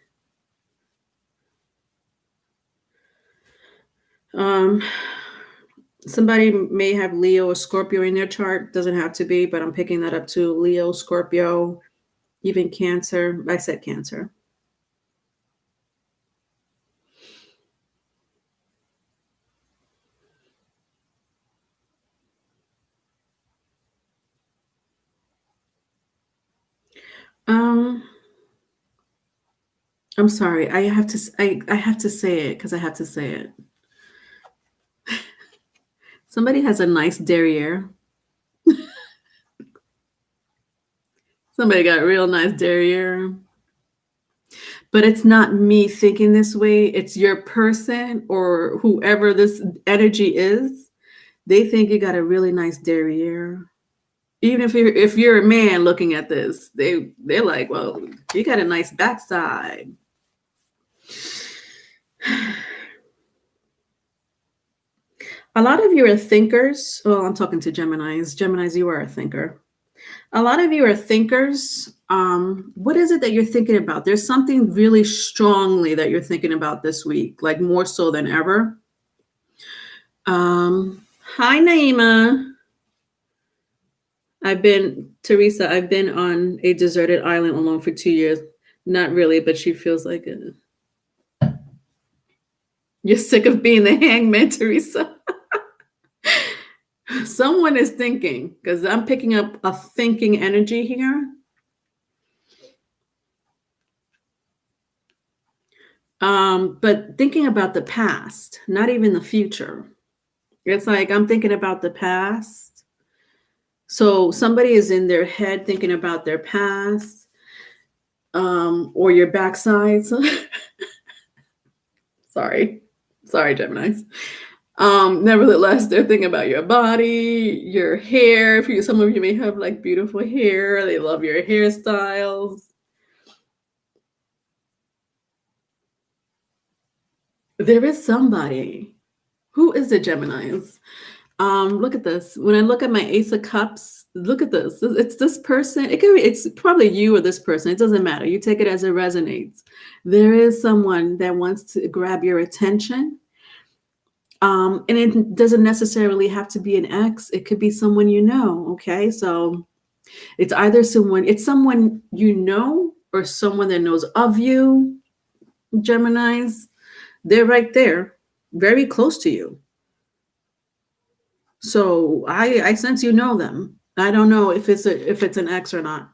Somebody may have Leo or Scorpio in their chart. Doesn't have to be, but I'm picking that up too. Leo, Scorpio, even Cancer. I said Cancer. I'm sorry. I have to say it because I have to say it. Somebody has a nice derriere. Somebody got a real nice derriere. But it's not me thinking this way. It's your person or whoever this energy is. They think you got a really nice derriere. Even if you're a man looking at this, they're like, well, you got a nice backside. A lot of you are thinkers. Well, I'm talking to Geminis. Geminis, you are a thinker. A lot of you are thinkers. What is it that you're thinking about? There's something really strongly that you're thinking about this week, like more so than ever. Hi, Naima. Teresa, I've been on a deserted island alone for 2 years. Not really, but she feels like it. You're sick of being the hangman, Teresa. Someone is thinking, because I'm picking up a thinking energy here. But thinking about the past, not even the future. It's like I'm thinking about the past. So somebody is in their head thinking about their past, or your backside. Sorry, Geminis. Nevertheless, they're thinking about your body, your hair. Some of you may have like beautiful hair. They love your hairstyles. There is somebody. Who is the Geminis? Look at this. When I look at my Ace of Cups, look at this. It's this person. It's probably you or this person. It doesn't matter. You take it as it resonates. There is someone that wants to grab your attention. And it doesn't necessarily have to be an ex. It could be someone you know. Okay. So it's someone you know or someone that knows of you, Geminis. They're right there, very close to you. So I sense you know them. I don't know if it's an ex or not.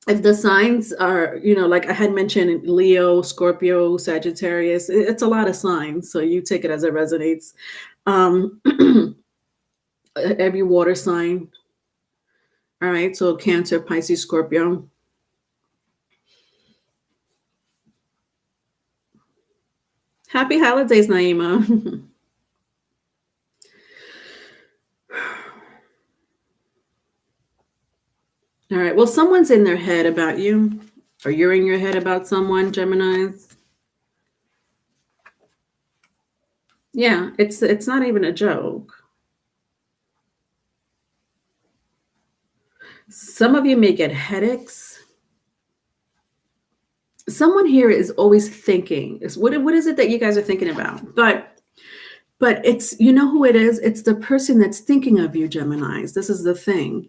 If the signs are, like I had mentioned, Leo, Scorpio, Sagittarius, it's a lot of signs. So you take it as it resonates. Every water sign. All right. So Cancer, Pisces, Scorpio. Happy holidays, Naima. All right. Well, someone's in their head about you, or you're in your head about someone, Geminis. Yeah, it's not even a joke. Some of you may get headaches. Someone here is always thinking. What is it that you guys are thinking about? But it's, you know who it is? It's the person that's thinking of you, Geminis. This is the thing.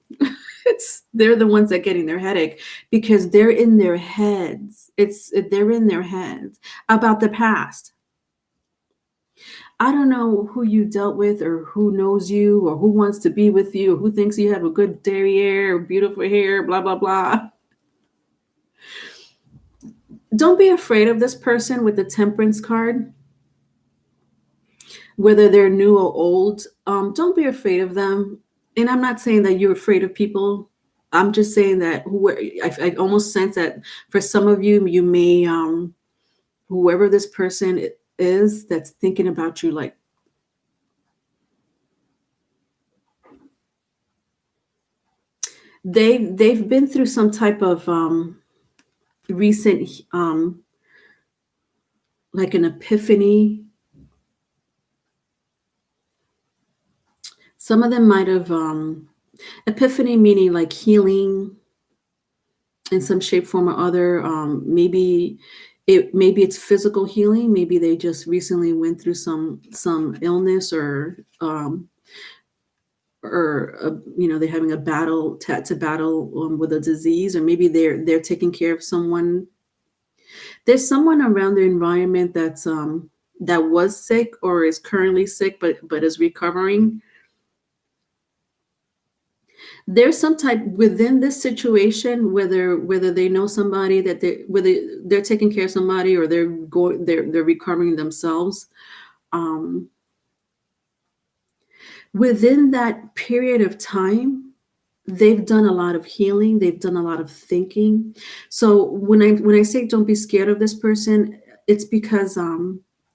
They're the ones that are getting their headache because they're in their heads. They're in their heads about the past. I don't know who you dealt with or who knows you or who wants to be with you or who thinks you have a good derriere or beautiful hair, blah, blah, blah. Don't be afraid of this person with the Temperance card, whether they're new or old. Don't be afraid of them. And I'm not saying that you're afraid of people. I'm just saying that I almost sense that for some of you, you may, whoever this person is that's thinking about you, like, they've been through some type of recent, like an epiphany. Some of them might have epiphany, meaning like healing in some shape, form, or other. Maybe it's physical healing. Maybe they just recently went through some illness or they're having a battle to battle with a disease, or maybe they're taking care of someone. There's someone around their environment that was sick or is currently sick but is recovering. There's some type within this situation, whether they know somebody that whether they're taking care of somebody or they're recovering themselves. Um, Within that period of time, they've done a lot of healing. They've done a lot of thinking. So when I say don't be scared of this person, it's because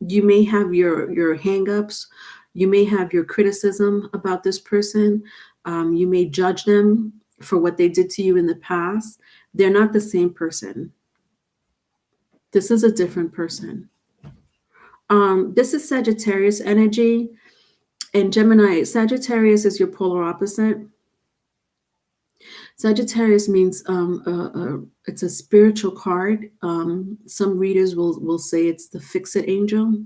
you may have your hangups, you may have your criticism about this person. You may judge them for what they did to you in the past. They're not the same person. This is a different person. This is Sagittarius energy. And Gemini, Sagittarius is your polar opposite. Sagittarius means it's a spiritual card. Some readers will say it's the fix-it angel.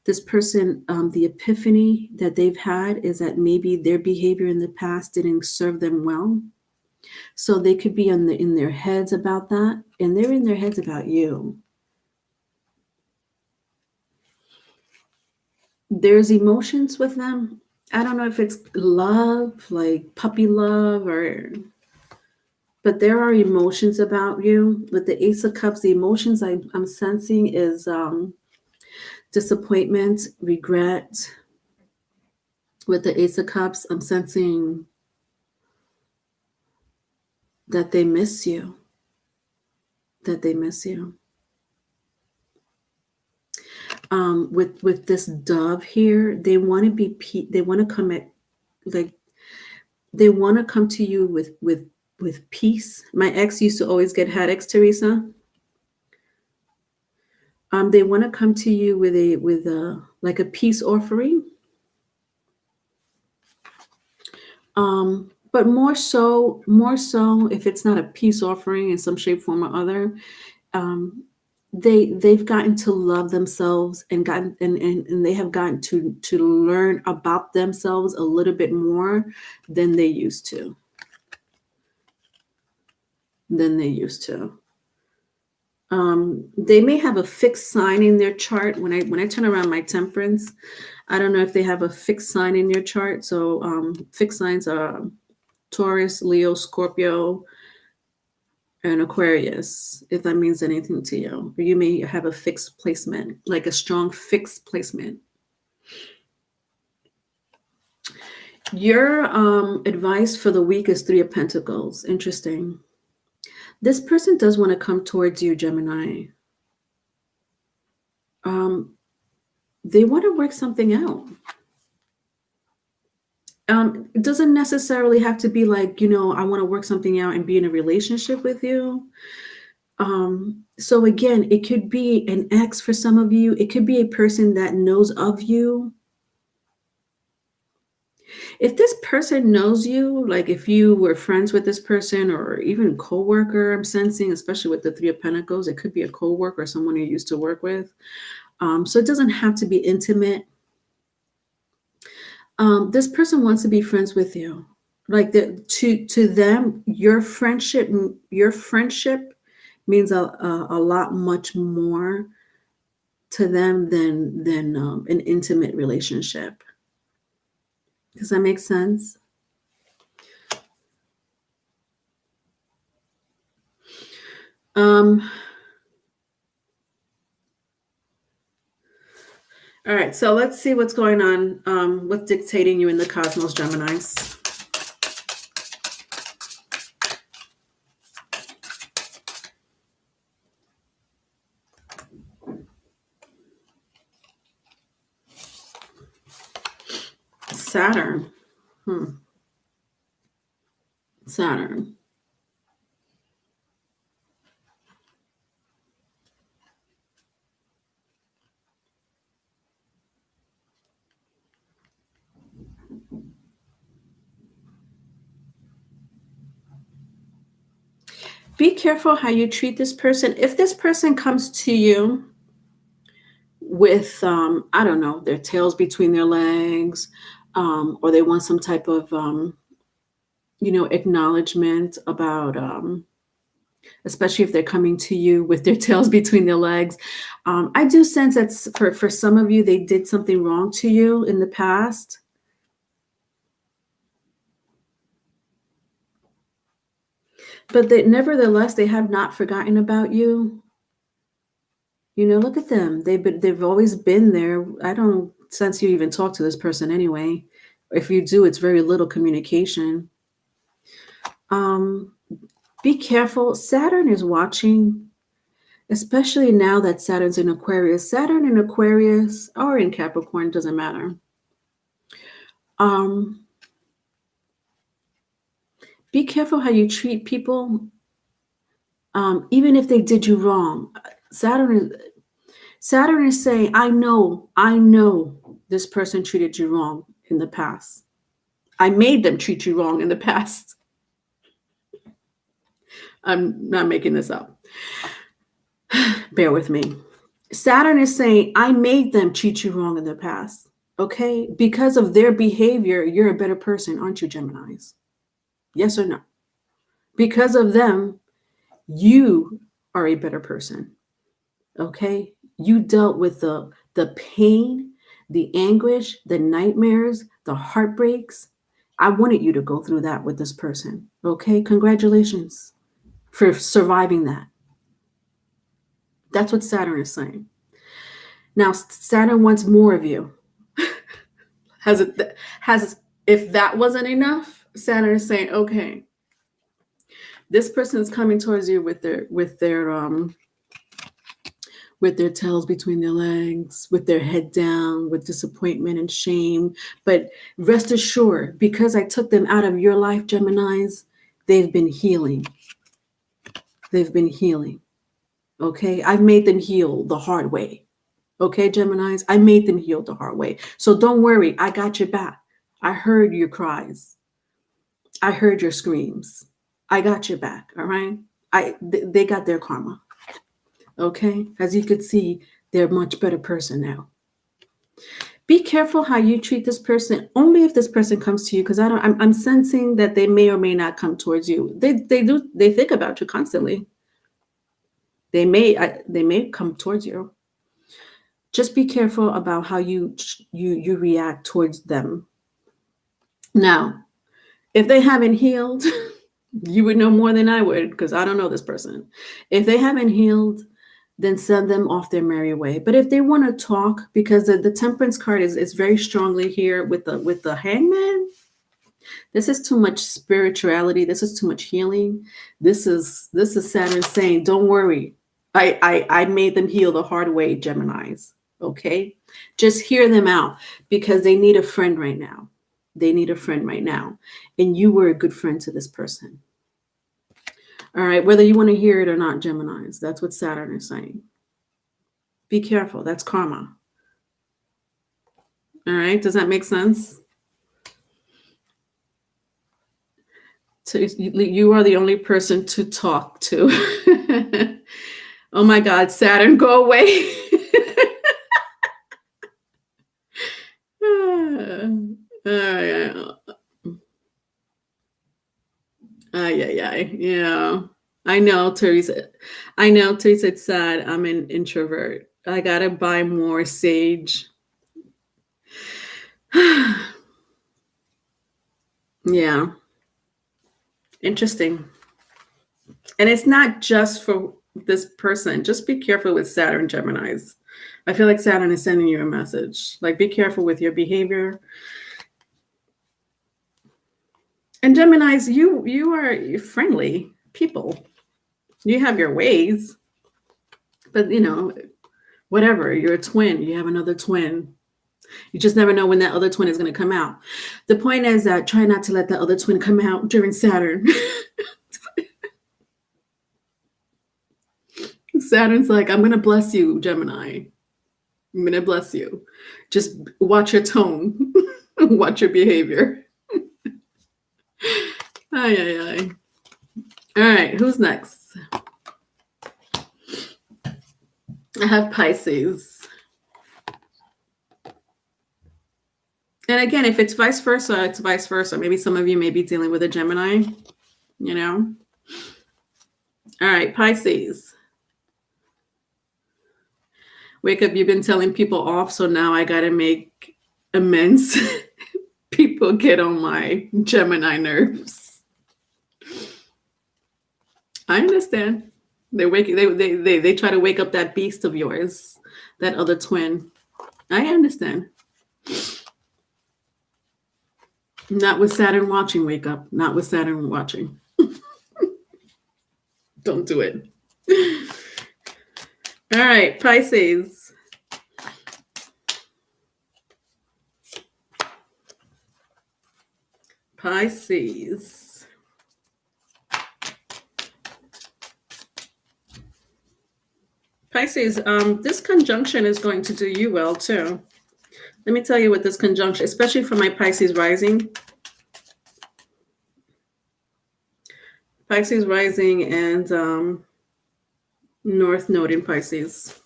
This person, the epiphany that they've had is that maybe their behavior in the past didn't serve them well. So they could be in their heads about that, and they're in their heads about you. There's emotions with them. I don't know if it's love, like puppy love, but there are emotions about you. With the Ace of Cups, the emotions I'm sensing is disappointment, regret. With the Ace of Cups, I'm sensing that they miss you. That they miss you. With this dove here, they want to they want to come at, like, they want to come to you with peace. My ex used to always get headaches, Teresa. They want to come to you with a like a peace offering. But more so, if it's not a peace offering in some shape, form, or other, they've gotten to love themselves and gotten and they have gotten to learn about themselves a little bit more than they used to. They may have a fixed sign in their chart. When I turn around my temperance, I don't know if they have a fixed sign in your chart. So fixed signs are Taurus, Leo, Scorpio, and Aquarius, if that means anything to you. Or you may have a fixed placement, like a strong fixed placement. Your advice for the week is Three of Pentacles. Interesting. This person does want to come towards you, Gemini. They want to work something out. It doesn't necessarily have to be like, I want to work something out and be in a relationship with you. So again, it could be an ex for some of you. It could be a person that knows of you. If this person knows you, like if you were friends with this person or even co-worker, I'm sensing, especially with the Three of Pentacles, it could be a co-worker or someone you used to work with. So it doesn't have to be intimate. This person wants to be friends with you. Like to them, your friendship means a lot much more to them than an intimate relationship. Does that make sense? All right, so let's see what's going on. What's dictating you in the cosmos, Geminis? Saturn. Saturn. Be careful how you treat this person. If this person comes to you with, I don't know, their tails between their legs, or they want some type of, acknowledgement about, especially if they're coming to you with their tails between their legs. I do sense that for some of you, they did something wrong to you in the past. But nevertheless, they have not forgotten about you. Look at them. They've always been there. I don't sense you even talk to this person anyway. If you do, it's very little communication. Be careful. Saturn is watching, especially now that Saturn's in Aquarius. Saturn in Aquarius or in Capricorn, doesn't matter. Be careful how you treat people, even if they did you wrong. Saturn Saturn is saying, I know this person treated you wrong in the past. I made them treat you wrong in the past. I'm not making this up. Bear with me. Saturn is saying, I made them treat you wrong in the past. Okay? Because of their behavior, you're a better person, aren't you, Geminis? Yes or no? Because of them, you are a better person. Okay? You dealt with the pain, the anguish, the nightmares, the heartbreaks. I wanted you to go through that with this person. Okay? Congratulations for surviving that. That's what Saturn is saying. Now, Saturn wants more of you. Has if that wasn't enough, Saturn is saying, okay, this person is coming towards you with their tails between their legs, with their head down, with disappointment and shame. But rest assured, because I took them out of your life, Geminis, they've been healing. They've been healing. Okay? I've made them heal the hard way. Okay, Geminis? I made them heal the hard way. So don't worry, I got your back. I heard your cries. I heard your screams. I got your back, all right? They got their karma. Okay? As you could see, they're a much better person now. Be careful how you treat this person, only if this person comes to you, because I'm sensing that they may or may not come towards you. They think about you constantly. They may come towards you. Just be careful about how you react towards them. Now, if they haven't healed, you would know more than I would, because I don't know this person. If they haven't healed, then send them off their merry way. But if they want to talk, because the Temperance card is very strongly here with the Hangman. This is too much spirituality. This is too much healing. This is Saturn saying, don't worry. I made them heal the hard way, Geminis. Okay? Just hear them out, because they need a friend right now. They need a friend right now. And you were a good friend to this person. All right, whether you want to hear it or not, Geminis, that's what Saturn is saying. Be careful. That's karma. All right, does that make sense? So you are the only person to talk to. Oh my God, Saturn, go away. Yeah. I know, Teresa. It's sad. I'm an introvert. I gotta buy more sage. Yeah. Interesting. And it's not just for this person. Just be careful with Saturn, Geminis. I feel like Saturn is sending you a message. Like, be careful with your behavior. And Geminis, you are friendly people. You have your ways. But, whatever. You're a twin. You have another twin. You just never know when that other twin is going to come out. The point is that try not to let the other twin come out during Saturn. Saturn's like, I'm going to bless you, Gemini. I'm going to bless you. Just watch your tone. Watch your behavior. Ay. All right, who's next? I have Pisces. And again, if it's vice versa, it's vice versa. Maybe some of you may be dealing with a Gemini, All right, Pisces. Wake up, you've been telling people off, so now I got to make amends. People get on my Gemini nerves. I understand. They try to wake up that beast of yours, that other twin. I understand. Not with Saturn watching, wake up. Not with Saturn watching. Don't do it. All right, Pisces. Pisces. Pisces, this conjunction is going to do you well too. Let me tell you what this conjunction, especially for my Pisces rising. Pisces rising and North Node in Pisces.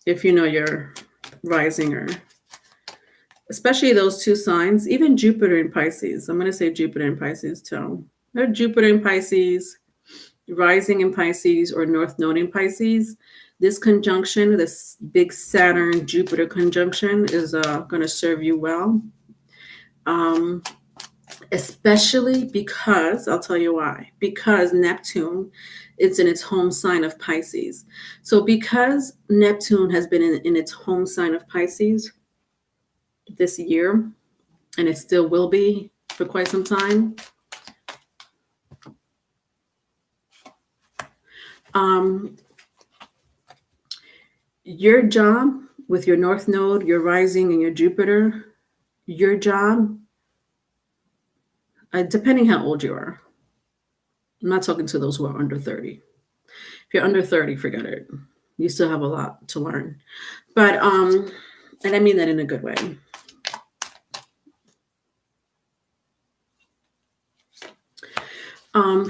If you know your rising, or especially those two signs, even Jupiter in Pisces. I'm going to say Jupiter in Pisces too. Or Jupiter in Pisces, rising in Pisces, or North Node in Pisces. This conjunction, this big Saturn Jupiter conjunction, is going to serve you well. Especially because, I'll tell you why, because Neptune is in its home sign of Pisces. So because Neptune has been in its home sign of Pisces this year, and it still will be for quite some time, your job with your North Node, your rising, and your Jupiter, your job, depending how old you are, I'm not talking to those who are under 30. If you're under 30, forget it. You still have a lot to learn. But, and I mean that in a good way.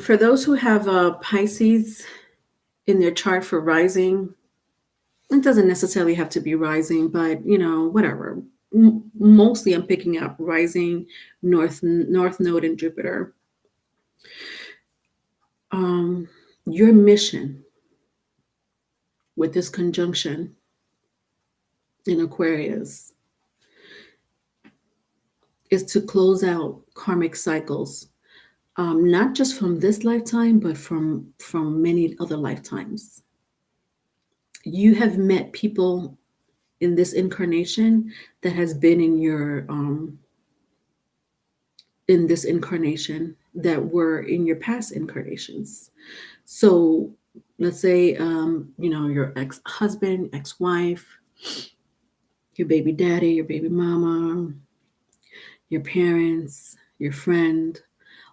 For those who have Pisces in their chart for rising, it doesn't necessarily have to be rising, but whatever. Mostly I'm picking up rising, North Node, and Jupiter. Your mission with this conjunction in Aquarius is to close out karmic cycles, not just from this lifetime, but from many other lifetimes. You have met people in this incarnation that has been in this incarnation that were in your past incarnations. So let's say, your ex-husband, ex-wife, your baby daddy, your baby mama, your parents, your friend,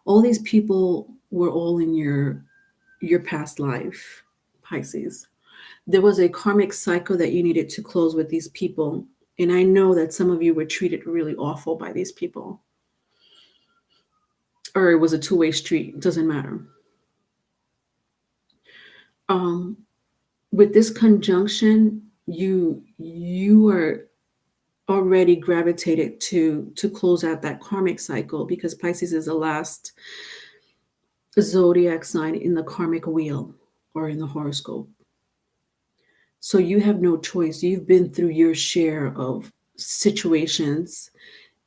all these people were all in your past life, Pisces. There was a karmic cycle that you needed to close with these people. And I know that some of you were treated really awful by these people. Or it was a two-way street. It doesn't matter. With this conjunction, you are already gravitated to close out that karmic cycle, because Pisces is the last zodiac sign in the karmic wheel or in the horoscope. So you have no choice. You've been through your share of situations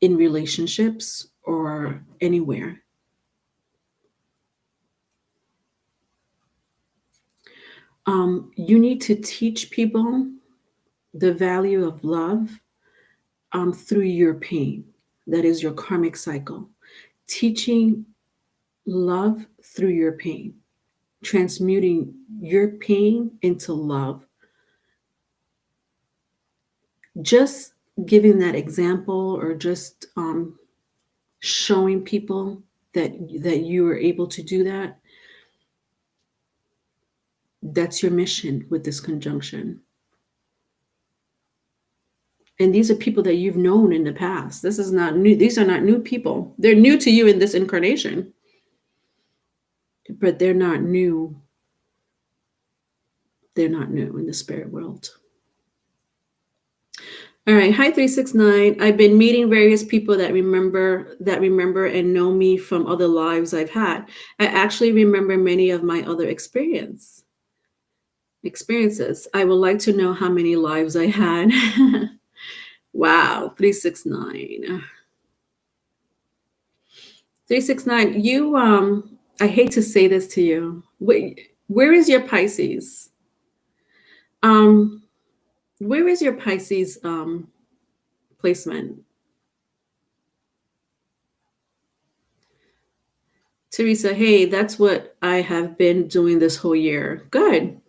in relationships or anywhere. You need to teach people the value of love through your pain. That is your karmic cycle. Teaching love through your pain, transmuting your pain into love. Just giving that example, or just showing people that you are able to do that. That's your mission with this conjunction. And these are people that you've known in the past. This is not new. These are not new people. They're new to you in this incarnation, but they're not new. They're not new in the spirit world. All right. Hi, 369. I've been meeting various people that remember and know me from other lives I've had. I actually remember many of my other experiences. I would like to know how many lives I had. Wow, 369. 369, you I hate to say this to you. Where is your Pisces? Where is your Pisces placement? Teresa, hey, that's what I have been doing this whole year. Good.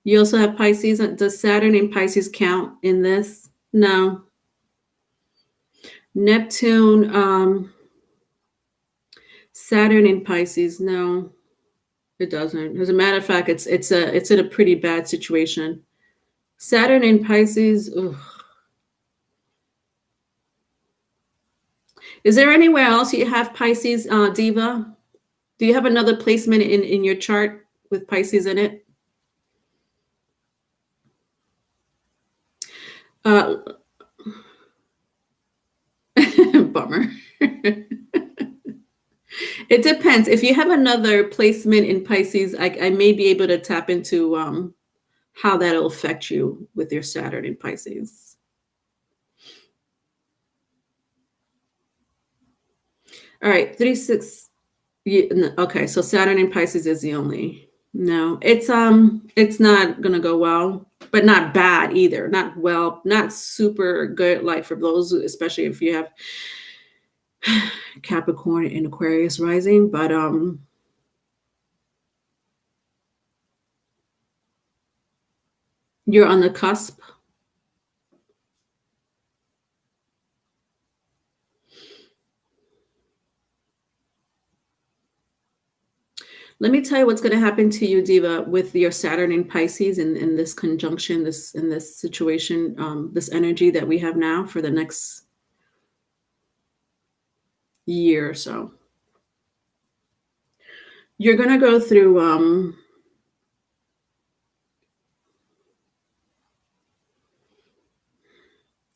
You also have Pisces. Does Saturn and Pisces count in this? No. Neptune, Saturn in Pisces, no. It doesn't. As a matter of fact, it's in a pretty bad situation. Saturn in Pisces. Ugh. Is there anywhere else you have Pisces, Diva? Do you have another placement in your chart with Pisces in it? Uh, bummer. It depends. If you have another placement in Pisces, I may be able to tap into how that'll affect you with your Saturn in Pisces. All right, 36. Okay, so Saturn in Pisces is the only. No, it's not gonna go well, but not bad either. Not well, not super good. Like for those, especially if you have Capricorn and Aquarius rising, but you're on the cusp. Let me tell you what's going to happen to you, Diva, with your Saturn in Pisces and in this conjunction, this in this situation, this energy that we have now for the next year or so. You're going to go through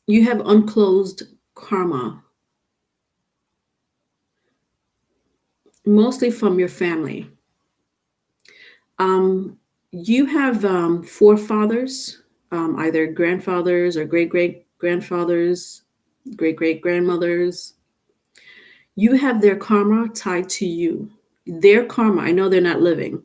you have unclosed karma, mostly from your family. You have forefathers, either grandfathers or great great grandfathers, great great grandmothers. You have their karma tied to you. Their karma, I know they're not living.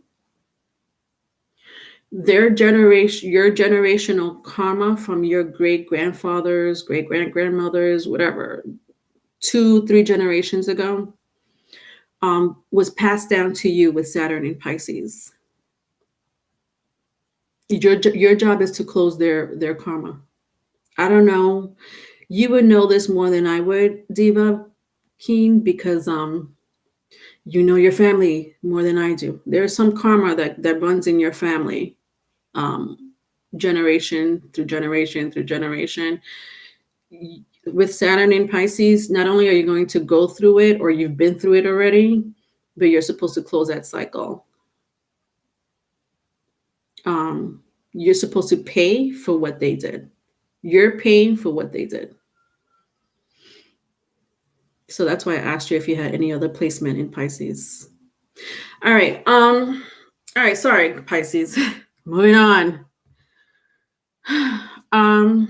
Their generation, your generational karma from your great grandfathers, great grandmothers, whatever, 2, 3 generations ago, was passed down to you with Saturn in Pisces. Your job is to close their karma. I don't know. You would know this more than I would, Diva Keen, because you know your family more than I do. There's some karma that runs in your family, generation through generation through generation. With Saturn in Pisces, not only are you going to go through it or you've been through it already, but you're supposed to close that cycle. You're supposed to pay for what they did. You're paying for what they did. So that's why I asked you if you had any other placement in Pisces. All right. All right. Sorry, Pisces. Moving on. All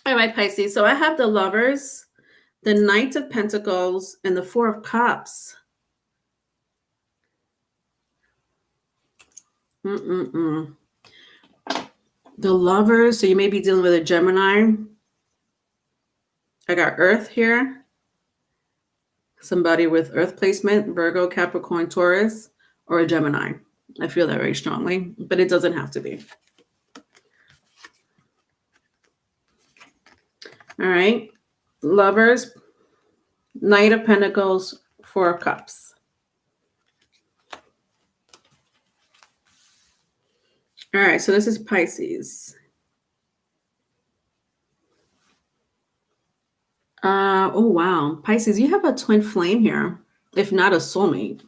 right, Pisces. So I have the Lovers, the Knight of Pentacles, and the Four of Cups. The Lovers. So you may be dealing with a Gemini. I got Earth here. Somebody with Earth placement, Virgo, Capricorn, Taurus, or a Gemini. I feel that very strongly, but it doesn't have to be. All right. Lovers, Knight of Pentacles, Four of Cups. All right. So this is Pisces. Oh, wow. Pisces, you have a twin flame here, if not a soulmate.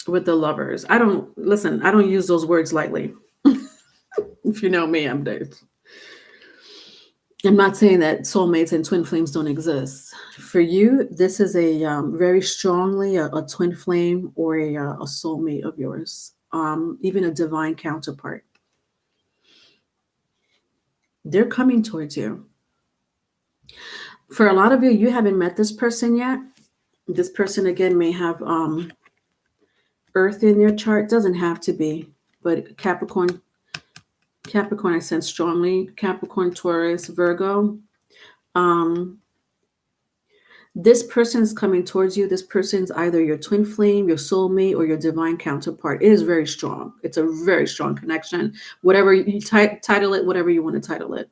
With the Lovers. I don't use those words lightly. If you know me, I'm not saying that soulmates and twin flames don't exist. For you, this is a very strongly a twin flame or a soulmate of yours, even a divine counterpart. They're coming towards you. For a lot of you, you haven't met this person yet. This person, again, may have Earth in their chart. Doesn't have to be, but Capricorn, I sense strongly. Capricorn, Taurus, Virgo. This person is coming towards you. This person's either your twin flame, your soulmate, or your divine counterpart. It is very strong. It's a very strong connection. Whatever you title it, whatever you want to title it.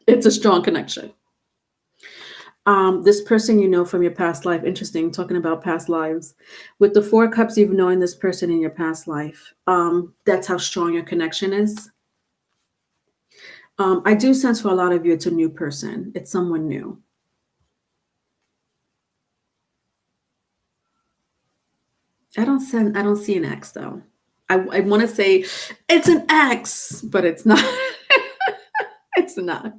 It's a strong connection. This person you know from your past life. Interesting, talking about past lives. With the Four Cups, you've known this person in your past life. That's how strong your connection is. I do sense for a lot of you, it's a new person. It's someone new. I don't see an X though. I want to say it's an X, but it's not. It's not.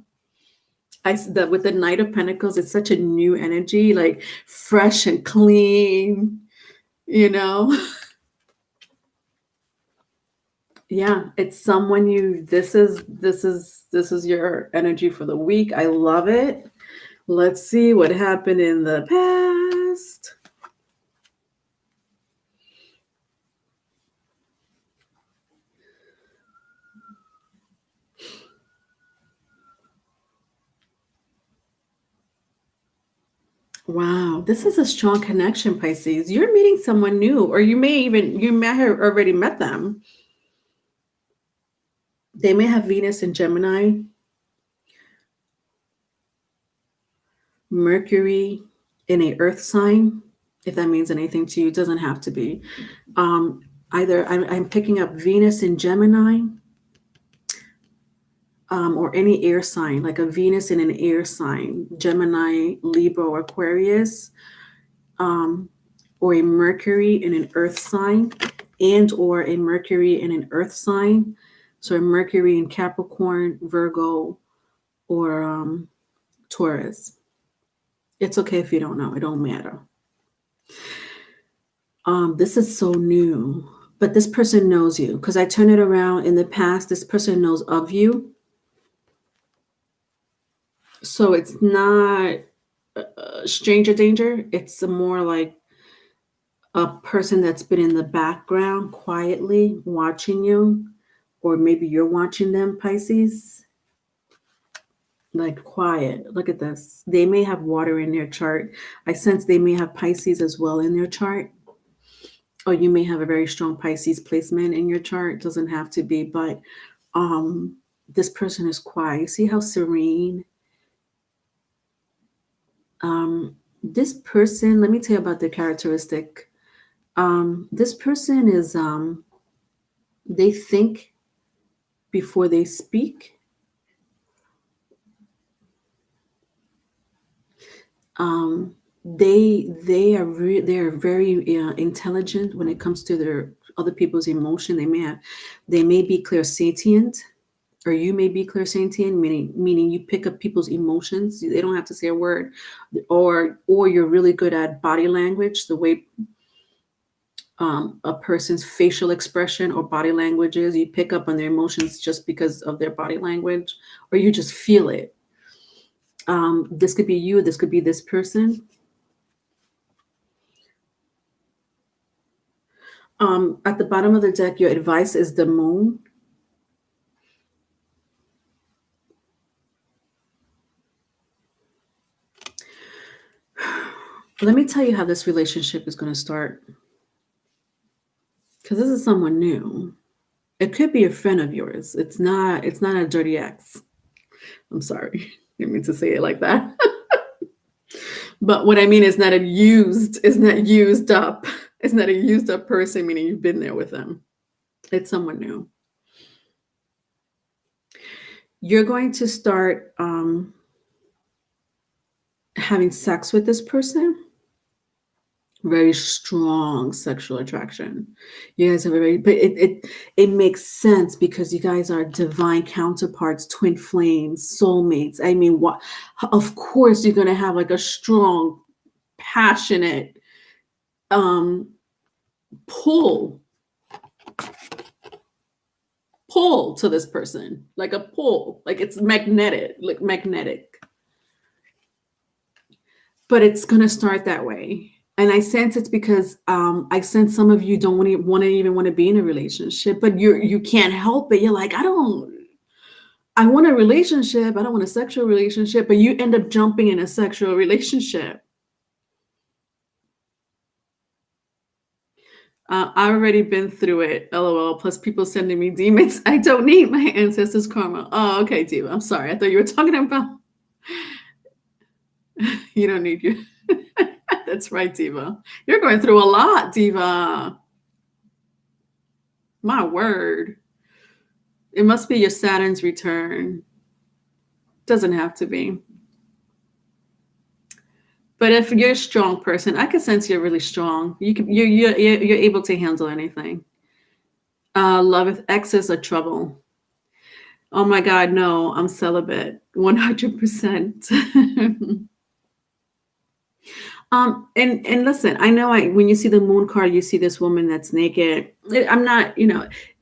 That with the Knight of Pentacles, it's such a new energy, like fresh and clean, you know? Yeah, it's someone you this is your energy for the week. I love it. Let's see what happened in the past. Wow, this is a strong connection, Pisces. You're meeting someone new, or you may have already met them. They may have Venus in Gemini, Mercury in a Earth sign. If that means anything to you, it doesn't have to be. Either I'm picking up Venus in Gemini, or any air sign, like a Venus in an air sign, Gemini, Libra, or Aquarius, or a Mercury in an Earth sign, and or a Mercury in an Earth sign. So a Mercury in Capricorn, Virgo, or Taurus. It's okay if you don't know. It don't matter. This is so new, but this person knows you because I turn it around in the past. This person knows of you. So it's not stranger danger. It's more like a person that's been in the background quietly watching you, or maybe you're watching them, Pisces. Like quiet. Look at this. They may have water in their chart. I sense they may have Pisces as well in their chart. Or you may have a very strong Pisces placement in your chart. Doesn't have to be, but this person is quiet. See how serene? This person, let me tell you about the characteristic. This person is, they think before they speak. They are very intelligent when it comes to their other people's emotion. They may be clairsentient, or you may be clairsentient, meaning you pick up people's emotions. They don't have to say a word, or you're really good at body language, the way a person's facial expression or body language is. You pick up on their emotions just because of their body language, or you just feel it. This could be you. This could be this person. At the bottom of the deck, your advice is the moon. Let me tell you how this relationship is going to start. Because this is someone new. It could be a friend of yours. It's not a dirty ex. I'm sorry. I didn't mean to say it like that. But what I mean is not used up. It's not a used up person, meaning you've been there with them. It's someone new. You're going to start having sex with this person. Very strong sexual attraction. You guys have but it makes sense because you guys are divine counterparts, twin flames, soulmates. I mean, what? Of course, you're gonna have like a strong, passionate pull to this person, like a pull, like it's magnetic, But it's gonna start that way. And I sense it's because I sense some of you don't want to be in a relationship, but you can't help it. You're like, I want a relationship. I don't want a sexual relationship, but you end up jumping in a sexual relationship. I've already been through it. LOL. Plus people sending me demons. I don't need my ancestors' karma. Oh, okay, Diva. I'm sorry. I thought you were talking about. You don't need you. That's right, Diva. You're going through a lot, Diva. My word. It must be your Saturn's return. Doesn't have to be. But if you're a strong person, I can sense you're really strong. You're able to handle anything. Love with excess or trouble. Oh my God, no, I'm celibate, 100%. And listen, I know when you see the moon card, you see this woman that's naked. I'm not,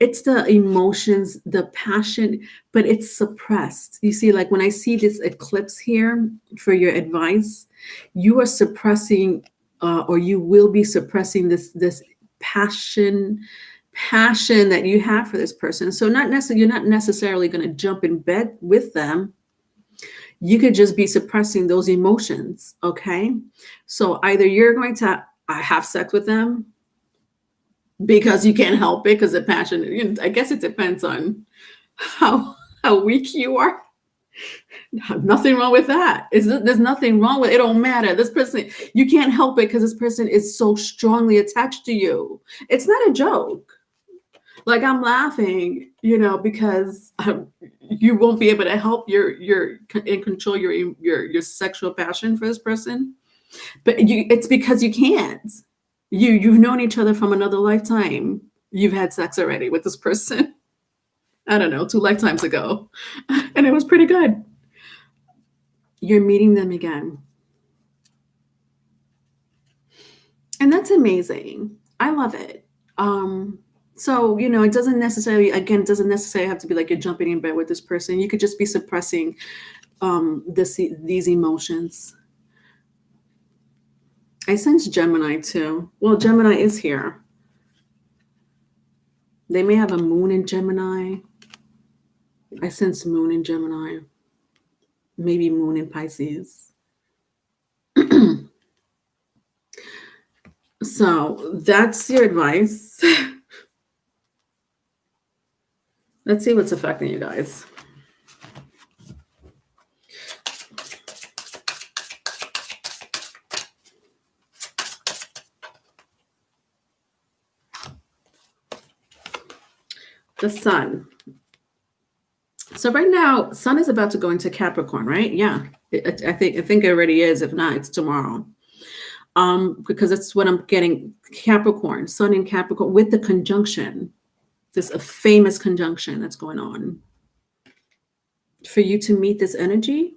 it's the emotions, the passion, but it's suppressed. You see, like when I see this eclipse here for your advice, you are suppressing, or you will be suppressing this passion that you have for this person. So you're not necessarily going to jump in bed with them. You could just be suppressing those emotions. Okay. So either you're going to have sex with them because you can't help it, because the passion, I guess it depends on how weak you are. Nothing wrong with that. There's nothing wrong with it. It don't matter. This person, you can't help it because this person is so strongly attached to you. It's not a joke. Like I'm laughing, because you won't be able to help and control your sexual passion for this person, but it's because you can't. You've known each other from another lifetime. You've had sex already with this person. I don't know, 2 lifetimes ago, and it was pretty good. You're meeting them again, and that's amazing. I love it. So, it doesn't necessarily have to be like you're jumping in bed with this person. You could just be suppressing these emotions. I sense Gemini too. Well, Gemini is here. They may have a moon in Gemini. I sense moon in Gemini. Maybe moon in Pisces. So that's your advice. Let's see what's affecting you guys. The sun. So right now, sun is about to go into Capricorn, right? Yeah, I think it already is. If not, it's tomorrow. Because that's what I'm getting. Capricorn, sun in Capricorn with the conjunction. This a famous conjunction that's going on. For you to meet this energy,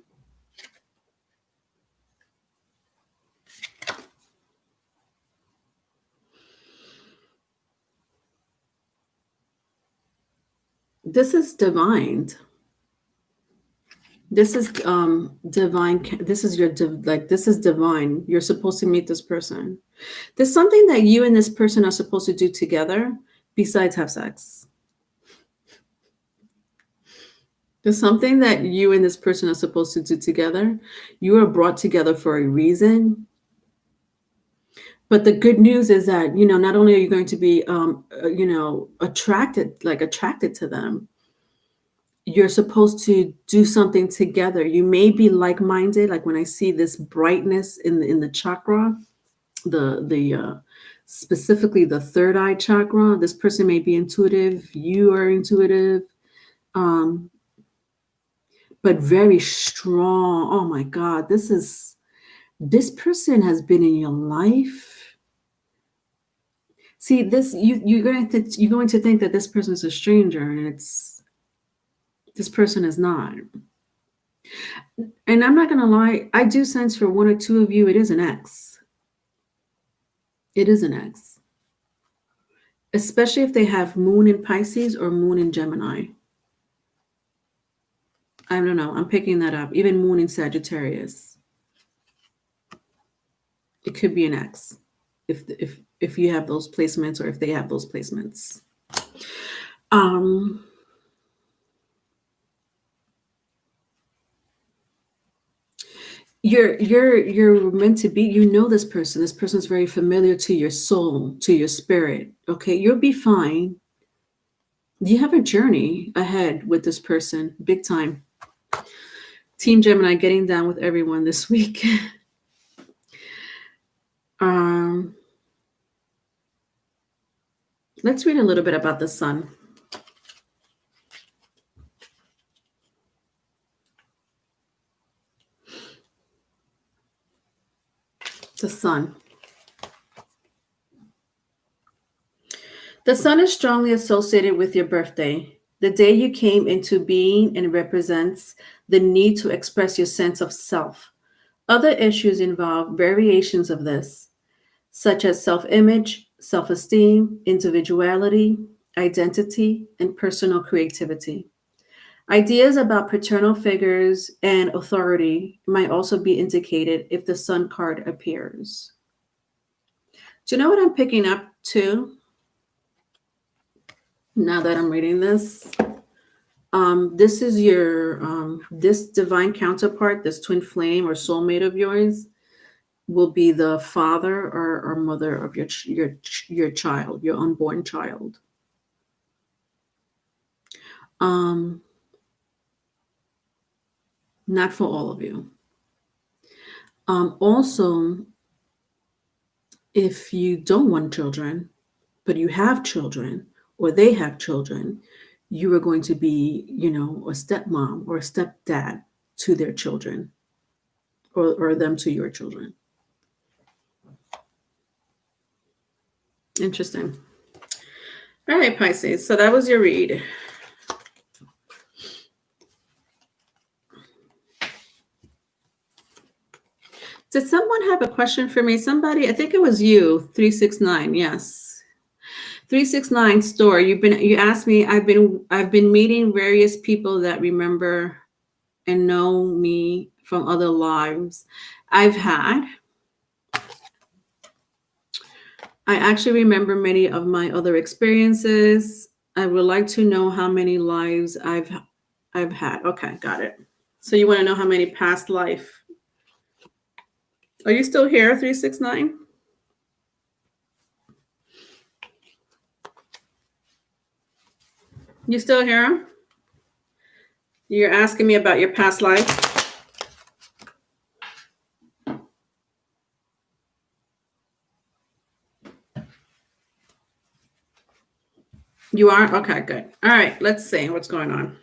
this is divine. This is divine. This is this is divine. You're supposed to meet this person. There's something that you and this person are supposed to do together besides have sex. There's something that you and this person are supposed to do together. You are brought together for a reason. But the good news is that, not only are you going to be, attracted to them, you're supposed to do something together. You may be like-minded. Like when I see this brightness in the chakra, the specifically the third eye chakra, this person may be intuitive. You are intuitive. But very strong. Oh my God, this person has been in your life. See, you're going to think that this person is a stranger, and this person is not. And I'm not going to lie, I do sense for one or two of you, it is an ex. It is an ex. Especially if they have moon in Pisces or moon in Gemini. I don't know. I'm picking that up. Even moon in Sagittarius. It could be an ex. If you have those placements, or if they have those placements. You're meant to be, this person. This person's very familiar to your soul, to your spirit. Okay, you'll be fine. You have a journey ahead with this person, big time. Team Gemini getting down with everyone this week. Um, let's read a little bit about the sun. The sun. The sun is strongly associated with your birthday, the day you came into being, and represents the need to express your sense of self. Other issues involve variations of this, such as self image, self esteem, individuality, identity, and personal creativity. Ideas about paternal figures and authority might also be indicated if the sun card appears. Do you know what I'm picking up too now that I'm reading this? This is your this divine counterpart, this twin flame or soulmate of yours, will be the father or mother of your child, your unborn child. Um, Not for all of you. Also, if you don't want children, but you have children or they have children, you are going to be, a stepmom or a stepdad to their children, or them to your children. Interesting. All right, Pisces. So that was your read. Did someone have a question for me? Somebody, I think it was you, 369. Yes. 369 store. You asked me, I've been meeting various people that remember and know me from other lives I've had. I actually remember many of my other experiences. I would like to know how many lives I've had. Okay, got it. So you want to know how many past life. Are you still here, 369? You still here? You're asking me about your past life? You are? Okay, good. All right, let's see what's going on.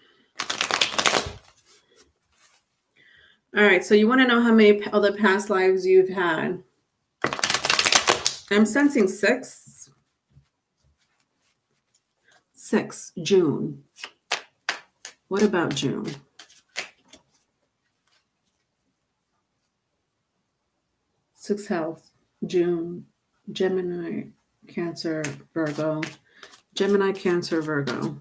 All right, so you want to know how many other past lives you've had. I'm sensing 6. 6, June. What about June? 6 health, June, Gemini, Cancer, Virgo. Gemini, Cancer, Virgo.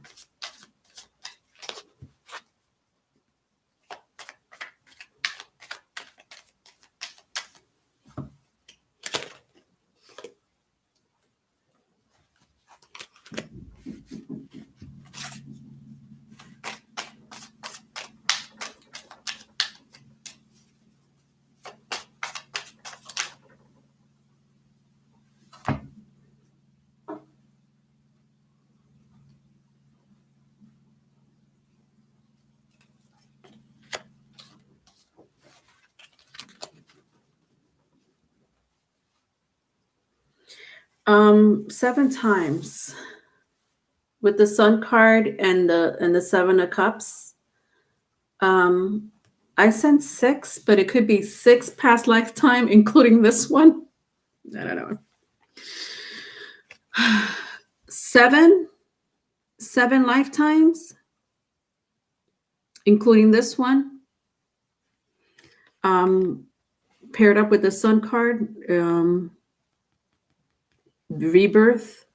Seven times with the Sun card and the Seven of Cups. I sense 6, but it could be 6 past lifetime, including this one. I don't know. 7 lifetimes, including this one. Paired up with the Sun card, rebirth.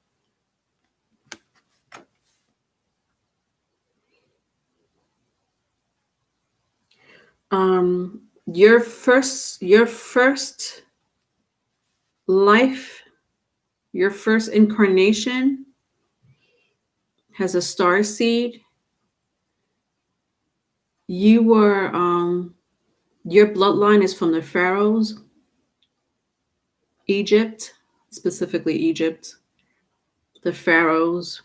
Your first life, your first incarnation has a star seed. You were your bloodline is from the pharaohs, Egypt, specifically Egypt, the pharaohs.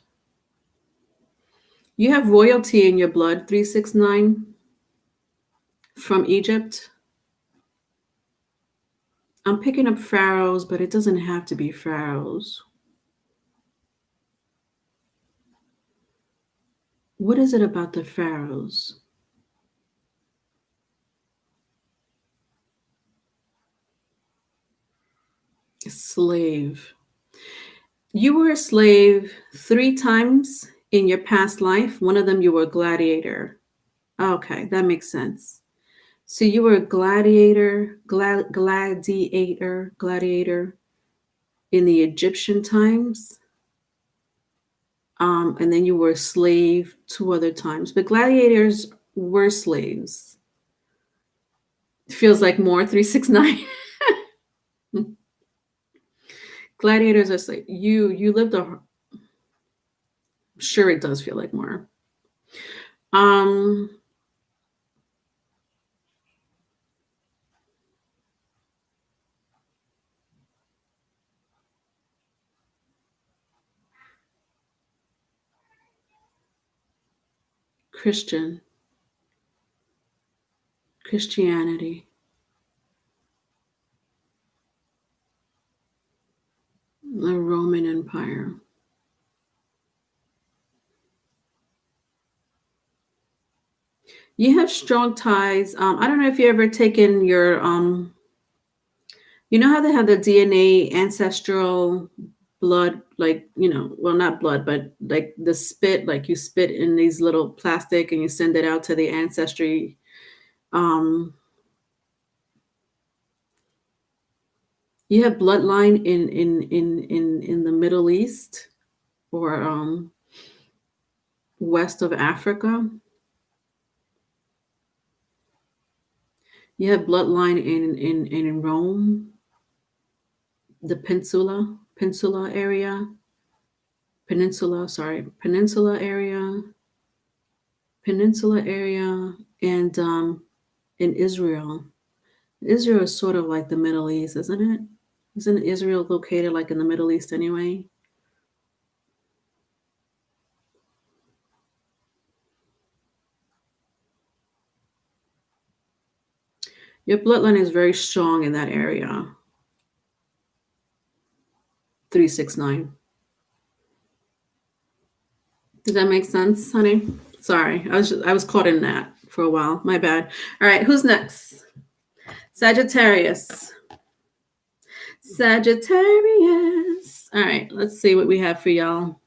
You have royalty in your blood, 369, from Egypt. I'm picking up pharaohs, but it doesn't have to be pharaohs. What is it about the pharaohs? Slave. You were a slave 3 times in your past life. One of them you were a gladiator. Okay, that makes sense. So you were a gladiator, gladiator in the Egyptian times. And then you were a slave 2 other times. But gladiators were slaves. Feels like more 369. Gladiators are slaves. You lived a sure it does feel like more. Um Christian, Christianity, the Roman Empire. You have strong ties. I don't know if you ever taken your you know how they have the DNA ancestral blood, like, well, not blood, but like the spit, like you spit in these little plastic and you send it out to the ancestry. Um, you have bloodline in the Middle East or west of Africa. You have bloodline in Rome, the Peninsula area, Peninsula area, and in Israel. Israel is sort of like the Middle East, isn't it? Isn't Israel located like in the Middle East anyway? Your bloodline is very strong in that area. 369. Does that make sense, honey? Sorry, I was caught in that for a while. My bad. All right, who's next? Sagittarius. Sagittarius. All right, let's see what we have for y'all.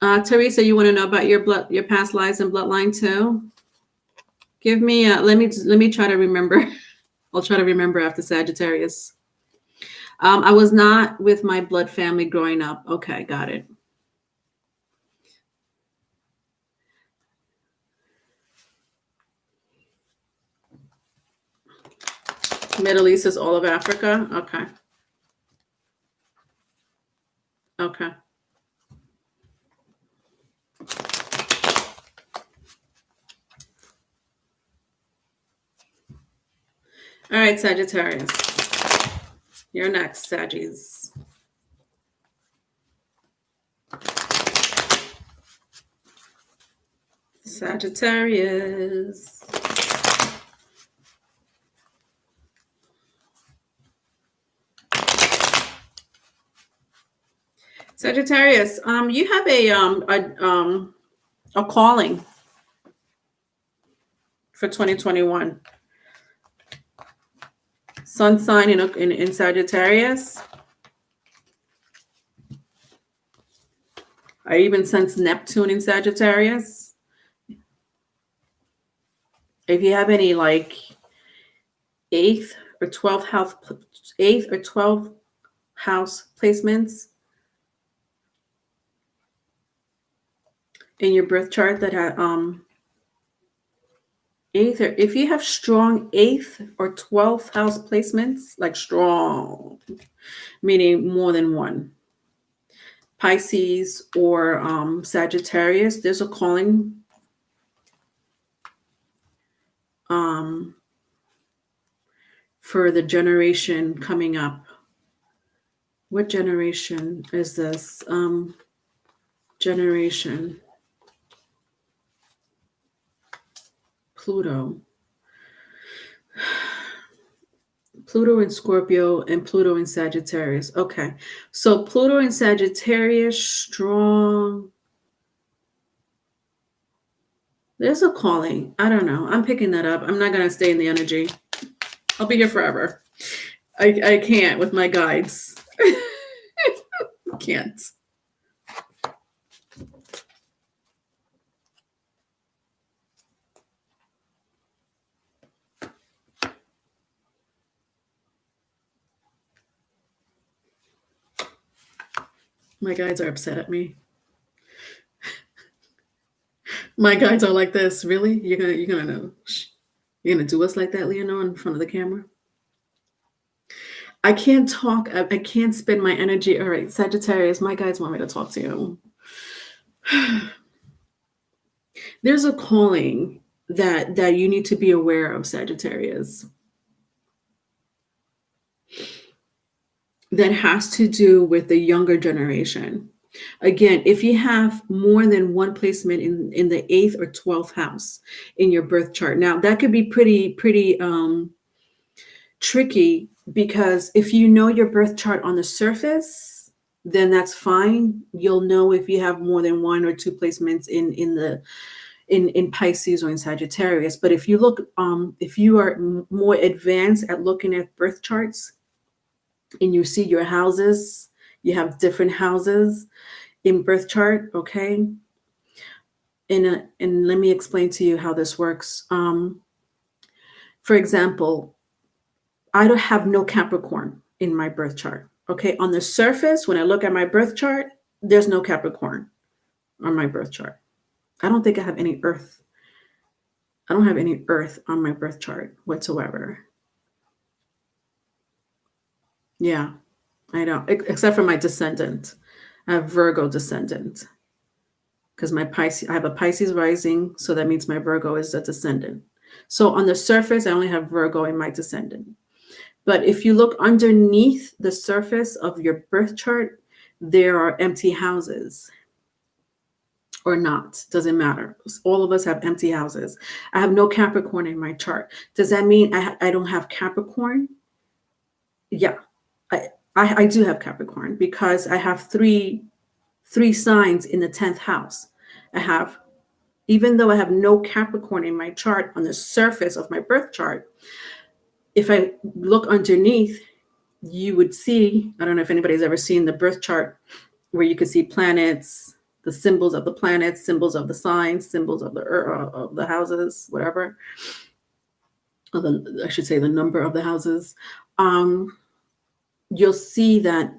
Teresa, you want to know about your past lives and bloodline too? Give me let me try to remember. I'll try to remember after Sagittarius. I was not with my blood family growing up. Okay, got it. Middle East is all of Africa. Okay. Okay. All right, Sagittarius. You're next, Saggies. Sagittarius. Sagittarius, you have a calling for 2021. Sun sign in Sagittarius. I even sense Neptune in Sagittarius. If you have any like eighth or 12th house placements in your birth chart that have eighth, or if you have strong 8th or 12th house placements, like strong, meaning more than one, Pisces or Sagittarius, there's a calling for the generation coming up. What generation is this? Generation Pluto. Pluto in Scorpio and Pluto in Sagittarius. Okay. So Pluto in Sagittarius, strong. There's a calling. I don't know. I'm picking that up. I'm not going to stay in the energy. I'll be here forever. I can't with my guides. Can't. My guides are upset at me. My guides are like this. Really? You're gonna do us like that, Leonore, in front of the camera? I can't talk. I can't spend my energy. All right, Sagittarius, my guides want me to talk to you. There's a calling that you need to be aware of, Sagittarius, that has to do with the younger generation. Again, if you have more than one placement in the 8th or 12th house in your birth chart, now that could be pretty tricky, because if you know your birth chart on the surface, then that's fine. You'll know if you have more than one or two placements in Pisces or in Sagittarius. But if you look, if you are more advanced at looking at birth charts and you see your houses, you have different houses in birth chart, okay? And let me explain to you how this works. For example, I don't have no Capricorn in my birth chart. Okay, on the surface, when I look at my birth chart, there's no Capricorn on my birth chart. I don't think I have any Earth. I don't have any Earth on my birth chart whatsoever. Yeah, I don't, except for my descendant. I have Virgo descendant, because my Pisces, I have a Pisces rising, so that means my Virgo is a descendant. So on the surface, I only have Virgo in my descendant. But if you look underneath the surface of your birth chart, there are empty houses, or not. Doesn't matter. All of us have empty houses. I have no Capricorn in my chart. Does that mean I don't have Capricorn? Yeah, I do have Capricorn, because I have three signs in the 10th house. I have, even though I have no Capricorn in my chart on the surface of my birth chart, if I look underneath, you would see, I don't know if anybody's ever seen the birth chart where you could see planets, the symbols of the planets, symbols of the signs, symbols of the houses, whatever. Or I should say the number of the houses. You'll see that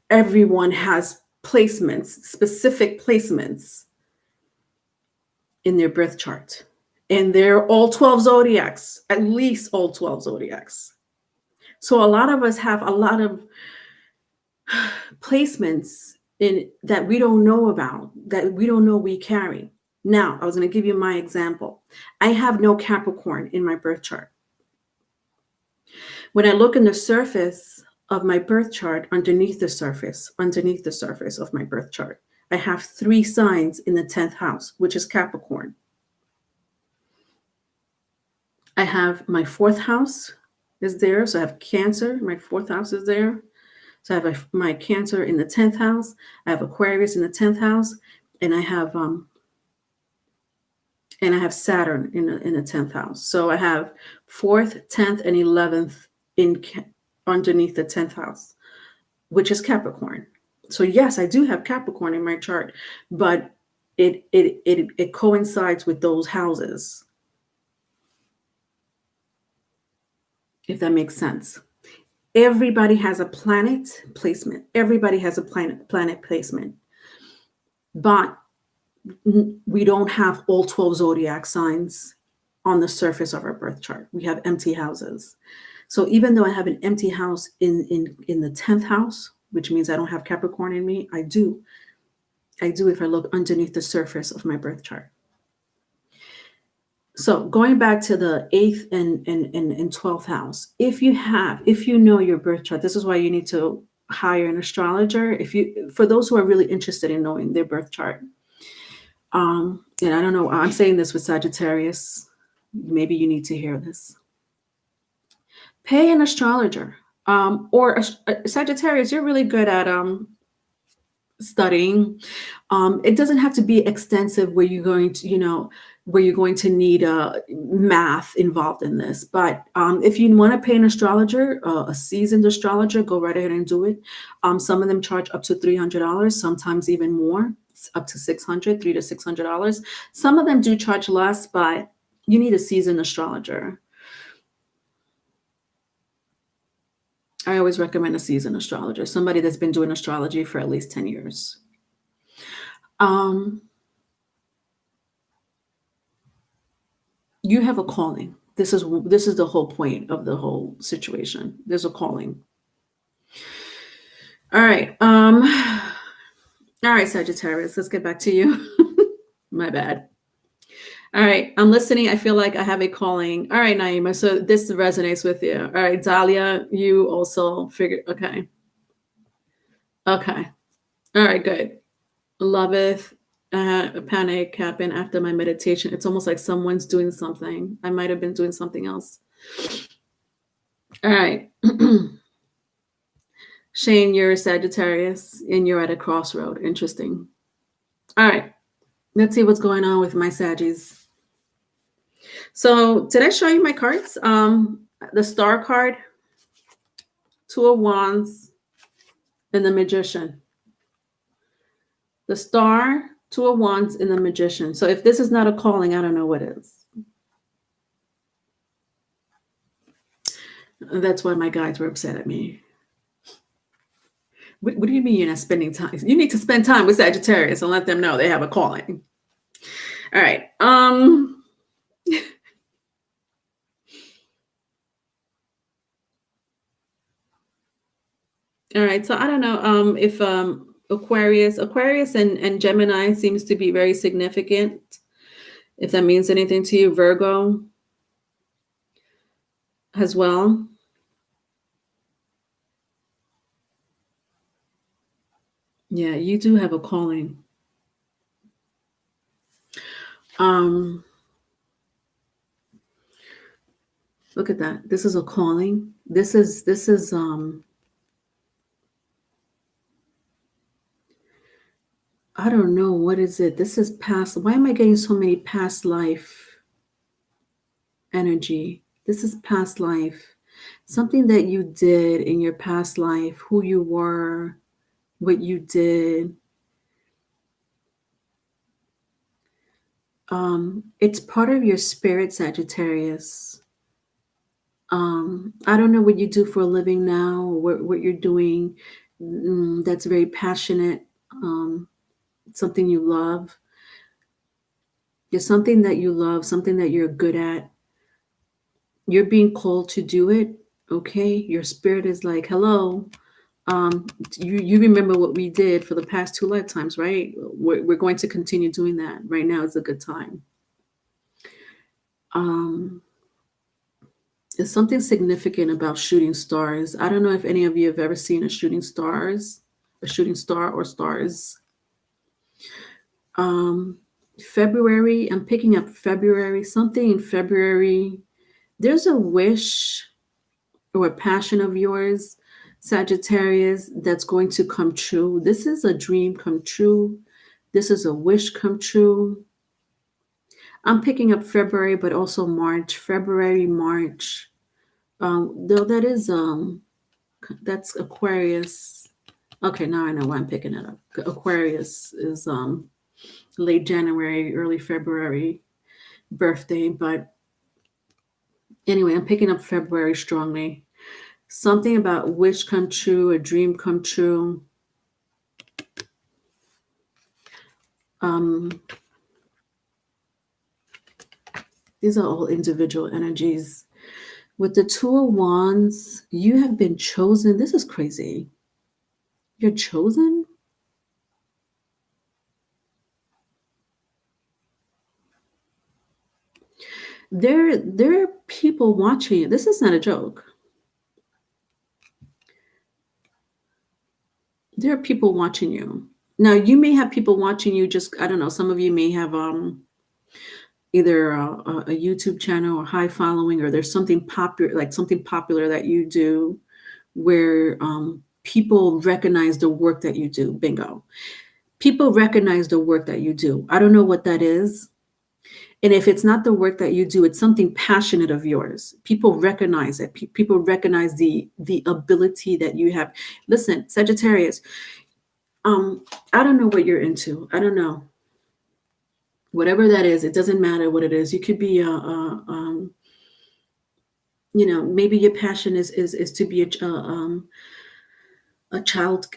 everyone has placements, specific placements in their birth chart. And they're all 12 zodiacs, at least all 12 zodiacs. So a lot of us have a lot of placements in that we don't know about, that we don't know we carry. Now, I was going to give you my example. I have no Capricorn in my birth chart. When I look in the surface of my birth chart, underneath the surface of my birth chart, I have 3 signs in the 10th house, which is Capricorn. I have my 4th house is there. So I have Cancer. My 4th house is there. So I have my Cancer in the 10th house. I have Aquarius in the 10th house, and I have Saturn in the 10th house. So I have 4th, 10th, and 11th underneath the 10th house, which is Capricorn. So yes, I do have Capricorn in my chart, but it coincides with those houses, if that makes sense. Everybody has a planet placement. Everybody has a planet placement. But we don't have all 12 zodiac signs on the surface of our birth chart. We have empty houses. So even though I have an empty house in the 10th house, which means I don't have Capricorn in me, I do if I look underneath the surface of my birth chart. So going back to the 8th and 12th house, if you know your birth chart, this is why you need to hire an astrologer. For those who are really interested in knowing their birth chart. And I don't know, I'm saying this with Sagittarius. Maybe you need to hear this. Pay an astrologer. Or a Sagittarius, you're really good at studying. It doesn't have to be extensive where you're going to, where you're going to need math involved in this. But if you want to pay an astrologer, a seasoned astrologer, go right ahead and do it. Some of them charge up to $300, sometimes even more, up to $600, $300 to $600. Some of them do charge less, but you need a seasoned astrologer. I always recommend a seasoned astrologer, somebody that's been doing astrology for at least 10 years. You have a calling. This is the whole point of the whole situation. There's a calling. All right. All right, Sagittarius, let's get back to you. My bad. All right, I'm listening. I feel like I have a calling. All right, Naima. So this resonates with you. All right, Dahlia, you also figured. Okay. Okay. All right, good. Loveth. A panic happened after my meditation. It's almost like someone's doing something. I might have been doing something else. All right. Shane, you're a Sagittarius and you're at a crossroad. Interesting. All right. Let's see what's going on with my Saggies. So did I show you my cards? The Star card, Two of Wands, and the Magician. The Star, Two of Wands, and the Magician. So if this is not a calling, I don't know what is. That's why my guides were upset at me. What do you mean you're not spending time? You need to spend time with Sagittarius and let them know they have a calling. All right. All right. So I don't know if Aquarius and Gemini seems to be very significant. If that means anything to you, Virgo as well. Yeah, you do have a calling. Look at that. This is a calling. This is I don't know, what is it? This is past. Why am I getting so many past life energy? This is past life. Something that you did in your past life, who you were, what you did. It's part of your spirit, Sagittarius. I don't know what you do for a living now, or what you're doing that's very passionate, something you love. There's something that you love, something that you're good at. You're being called to do it, okay? Your spirit is like, hello. You remember what we did for the past 2 lifetimes, right? We're going to continue doing that. Right now is a good time. There's something significant about shooting stars. I don't know if any of you have ever seen a shooting star or stars. February, I'm picking up February, something in February. There's a wish or a passion of yours, Sagittarius, that's going to come true. This is a dream come true. This is a wish come true. I'm picking up February, but also March. February, March. Though that is that's Aquarius. Okay, now I know why I'm picking it up. Aquarius is late January, early February birthday, but anyway, I'm picking up February strongly. Something about wish come true, a dream come true. These are all individual energies. With the Two of Wands, you have been chosen. This is crazy. You're chosen? There are people watching you. This is not a joke. There are people watching you. Now, you may have people watching you just, I don't know, some of you may have either a YouTube channel or high following, or there's something popular, like something popular that you do where people recognize the work that you do. Bingo. People recognize the work that you do. I don't know what that is. And if it's not the work that you do, it's something passionate of yours. People recognize it. People recognize the ability that you have. Listen, Sagittarius, I don't know what you're into. I don't know. Whatever that is, it doesn't matter what it is. You could be maybe your passion is to be a child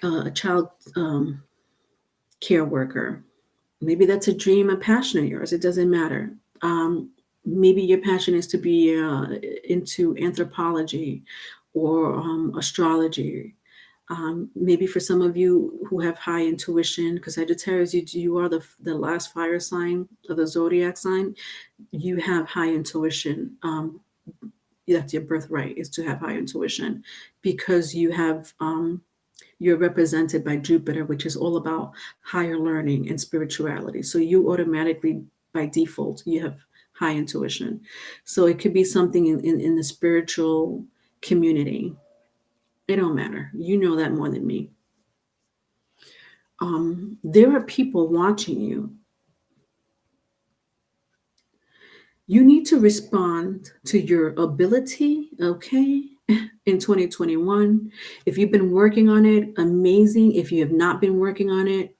care worker. Maybe that's a dream, a passion of yours. It doesn't matter. Maybe your passion is to be into anthropology or astrology. Maybe for some of you who have high intuition, because Sagittarius, you are the last fire sign of the zodiac sign. You have high intuition. That's your birthright, is to have high intuition, because you're represented by Jupiter, which is all about higher learning and spirituality. So you automatically, by default, you have high intuition. So it could be something in the spiritual community. It don't matter. You know that more than me. There are people watching you. You need to respond to your ability, okay? In 2021. If you've been working on it, amazing. If you have not been working on it,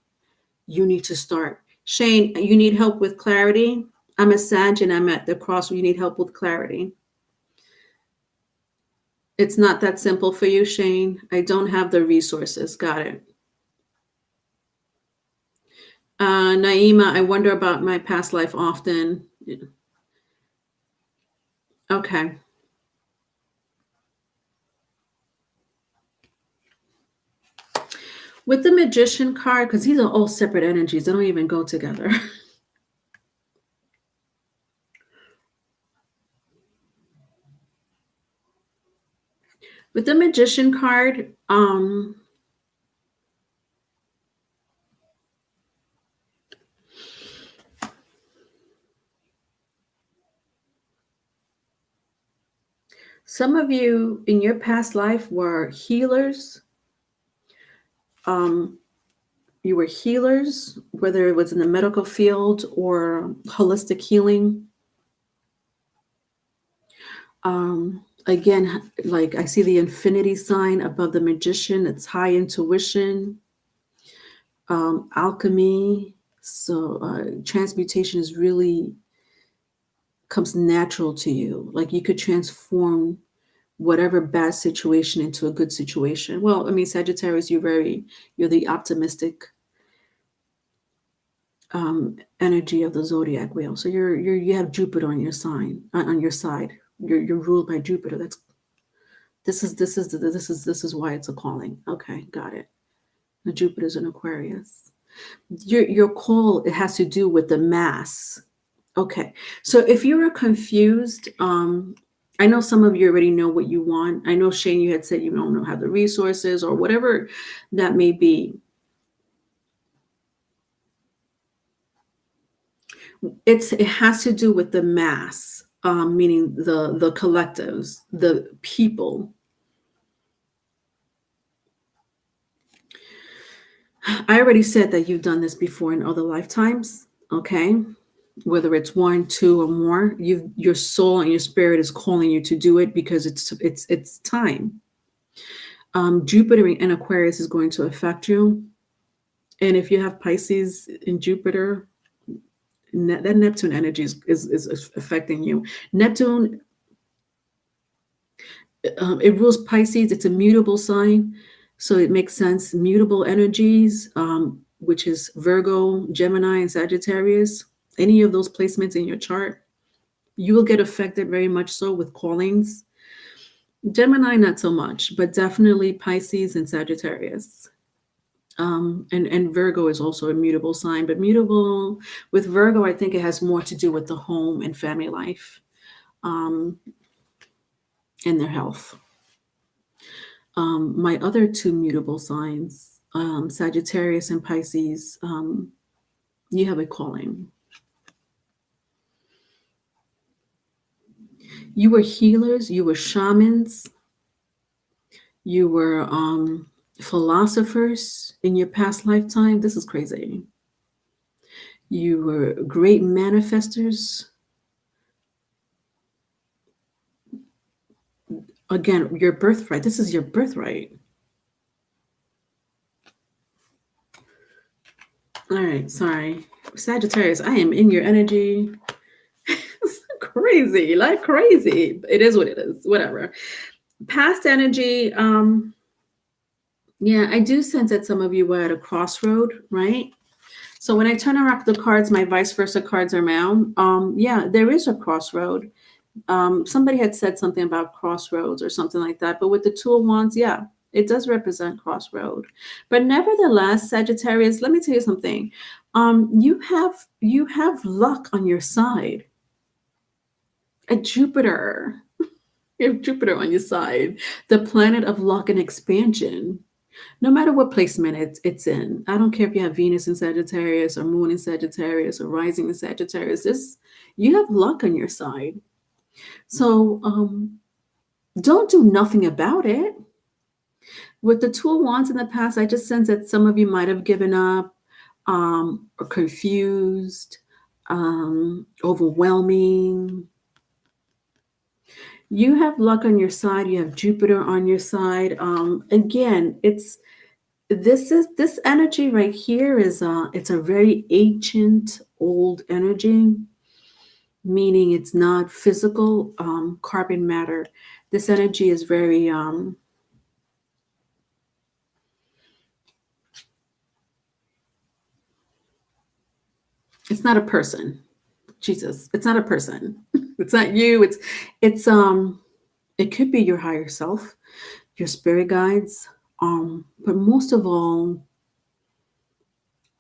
you need to start. Shane, you need help with clarity? I'm a Sag and I'm at the cross where you need help with clarity. It's not that simple for you, Shane. I don't have the resources. Got it. Naima, I wonder about my past life often. Okay. With the Magician card, because these are all separate energies, they don't even go together. With the Magician card, some of you in your past life were healers. You were healers, whether it was in the medical field or holistic healing. Again, like I see the infinity sign above the Magician. It's high intuition, alchemy. So transmutation is really comes natural to you. Like you could transform whatever bad situation into a good situation. Well, I mean, Sagittarius, you're the optimistic energy of the zodiac wheel. So you have Jupiter on your sign, on your side. You're ruled by Jupiter. This is why it's a calling. Okay, got it. The Jupiter's in Aquarius. Your call, it has to do with the mass. Okay, so if you're confused, I know some of you already know what you want. I know, Shane, you had said you don't have the resources or whatever that may be. It has to do with the mass, meaning the collectives, the people. I already said that you've done this before in other lifetimes, okay? Whether it's one, two, or more, your soul and your spirit is calling you to do it because it's time. Jupiter in Aquarius is going to affect you, and if you have Pisces in Jupiter, that Neptune energy is affecting you. Neptune, it rules Pisces. It's a mutable sign, so it makes sense. Mutable energies, which is Virgo, Gemini, and Sagittarius. Any of those placements in your chart, you will get affected very much so with callings. Gemini, not so much, but definitely Pisces and Sagittarius. And Virgo is also a mutable sign, but mutable with Virgo, I think it has more to do with the home and family life, and their health. My other two mutable signs, Sagittarius and Pisces, you have a calling. You were healers, you were shamans, you were philosophers in your past lifetime. This is crazy. You were great manifestors. Again, your birthright. This is your birthright. All right, sorry. Sagittarius, I am in your energy. It's crazy, like crazy. It is what it is, whatever. Past energy, yeah, I do sense that some of you were at a crossroad, right? So when I turn around the cards, my vice versa cards are now. Yeah, there is a crossroad. Somebody had said something about crossroads or something like that, but with the Two of Wands, yeah, it does represent crossroad. But nevertheless, Sagittarius, let me tell you something. You have luck on your side. A Jupiter. You have Jupiter on your side, the planet of luck and expansion. No matter what placement it's in. I don't care if you have Venus in Sagittarius or Moon in Sagittarius or Rising in Sagittarius. You have luck on your side. So don't do nothing about it. With the Two of Wands in the past, I just sense that some of you might have given up or confused, overwhelming. You have luck on your side. You have Jupiter on your side. Again, this energy right here is it's a very ancient, old energy, meaning it's not physical, carbon matter. This energy is very it's not a person. Jesus, it's not a person. It's not you. It's it could be your higher self, your spirit guides. But most of all,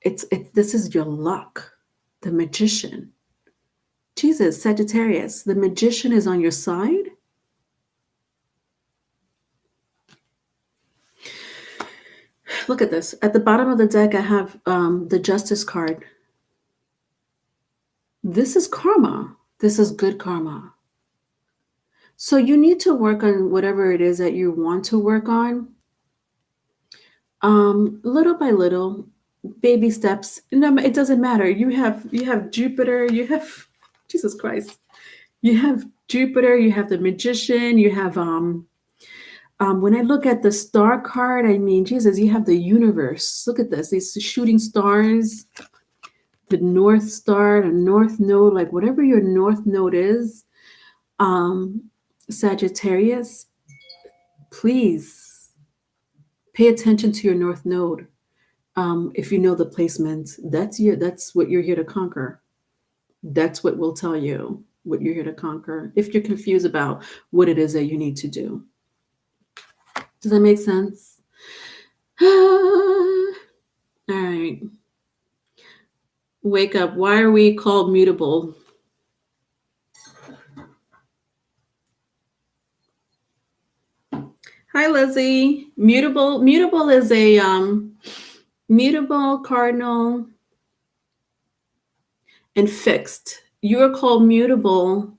this is your luck, the magician. Jesus, Sagittarius, the magician is on your side. Look at this. At the bottom of the deck, I have the Justice card. This is karma. This is good karma. So you need to work on whatever it is that you want to work on. Little by little, baby steps. No, it doesn't matter. You have Jupiter. You have Jesus Christ. You have Jupiter. You have the Magician. You have when I look at the star card, I mean, Jesus, you have the universe. Look at this. These shooting stars, the North Star, the North Node, like whatever your North Node is, Sagittarius, please pay attention to your North Node. If you know the placement, that's what you're here to conquer. That's what will tell you what you're here to conquer. If you're confused about what it is that you need to do. Does that make sense? All right. Wake up. Why are we called mutable? Hi, Lizzie. Mutable is a mutable, cardinal, and fixed. You are called mutable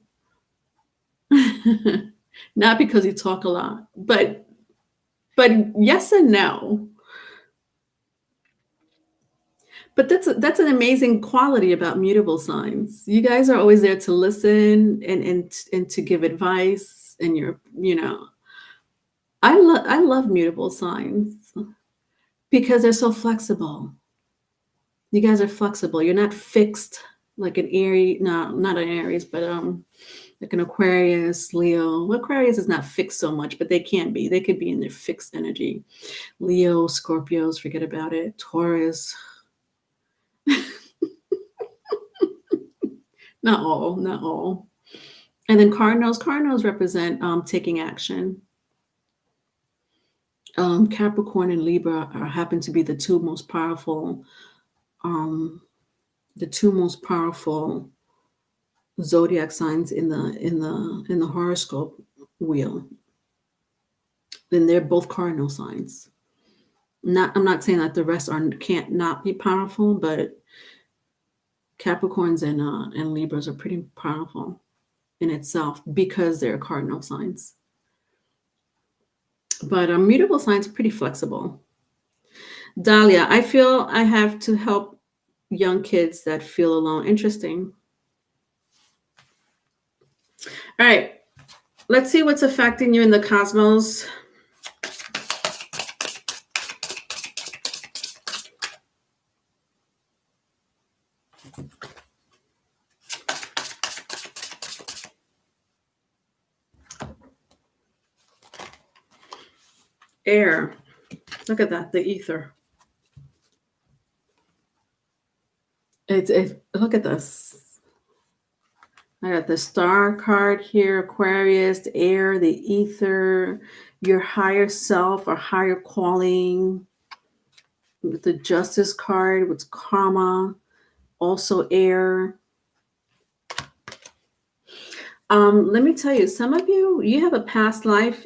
not because you talk a lot, but yes and no. But that's an amazing quality about mutable signs. You guys are always there to listen and to give advice, and I love mutable signs because they're so flexible. You guys are flexible. You're not fixed like an Aries, no, not an Aries, but like an Aquarius, Leo. Well, Aquarius is not fixed so much, but they can be. They could be in their fixed energy. Leo, Scorpios, forget about it. Taurus. Not all. And then Cardinals represent taking action. Capricorn and Libra happen to be the two most powerful zodiac signs in the horoscope wheel. Then they're both cardinal signs. I'm not saying that the rest can't not be powerful, but Capricorns and Libras are pretty powerful in itself because they're cardinal signs. But mutable signs are pretty flexible. Dahlia, I feel I have to help young kids that feel alone. Interesting. All right. Let's see what's affecting you in the cosmos. Air. Look at that, the ether. Look at this. I got the star card here, Aquarius, the air, the ether, your higher self or higher calling. With the justice card, with karma, also air. Let me tell you, some of you have a past life.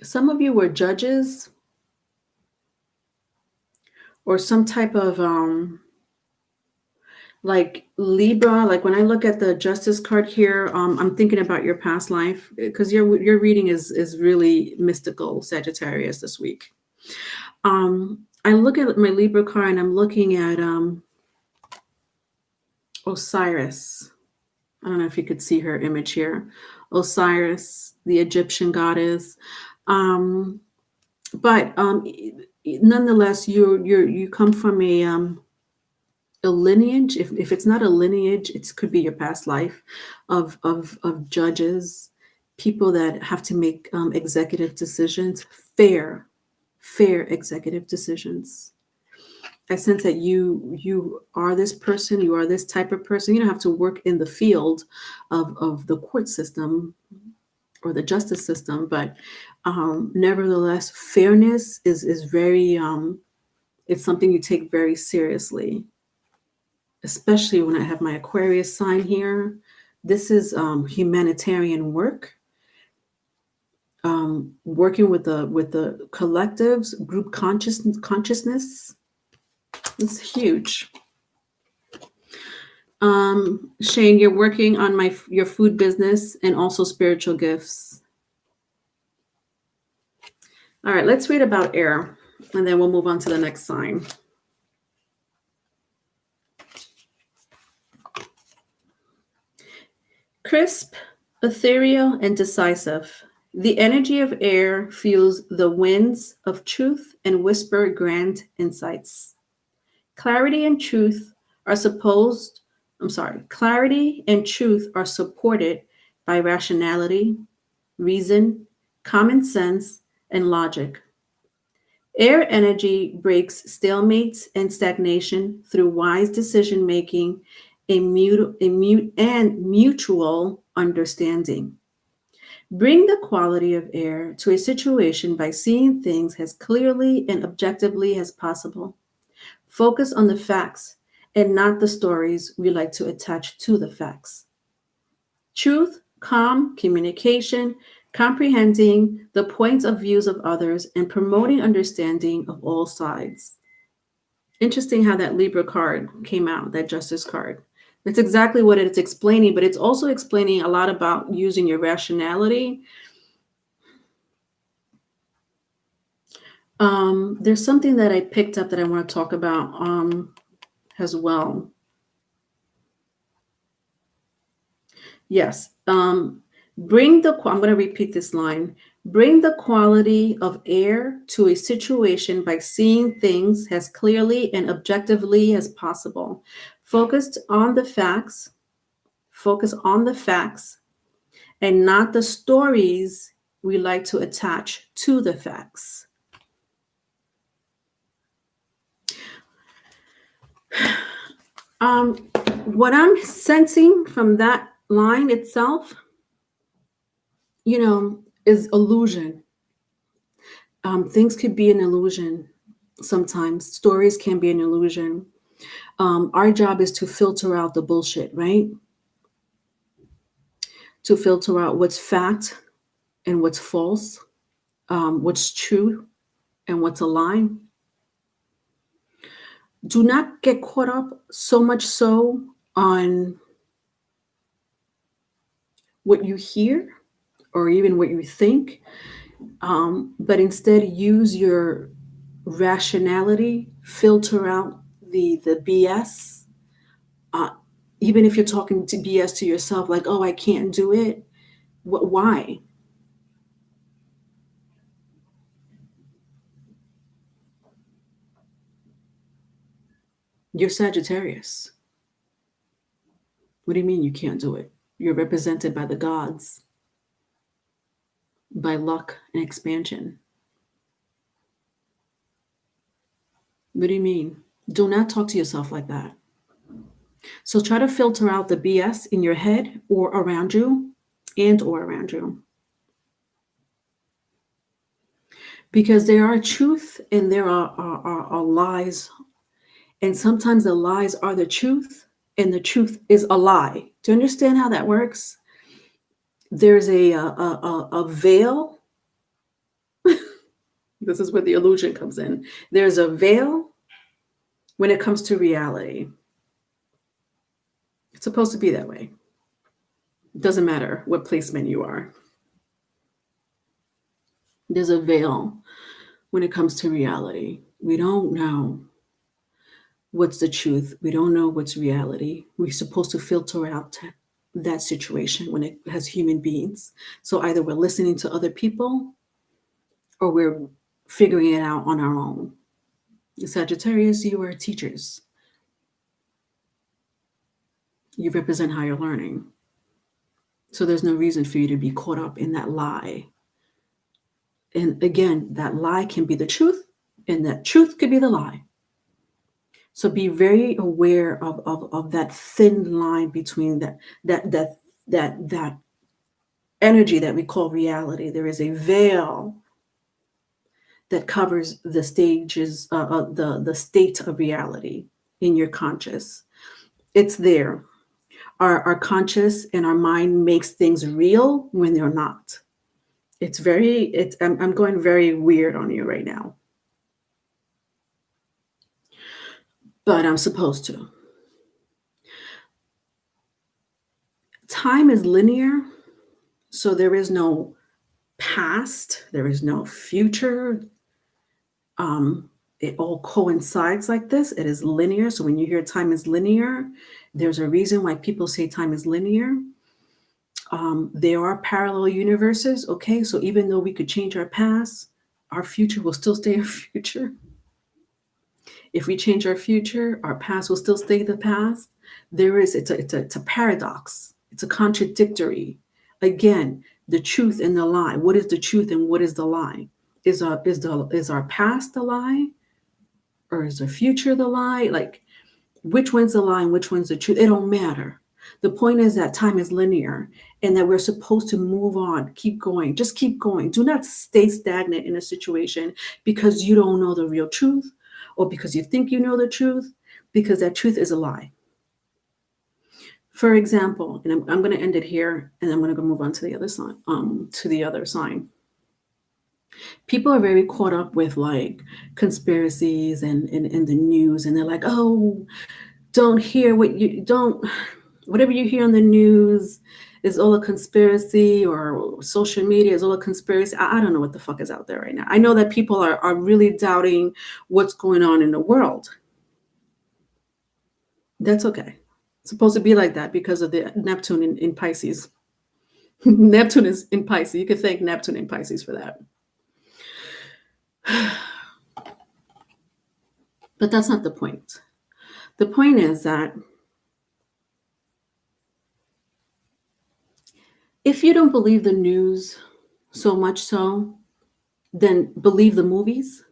Some of you were judges or some type of like Libra. Like when I look at the justice card here, I'm thinking about your past life because your reading is really mystical, Sagittarius, this week. I look at my Libra card and I'm looking at Osiris. I don't know if you could see her image here. Osiris, the Egyptian goddess. But nonetheless, you come from a lineage. If it's not a lineage, it could be your past life of judges, people that have to make executive decisions, fair executive decisions. I sense that you are this person, you are this type of person. You don't have to work in the field of the court system or the justice system, but nevertheless, fairness is very it's something you take very seriously, especially when I have my Aquarius sign here. This is humanitarian work. Working with the collectives, group consciousness. It's huge. Shane, you're working on your food business and also spiritual gifts. All right, let's read about air, and then we'll move on to the next sign. Crisp, ethereal, and decisive. The energy of air fuels the winds of truth and whisper grand insights. Clarity and truth are supported by rationality, reason, common sense, and logic. Air energy breaks stalemates and stagnation through wise decision making and mutual understanding. Bring the quality of air to a situation by seeing things as clearly and objectively as possible. Focus on the facts and not the stories we like to attach to the facts. Truth, calm communication, comprehending the points of views of others, and promoting understanding of all sides. Interesting how that Libra card came out, that Justice card. That's exactly what it's explaining, but it's also explaining a lot about using your rationality. There's something that I picked up that I want to talk about as well. Yes. I'm going to repeat this line. Bring the quality of air to a situation by seeing things as clearly and objectively as possible. Focus on the facts and not the stories we like to attach to the facts. What I'm sensing from that line itself, is illusion. Things could be an illusion sometimes. Stories can be an illusion. Our job is to filter out the bullshit, right? To filter out what's fact and what's false, what's true and what's a lie. Do not get caught up so much so on what you hear or even what you think, but instead use your rationality, filter out the BS. Uh, Even if you're talking to BS to yourself, like, oh, I can't do it. Why? You're Sagittarius. What do you mean you can't do it? You're represented by the gods, by luck and expansion. What do you mean? Do not talk to yourself like that. So try to filter out the BS in your head or around you or around you. Because there are truth and there are lies. And sometimes the lies are the truth and the truth is a lie. Do you understand how that works? There's a veil. This is where the illusion comes in. There's a veil when it comes to reality. It's supposed to be that way. It doesn't matter what placement you are. There's a veil when it comes to reality. We don't know what's the truth. We don't know what's reality. We're supposed to filter out that situation when it has human beings. So either we're listening to other people or we're figuring it out on our own. Sagittarius, you are teachers. You represent higher learning. So there's no reason for you to be caught up in that lie. And again, that lie can be the truth, and that truth could be the lie. So be very aware of that thin line between that energy that we call reality. There is a veil that covers the stages, the state of reality in your conscious. It's there. Our conscious and our mind makes things real when they're not. I'm going very weird on you right now, but I'm supposed to. Time is linear, so there is no past, there is no future. It all coincides like this. It is linear. So when you hear time is linear, there's a reason why people say time is linear. There are parallel universes. Okay, so even though we could change our future will still stay our future. If we change our future, our past will still stay the past. It's a paradox. It's a contradictory. Again, the truth and the lie. What is the truth and what is the lie? Is our past the lie, or is the future the lie? Like, which one's the lie and which one's the truth? It don't matter. The point is that time is linear and that we're supposed to move on, keep going, just keep going. Do not stay stagnant in a situation because you don't know the real truth or because you think you know the truth, because that truth is a lie. For example, and I'm going to end it here and I'm going to go move on to the other sign. People are very caught up with like conspiracies and the news, and they're like, oh, whatever you hear on the news is all a conspiracy, or social media is all a conspiracy. I don't know what the fuck is out there right now. I know that people are really doubting what's going on in the world. That's okay. It's supposed to be like that because of the Neptune in Pisces. Neptune is in Pisces. You can thank Neptune in Pisces for that. But that's not the point. The point is that if you don't believe the news so much so, then believe the movies.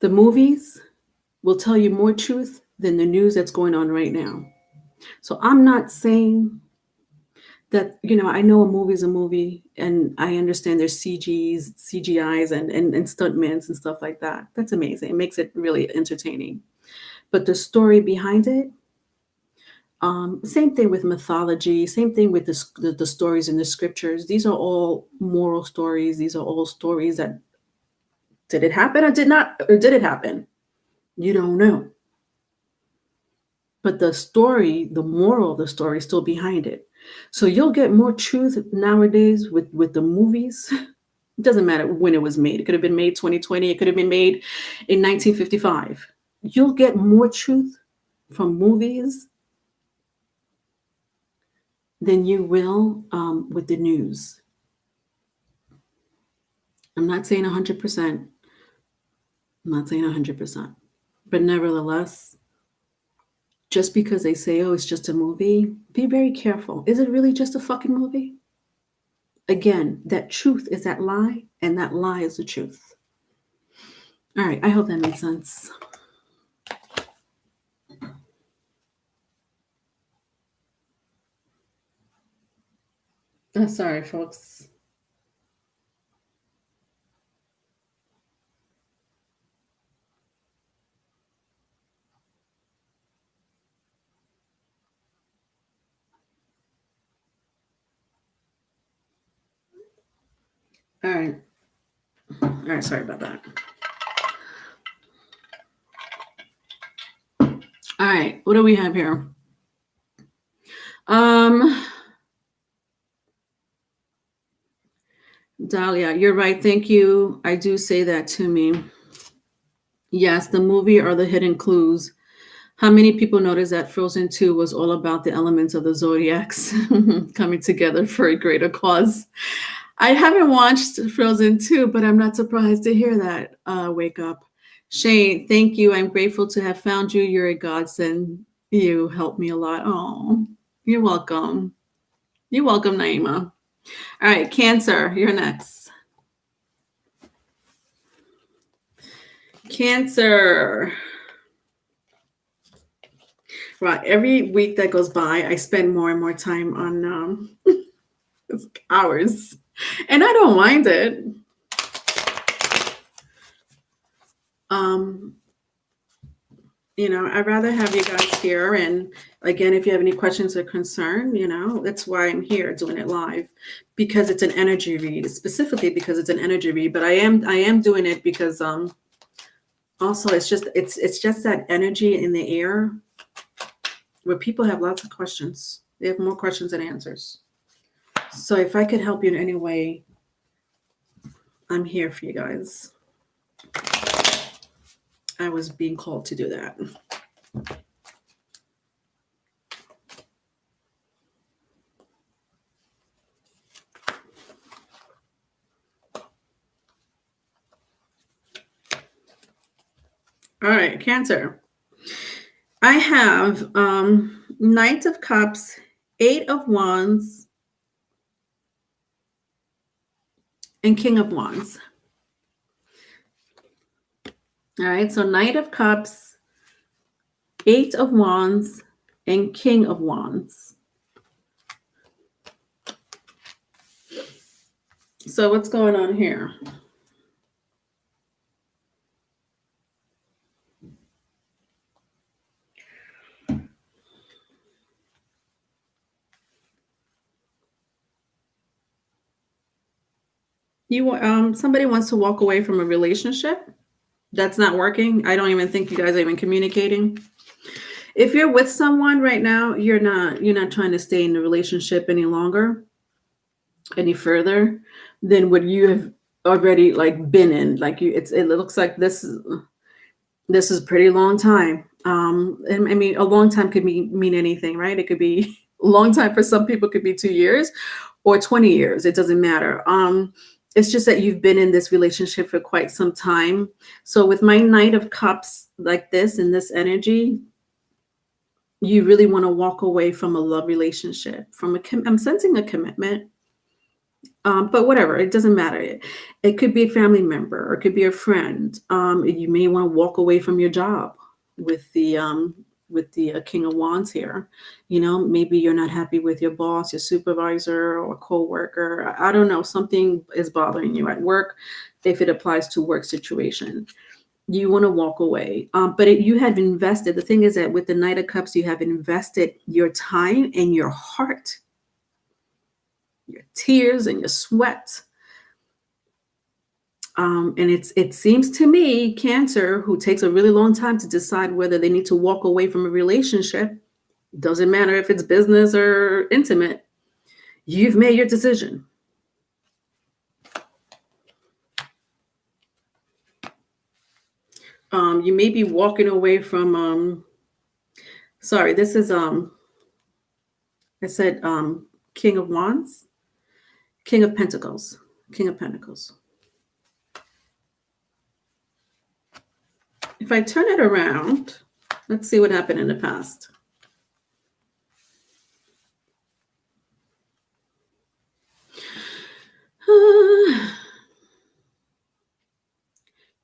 The movies will tell you more truth than the news that's going on right now. So I'm not saying that, I know a movie is a movie and I understand there's CGIs and stuntmans and stuff like that. That's amazing. It makes it really entertaining. But the story behind it, same thing with mythology, same thing with the stories in the scriptures. These are all moral stories. These are all stories that, did it happen or did it happen? You don't know. but the story, the moral of the story is still behind it. So you'll get more truth nowadays with the movies. It doesn't matter when it was made. It could have been made 2020. It could have been made in 1955. You'll get more truth from movies than you will with the news. I'm not saying 100%. I'm not saying 100%. But nevertheless, just because they say, oh, it's just a movie, be very careful. Is it really just a fucking movie? Again, that truth is that lie, and that lie is the truth. All right, I hope that made sense. Oh, sorry, folks. All right. All right, sorry about that. All right, what do we have here? Dahlia, you're right. Thank you. I do say that to me. Yes, the movie are the hidden clues. How many people noticed that Frozen 2 was all about the elements of the zodiacs coming together for a greater cause? I haven't watched Frozen 2, but I'm not surprised to hear that. Wake up. Shane, thank you. I'm grateful to have found you. You're a godsend. You helped me a lot. Oh, you're welcome. You're welcome, Naima. All right, Cancer, you're next. Cancer. Right, every week that goes by, I spend more and more time on hours, and I don't mind it. I'd rather have you guys here. And again, if you have any questions or concern, that's why I'm here doing it live, because it's an energy read, specifically because it's an energy read. But I am doing it because also it's just that energy in the air where people have lots of questions. They have more questions than answers. So if I could help you in any way, I'm here for you guys. I was being called to do that. All right, Cancer. I have Knight of Cups, Eight of Wands, and King of Wands. All right, so Knight of Cups, Eight of Wands, and King of Wands. So what's going on here? Somebody wants to walk away from a relationship that's not working. I don't even think you guys are even communicating. If you're with someone right now, you're not trying to stay in the relationship any longer, any further than what you have already been in. It looks like this is a pretty long time. And I mean, a long time could mean anything, right? It could be a long time for some people, could be 2 years or 20 years. It doesn't matter. It's just that you've been in this relationship for quite some time. So with my Knight of Cups like this, in this energy, you really want to walk away from a love relationship, I'm sensing a commitment. But whatever, it doesn't matter. It could be a family member, or it could be a friend. You may want to walk away from your job with the King of Wands here. Maybe you're not happy with your boss, your supervisor, or coworker. I don't know. Something is bothering you at work. If it applies to work situation, you want to walk away. But you have invested. The thing is that with the Knight of Cups, you have invested your time and your heart, your tears and your sweat. And it seems to me, Cancer, who takes a really long time to decide whether they need to walk away from a relationship, doesn't matter if it's business or intimate, you've made your decision. You may be walking away from sorry, this is I said King of Wands, King of Pentacles, King of Pentacles. If I turn it around, let's see what happened in the past.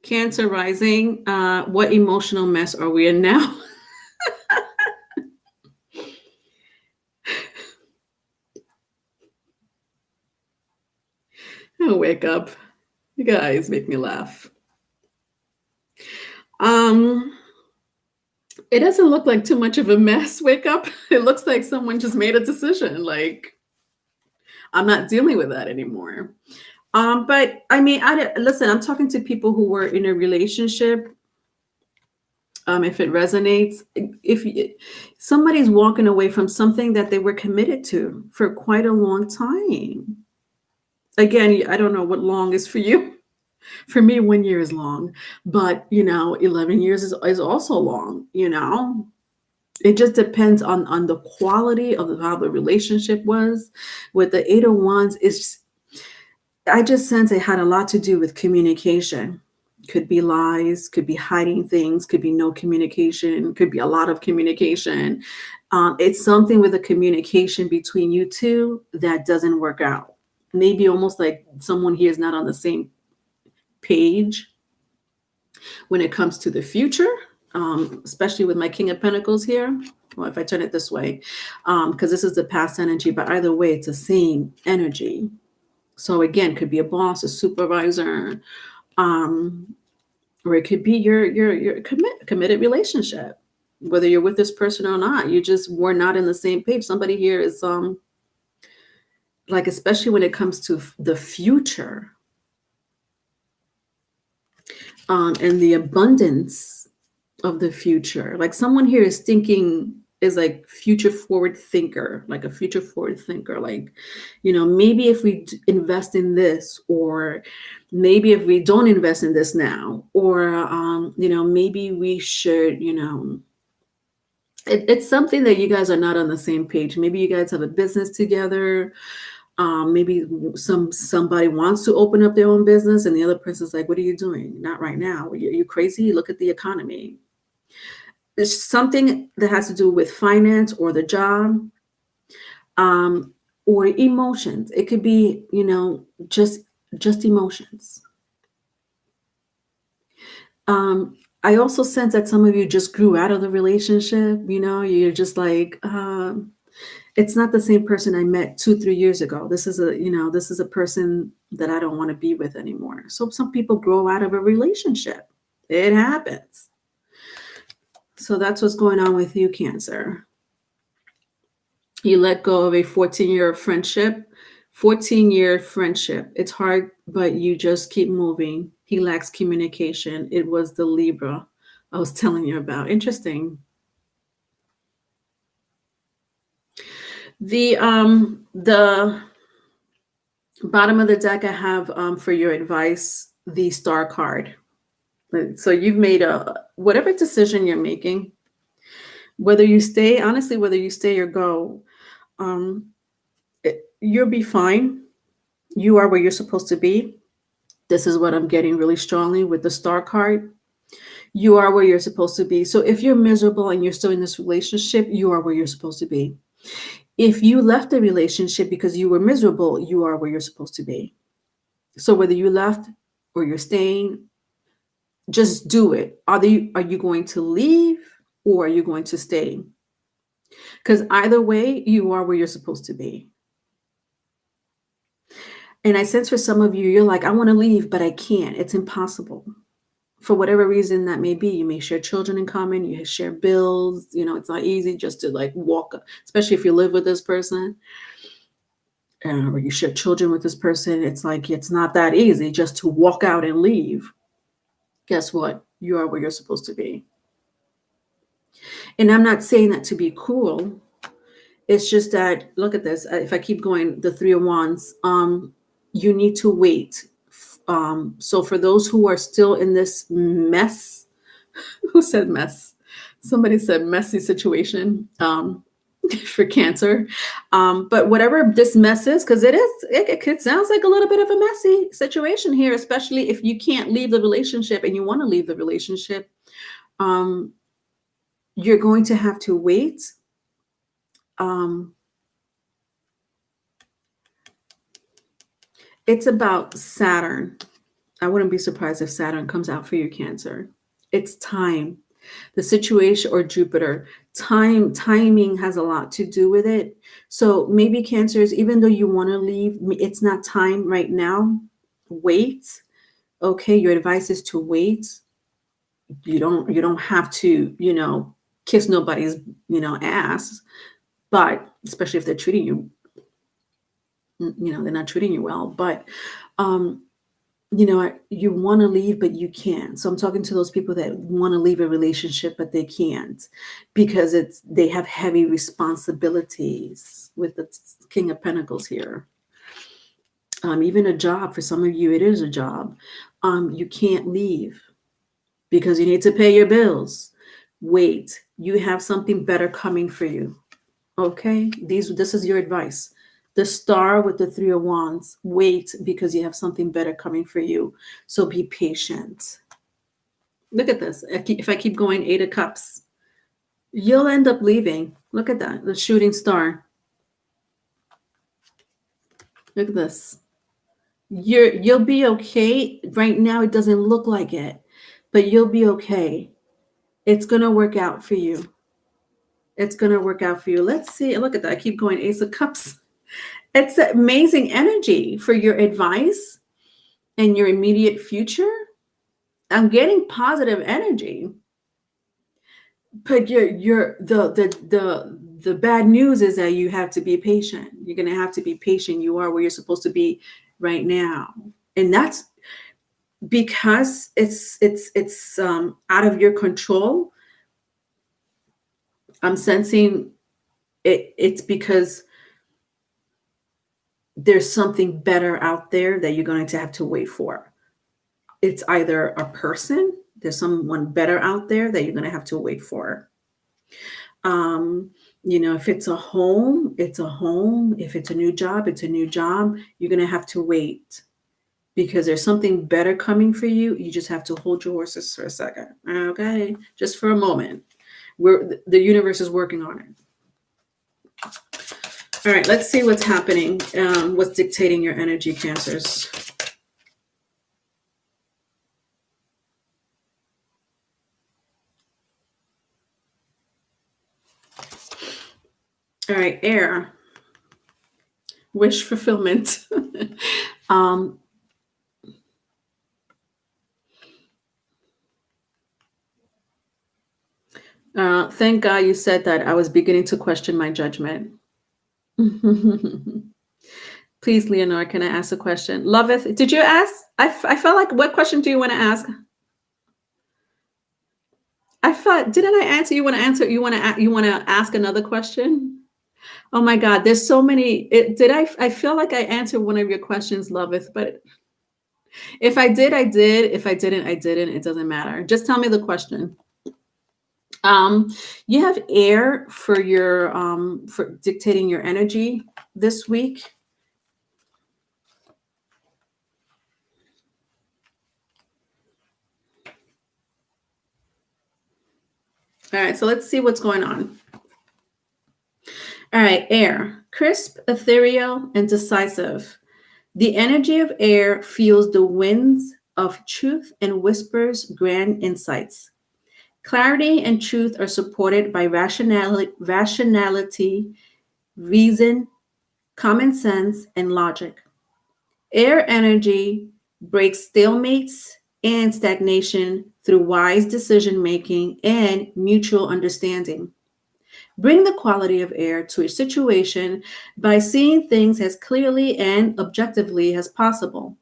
Cancer rising. What emotional mess are we in now? Oh, wake up. You guys make me laugh. It doesn't look like too much of a mess. Wake up. It looks like someone just made a decision. Like, I'm not dealing with that anymore. But I mean, listen, I'm talking to people who were in a relationship. If it resonates, somebody's walking away from something that they were committed to for quite a long time. Again, I don't know what long is for you. For me, 1 year is long, but 11 years is also long. It just depends on the quality of how the relationship was. With the Eight of Wands, I just sense it had a lot to do with communication. Could be lies, could be hiding things, could be no communication, could be a lot of communication. It's something with the communication between you two that doesn't work out. Maybe almost like someone here is not on the same page when it comes to the future, especially with my King of Pentacles here. Well, if I turn it this way, because this is the past energy, but either way, it's the same energy. So again, could be a boss, a supervisor, or it could be your committed relationship. Whether you're with this person or not, you just were not in the same page. Somebody here is like, especially when it comes to the future, and the abundance of the future. Like someone here is like future forward thinker, like a future forward thinker. Like, maybe if we invest in this, or maybe if we don't invest in this now, or, maybe we should, it's something that you guys are not on the same page. Maybe you guys have a business together. Maybe somebody wants to open up their own business and the other person's like, what are you doing? Not right now. Are you crazy? Look at the economy. It's something that has to do with finance or the job, or emotions. It could be, just emotions. I also sense that some of you just grew out of the relationship. You're just like, it's not the same person I met 2-3 years ago. This is a person that I don't want to be with anymore. So some people grow out of a relationship. It happens. So that's what's going on with you, Cancer. You let go of a 14-year friendship. 14-year friendship. It's hard, but you just keep moving. He lacks communication. It was the Libra I was telling you about. Interesting. The bottom of the deck, I have for your advice, the Star card. So you've made whatever decision you're making, whether you stay or go, you'll be fine. You are where you're supposed to be. This is what I'm getting really strongly with the Star card. You are where you're supposed to be. So if you're miserable and you're still in this relationship, you are where you're supposed to be. If you left the relationship because you were miserable, you are where you're supposed to be. So whether you left or you're staying, just do it. Are you going to leave or are you going to stay? Because either way, you are where you're supposed to be. And I sense for some of you, you're like, I want to leave, but I can't. It's impossible. For whatever reason that may be. You may share children in common, you share bills. It's not easy just to like walk, especially if you live with this person. or you share children with this person, it's like it's not that easy just to walk out and leave. Guess what? You are where you're supposed to be. And I'm not saying that to be cruel. It's just that, look at this. If I keep going, the Three of Wands, you need to wait. So for those who are still in this mess, who said mess? Somebody said messy situation. For Cancer. But whatever this mess is, because it sounds like a little bit of a messy situation here, especially if you can't leave the relationship and you want to leave the relationship. You're going to have to wait. It's about Saturn. I wouldn't be surprised if Saturn comes out for you, Cancer. It's time. The situation, or Jupiter, timing has a lot to do with it. So maybe Cancers, even though you want to leave, it's not time right now. Wait. Okay, your advice is to wait. You don't have to, kiss nobody's, ass, but especially if they're treating you, they're not treating you well, but you want to leave, but you can't. So I'm talking to those people that want to leave a relationship, but they can't because they have heavy responsibilities with the King of Pentacles here. Even a job, for some of you, it is a job. You can't leave because you need to pay your bills. Wait, you have something better coming for you. Okay, this is your advice. The Star with the Three of Wands. Wait, because you have something better coming for you. So be patient. Look at this. If I keep going, Eight of Cups, you'll end up leaving. Look at that, the Shooting Star. Look at this. You'll be okay. Right now, it doesn't look like it, but you'll be okay. It's gonna work out for you. It's gonna work out for you. Let's see. Look at that. I keep going. Ace of Cups. It's amazing energy for your advice and your immediate future. I'm getting positive energy, but the bad news is that you have to be patient. You're gonna have to be patient. You are where you're supposed to be right now, and that's because it's out of your control. I'm sensing it's because there's something better out there that you're going to have to wait for. It's either a person, there's someone better out there that you're going to have to wait for. If it's a home, it's a home. If it's a new job, it's a new job. You're going to have to wait because there's something better coming for you. You just have to hold your horses for a second. Okay. Just for a moment. The universe is working on it. All right, let's see what's happening. What's dictating your energy, Cancers? All right, Air. Wish fulfillment. Thank God you said that. I was beginning to question my judgment. Please, Leonore, can I ask a question? Loveth, did you ask? I felt like, what question do you want to ask? I thought, didn't I answer? You want to answer? You want to ask another question? Oh my God, there's so many. I feel like I answered one of your questions, Loveth, but if I did, I did. If I didn't, I didn't. It doesn't matter. Just tell me the question. You have Air for your for dictating your energy this week. All right, so let's see what's going on. All right, Air, crisp, ethereal, and decisive. The energy of Air feels the winds of truth and whispers grand insights. Clarity and truth are supported by rationality, reason, common sense, and logic. Air energy breaks stalemates and stagnation through wise decision making and mutual understanding. Bring the quality of air to a situation by seeing things as clearly and objectively as possible.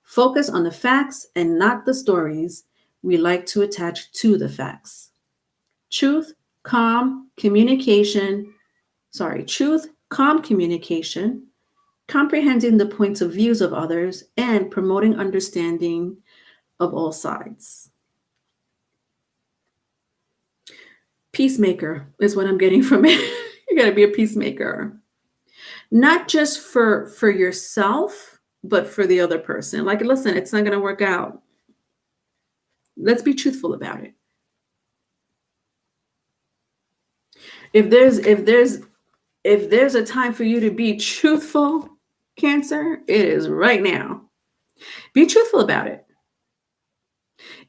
Focus on the facts and not the stories we like to attach to the facts. Truth, calm communication, truth, calm communication, comprehending the points of views of others, and promoting understanding of all sides. Peacemaker is what I'm getting from it. You got to be a peacemaker, not just for yourself, but for the other person. Like, listen, it's not going to work out. Let's be truthful about it. If there's a time for you to be truthful, Cancer, it is right now. Be truthful about it.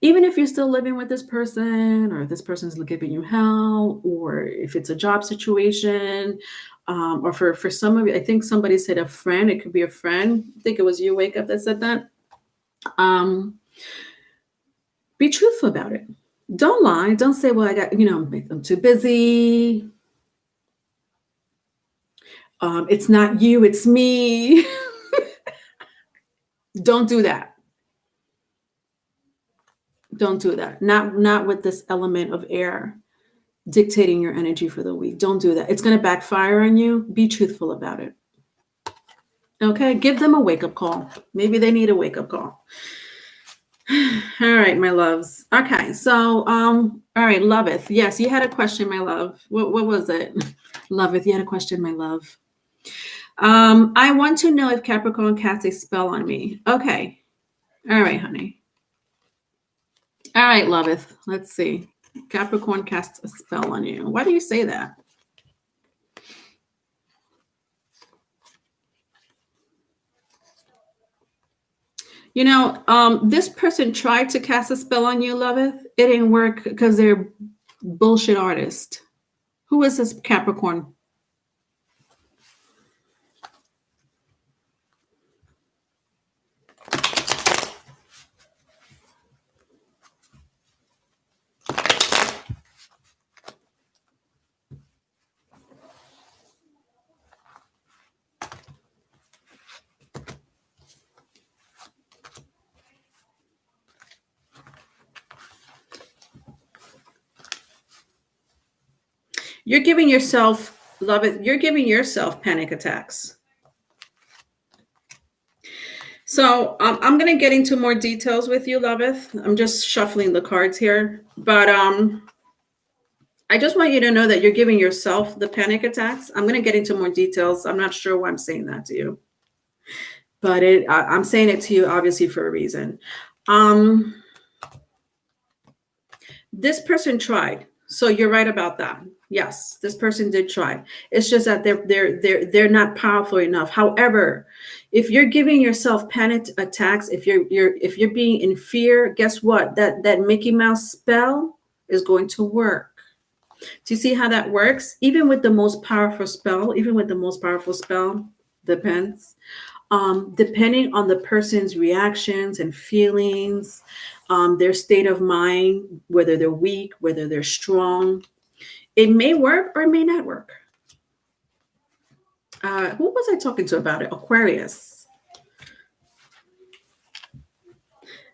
Even if you're still living with this person, or this person's giving you hell, or if it's a job situation, or for some of you, I think somebody said a friend. It could be a friend. I think it was you, Wake Up, that said that. Be truthful about it. Don't lie. Don't say, well, I'm too busy. It's not you, it's me. Don't do that. Don't do that. Not with this element of air dictating your energy for the week. Don't do that. It's going to backfire on you. Be truthful about it. Okay, give them a wake-up call. Maybe they need a wake-up call. All right, my loves. Okay, so all right, Loveth. Yes, you had a question, my love. What was it? Loveth, you had a question, my love. I want to know if Capricorn casts a spell on me. Okay. All right, honey. All right, Loveth. Let's see. Capricorn casts a spell on you. Why do you say that? This person tried to cast a spell on you, Loveth. It didn't work because they're bullshit artists. Who is this Capricorn? You're giving yourself, Loveth, you're giving yourself panic attacks. So I'm going to get into more details with you, Loveth. I'm just shuffling the cards here. But I just want you to know that you're giving yourself the panic attacks. I'm going to get into more details. I'm not sure why I'm saying that to you. But I'm saying it to you, obviously, for a reason. This person tried. So you're right about that. Yes, this person did try. It's just that they're not powerful enough. However, if you're giving yourself panic attacks, if you're being in fear, guess what? That Mickey Mouse spell is going to work. Do you see how that works? Even with the most powerful spell, depends. Depending on the person's reactions and feelings, their state of mind, whether they're weak, whether they're strong, it may work or it may not work. Who was I talking to about it? Aquarius.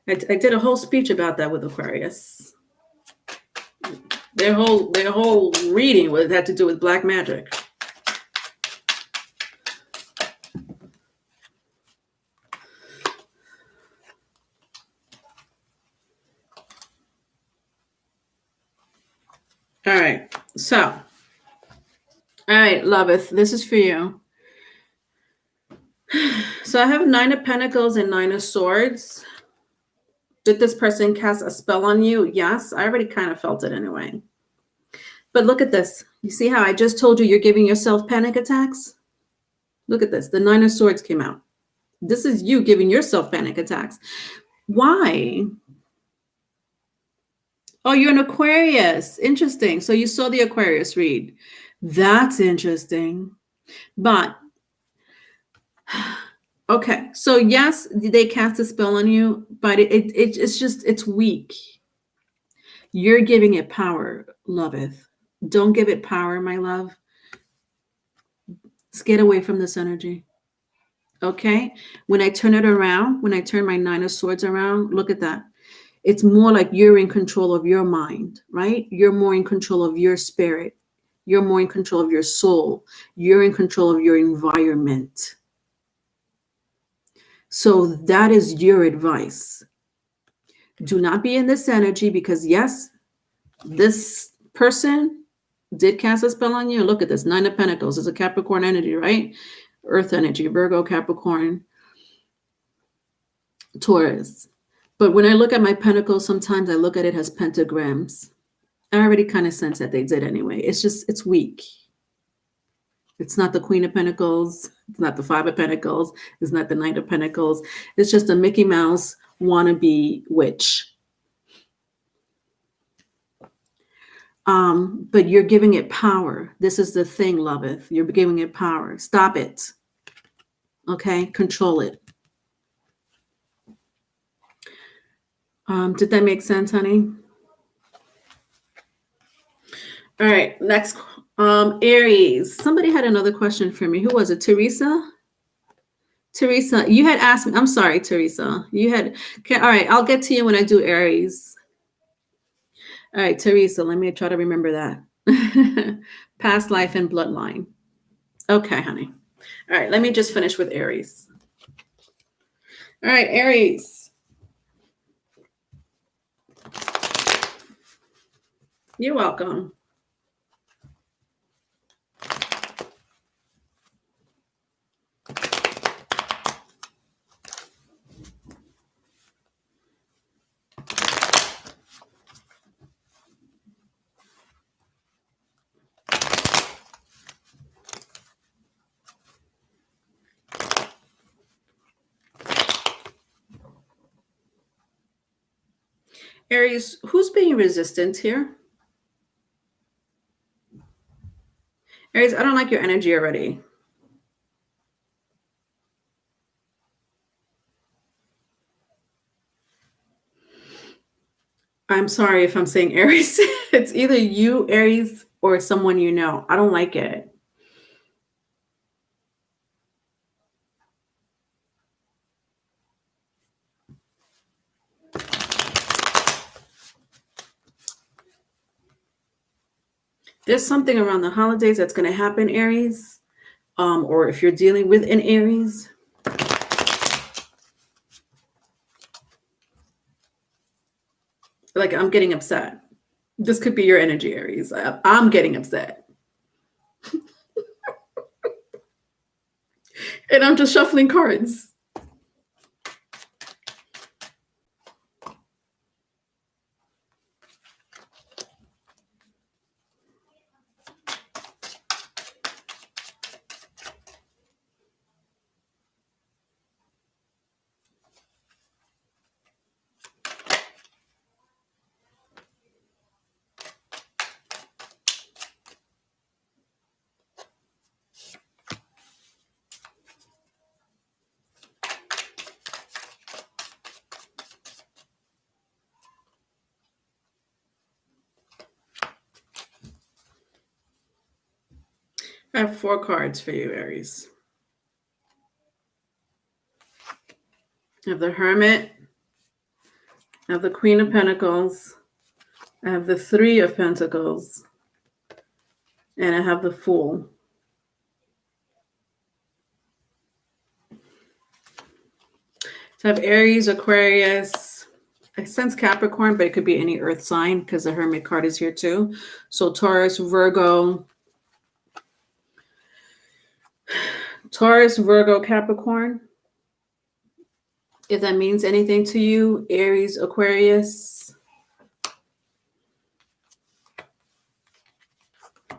I did a whole speech about that with Aquarius. Their whole reading had to do with black magic. All right. So, all right, Loveth, this is for you. So I have 9 of Pentacles and 9 of Swords. Did this person cast a spell on you? Yes, I already kind of felt it anyway. But look at this. You see how I just told you you're giving yourself panic attacks? Look at this. The 9 of Swords came out. This is you giving yourself panic attacks. Why? Oh, you're an Aquarius. Interesting. So you saw the Aquarius read. That's interesting. But, okay. So yes, they cast a spell on you, but it's weak. You're giving it power, Loveth. Don't give it power, my love. Let's get away from this energy. Okay? When I turn it around, when I turn my Nine of Swords around, look at that. It's more like you're in control of your mind, right? You're more in control of your spirit. You're more in control of your soul. You're in control of your environment. So that is your advice. Do not be in this energy because, yes, this person did cast a spell on you. Look at this. Nine of Pentacles is a Capricorn energy, right? Earth energy, Virgo, Capricorn, Taurus. But when I look at my pentacles, sometimes I look at it as pentagrams. I already kind of sense that they did anyway. It's weak. It's not the Queen of Pentacles. It's not the Five of Pentacles. It's not the Knight of Pentacles. It's just a Mickey Mouse wannabe witch. But you're giving it power. This is the thing, loveth. You're giving it power. Stop it. Okay? Control it. Did that make sense, honey? All right, next. Aries. Somebody had another question for me. Who was it? Teresa? Teresa, you had asked me. I'm sorry, Teresa. You had. Okay, all right, I'll get to you when I do Aries. All right, Teresa, let me try to remember that. Past life and bloodline. Okay, honey. All right, let me just finish with Aries. All right, Aries. You're welcome. Aries, who's being resistant here? Aries, I don't like your energy already. I'm sorry if I'm saying Aries. It's either you, Aries, or someone you know. I don't like it. There's something around the holidays that's going to happen, Aries. Or if you're dealing with an Aries. Like, I'm getting upset. This could be your energy, Aries. I'm getting upset. And I'm just shuffling cards. I have 4 cards for you, Aries. I have the Hermit. I have the Queen of Pentacles. I have the 3 of Pentacles. And I have the Fool. So I have Aries, Aquarius. I sense Capricorn, but it could be any earth sign because the Hermit card is here too. So Taurus, Virgo, Capricorn. If that means anything to you, Aries, Aquarius. All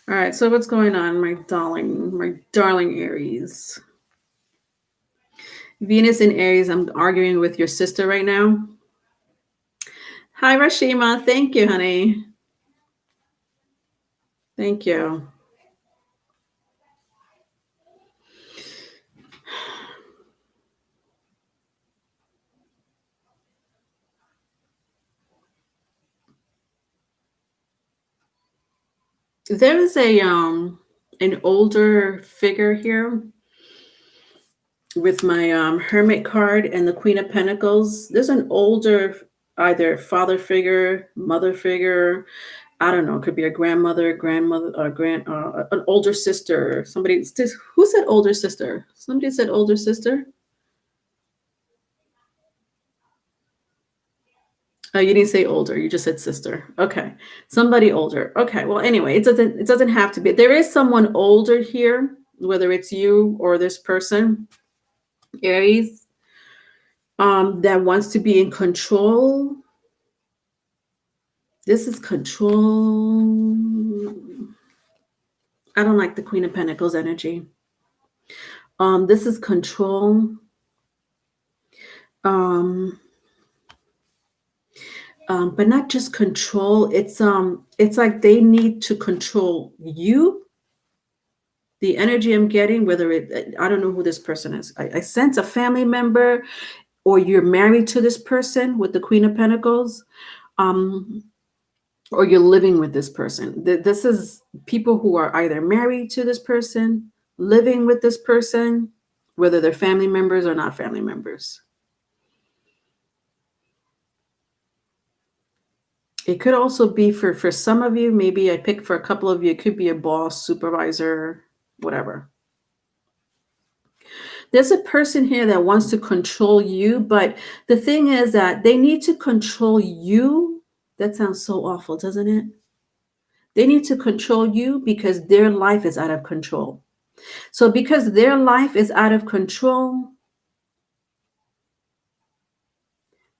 right, so what's going on, my darling Aries? Venus in Aries, I'm arguing with your sister right now. Hi, Rashima. Thank you, honey. Thank you. There is a an older figure here with my Hermit card and the Queen of Pentacles. There's an older either father figure, mother figure. I don't know. It could be a grandmother, grandmother, an older sister. Somebody. Who said older sister? Somebody said older sister. Oh, you didn't say older. You just said sister. Okay, somebody older. Okay. Well, anyway, it doesn't have to be. There is someone older here, whether it's you or this person, Aries, that wants to be in control. This is control. I don't like the Queen of Pentacles energy. This is control. Um, but not just control. It's like they need to control you. The energy I'm getting, I don't know who this person is. I sense a family member, or you're married to this person with the Queen of Pentacles, um, or you're living with this person. This is people who are either married to this person, living with this person, whether they're family members or not family members. It could also be for some of you, maybe I picked for a couple of you, it could be a boss, supervisor, whatever. There's a person here that wants to control you, but the thing is that they need to control you. That sounds so awful, doesn't it? They need to control you because their life is out of control. So because their life is out of control,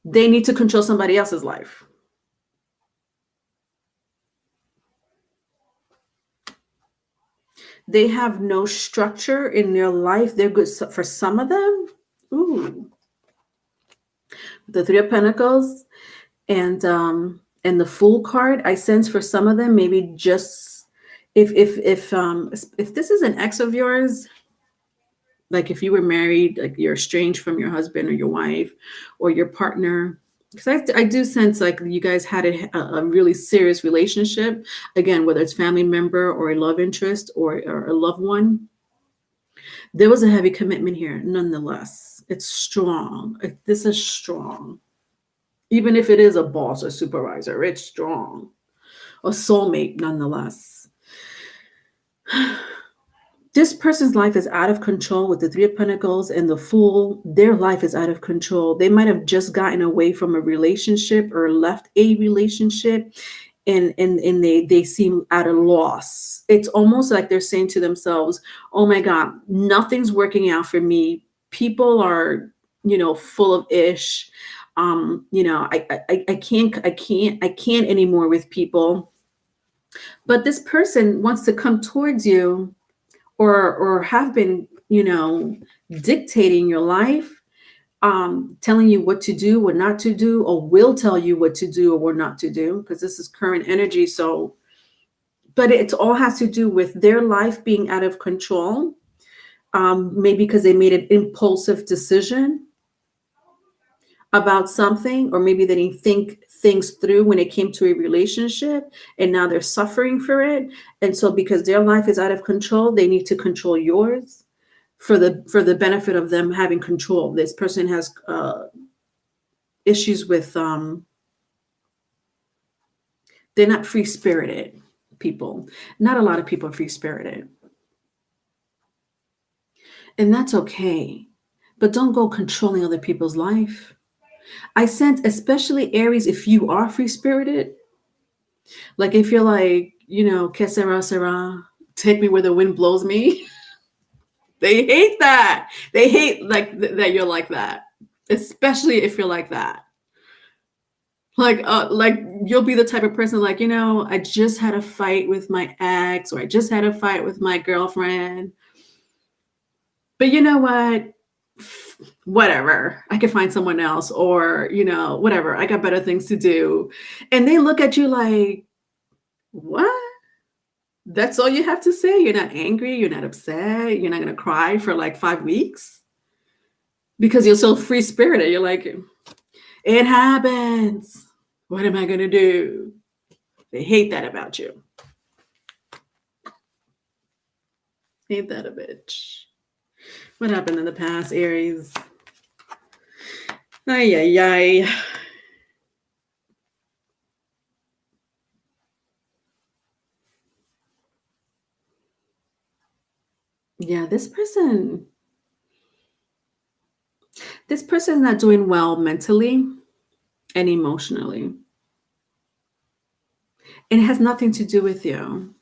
they need to control somebody else's life. They have no structure in their life. They're good for some of them. Ooh, the Three of Pentacles and the Fool card. I sense for some of them, maybe just if this is an ex of yours, like if you were married, like you're estranged from your husband or your wife or your partner, because I do sense like you guys had a really serious relationship, again, whether it's family member or a love interest or a loved one. There was a heavy commitment here. Nonetheless, it's strong. This is strong. Even if it is a boss or supervisor, it's strong. A soulmate, nonetheless. This person's life is out of control with the Three of Pentacles and the Fool. Their life is out of control. They might have just gotten away from a relationship or left a relationship, and they seem at a loss. It's almost like they're saying to themselves, oh my God, nothing's working out for me. People are, full of ish. I can't anymore with people. But this person wants to come towards you, or have been, dictating your life, telling you what to do, what not to do, or will tell you what to do or what not to do, because this is current energy. So, but it all has to do with their life being out of control, maybe because they made an impulsive decision about something, or maybe they didn't think things through when it came to a relationship, and now they're suffering for it. And so because their life is out of control, they need to control yours for the benefit of them having control. This person has issues with they're not free spirited people. Not a lot of people are free spirited, and that's okay. But don't go controlling other people's life. I sense, especially Aries, if you are free spirited, like if you're like, que sera sera, take me where the wind blows me. They hate that. They hate like that you're like that, especially if you're like that. Like you'll be the type of person like, I just had a fight with my ex, or I just had a fight with my girlfriend. But you know what? Whatever. I could find someone else, or, whatever. I got better things to do. And they look at you like, what? That's all you have to say? You're not angry, you're not upset, you're not going to cry for like 5 weeks because you're so free spirited. You're like, it happens. What am I going to do? They hate that about you. Ain't that a bitch? What happened in the past, Aries? Ay, ay, ay. Yeah, this person is not doing well mentally and emotionally. It has nothing to do with you.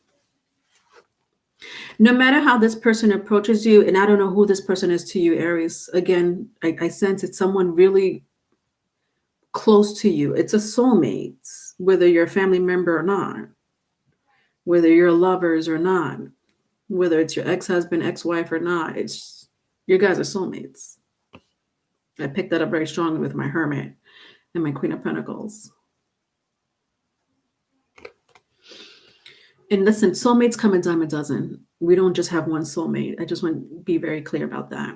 No matter how this person approaches you, and I don't know who this person is to you, Aries. Again, I sense it's someone really close to you. It's a soulmate, whether you're a family member or not, whether you're lovers or not, whether it's your ex-husband, ex-wife or not. It's you guys are soulmates. I picked that up very strongly with my Hermit and my Queen of Pentacles. And listen, soulmates come a dime a dozen. We don't just have one soulmate. I just want to be very clear about that.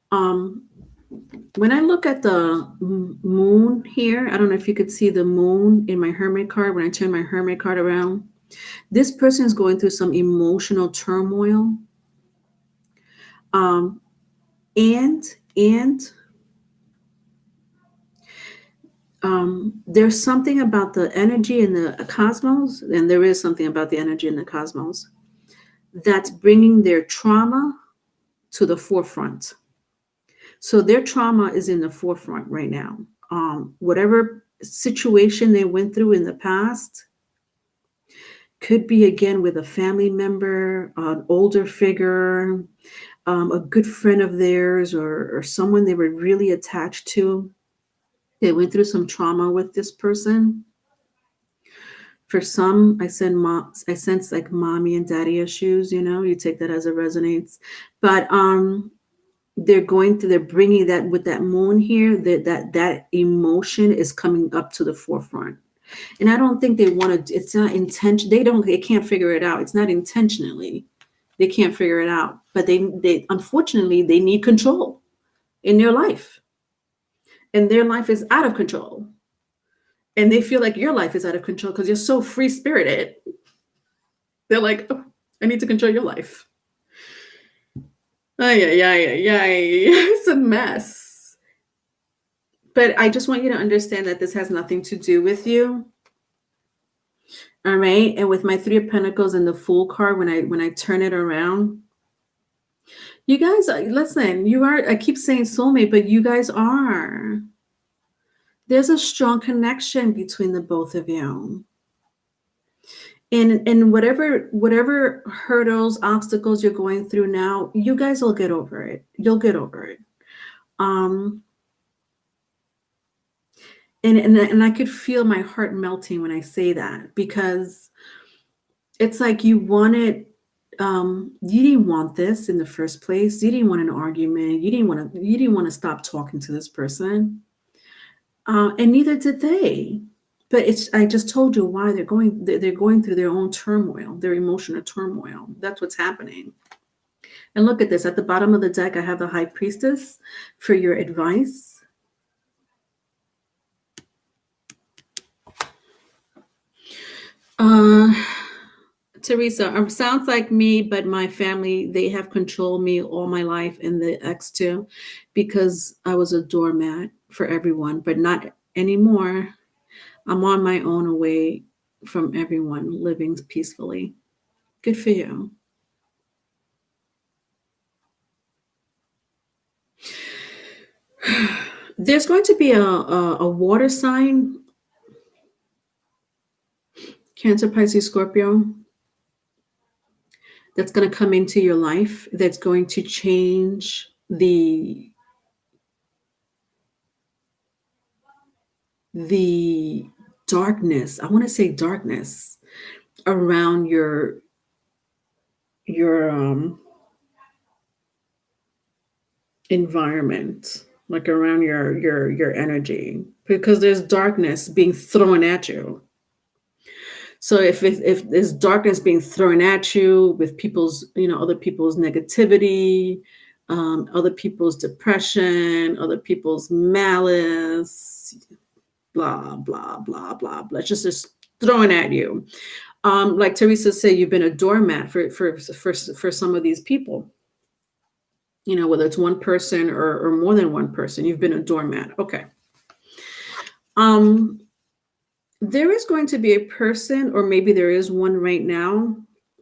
When I look at the moon here, I don't know if you could see the moon in my Hermit card. When I turn my Hermit card around, this person is going through some emotional turmoil. And there's something about the energy in the cosmos, and there is something about the energy in the cosmos that's bringing their trauma to the forefront. So their trauma is in the forefront right now. Whatever situation they went through in the past could be again with a family member, an older figure, a good friend of theirs, or someone they were really attached to. They went through some trauma with this person. For some, I sense like mommy and daddy issues. You take that as it resonates. But they're bringing that with that moon here. That emotion is coming up to the forefront. And I don't think they want to. It's not intention. They can't figure it out. It's not intentionally. They can't figure it out. But they unfortunately they need control in their life, and their life is out of control. And they feel like your life is out of control because you're so free spirited. They're like, oh, I need to control your life. Ay, ay, ay, ay, ay. It's a mess. But I just want you to understand that this has nothing to do with you. All right. And with my Three of Pentacles and the Fool card, when I turn it around, you guys, listen, I keep saying soulmate, but you guys are. There's a strong connection between the both of you. And whatever hurdles, obstacles you're going through now, you guys will get over it. You'll get over it. And I could feel my heart melting when I say that, because it's like you wanted, you didn't want this in the first place. You didn't want an argument. You didn't want to stop talking to this person. And neither did they. But I just told you why they're going through their own turmoil, their emotional turmoil. That's what's happening. And look at this. At the bottom of the deck, I have the High Priestess for your advice. Teresa, sounds like me, but my family, they have controlled me all my life, and the ex too, because I was a doormat for everyone, but not anymore. I'm on my own, away from everyone, living peacefully. Good for you. There's going to be a water sign, Cancer, Pisces, Scorpio, that's going to come into your life, that's going to change the darkness. I want to say darkness around your environment, like around your energy, because there's darkness being thrown at you. So if there's darkness being thrown at you with people's, other people's negativity, other people's depression, other people's malice, blah, blah, blah, blah, blah, just throwing at you. Like Teresa said, you've been a doormat for some of these people. You know, whether it's one person or more than one person, you've been a doormat. Okay. Um, there is going to be a person, or maybe there is one right now,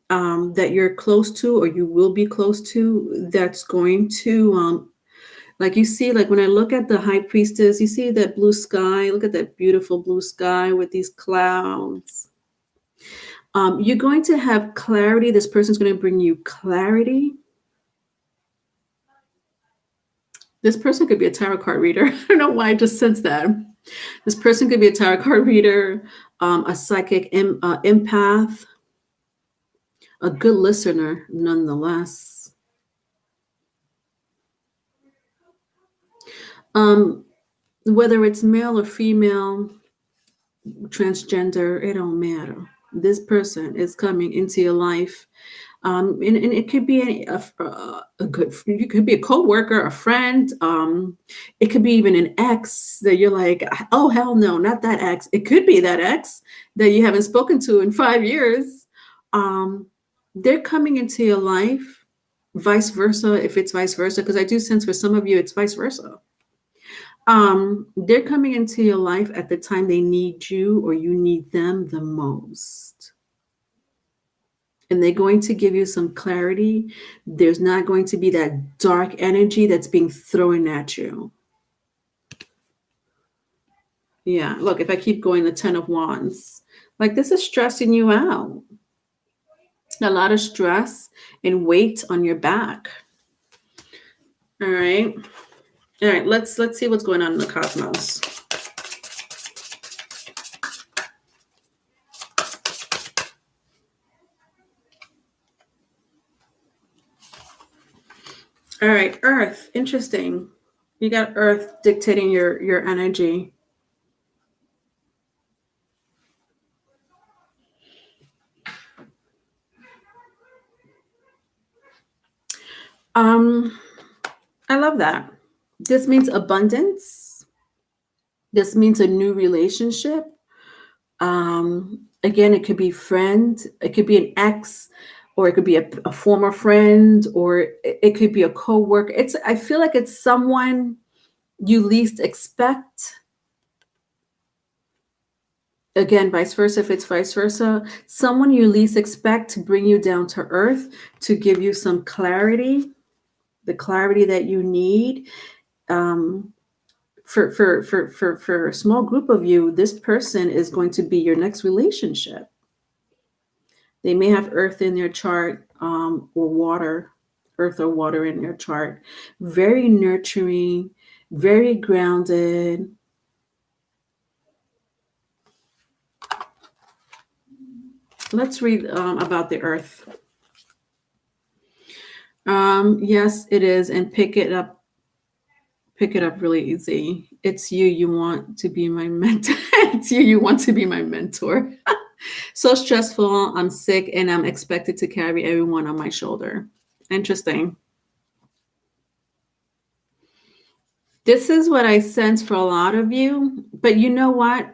that you're close to, or you will be close to, that's going to, like you see, like when I look at the high priestess, you see that blue sky. Look at that beautiful blue sky with these clouds. You're going to have clarity. This person's going to bring you clarity. This person could be a tarot card reader. I don't know why I just sensed that. This person could be a tarot card reader, a psychic empath, a good listener, nonetheless. Whether it's male or female, transgender, it don't matter. This person is coming into your life. And it could be a good, you could be a coworker, a friend. It could be even an ex that you're like, oh, hell no, not that ex. It could be that ex that you haven't spoken to in 5 years. They're coming into your life, vice versa, if it's vice versa, because I do sense for some of you, it's vice versa. They're coming into your life at the time they need you or you need them the most. And they're going to give you some clarity. There's not going to be that dark energy that's being thrown at you. Yeah, look, if I keep going, the 10 of Wands, like this is stressing you out. A lot of stress and weight on your back. All right. All right, let's see what's going on in the cosmos. All right, Earth. Interesting. You got Earth dictating your energy. I love that. This means abundance. This means a new relationship. Again, it could be friend, it could be an ex, or it could be a former friend, or it could be a co-worker. I feel like it's someone you least expect. Again, vice versa, if it's vice versa, someone you least expect to bring you down to earth, to give you some clarity, the clarity that you need. For a small group of you, this person is going to be your next relationship. They may have earth in their chart, or water, earth or water in their chart. Very nurturing, very grounded. Let's read about the earth. Yes, it is, and pick it up. Pick it up really easy. It's you. You want to be my mentor. It's you. You want to be my mentor. So stressful. I'm sick, and I'm expected to carry everyone on my shoulder. Interesting. This is what I sense for a lot of you. But you know what?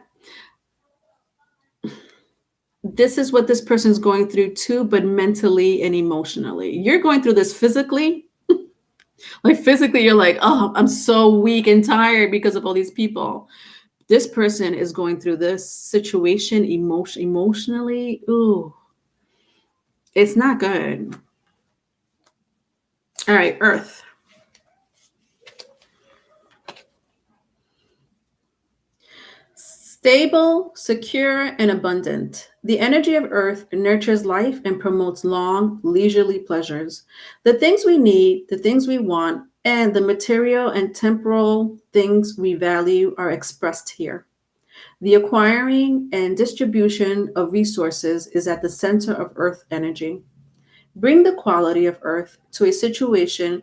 This is what this person's going through too, but mentally and emotionally. You're going through this physically. Like physically, you're like, oh, I'm so weak and tired because of all these people. This person is going through this situation emotionally. Ooh, it's not good. All right, Earth. Stable, secure, and abundant. The energy of Earth nurtures life and promotes long, leisurely pleasures. The things we need, the things we want, and the material and temporal things we value are expressed here. The acquiring and distribution of resources is at the center of Earth energy. Bring the quality of Earth to a situation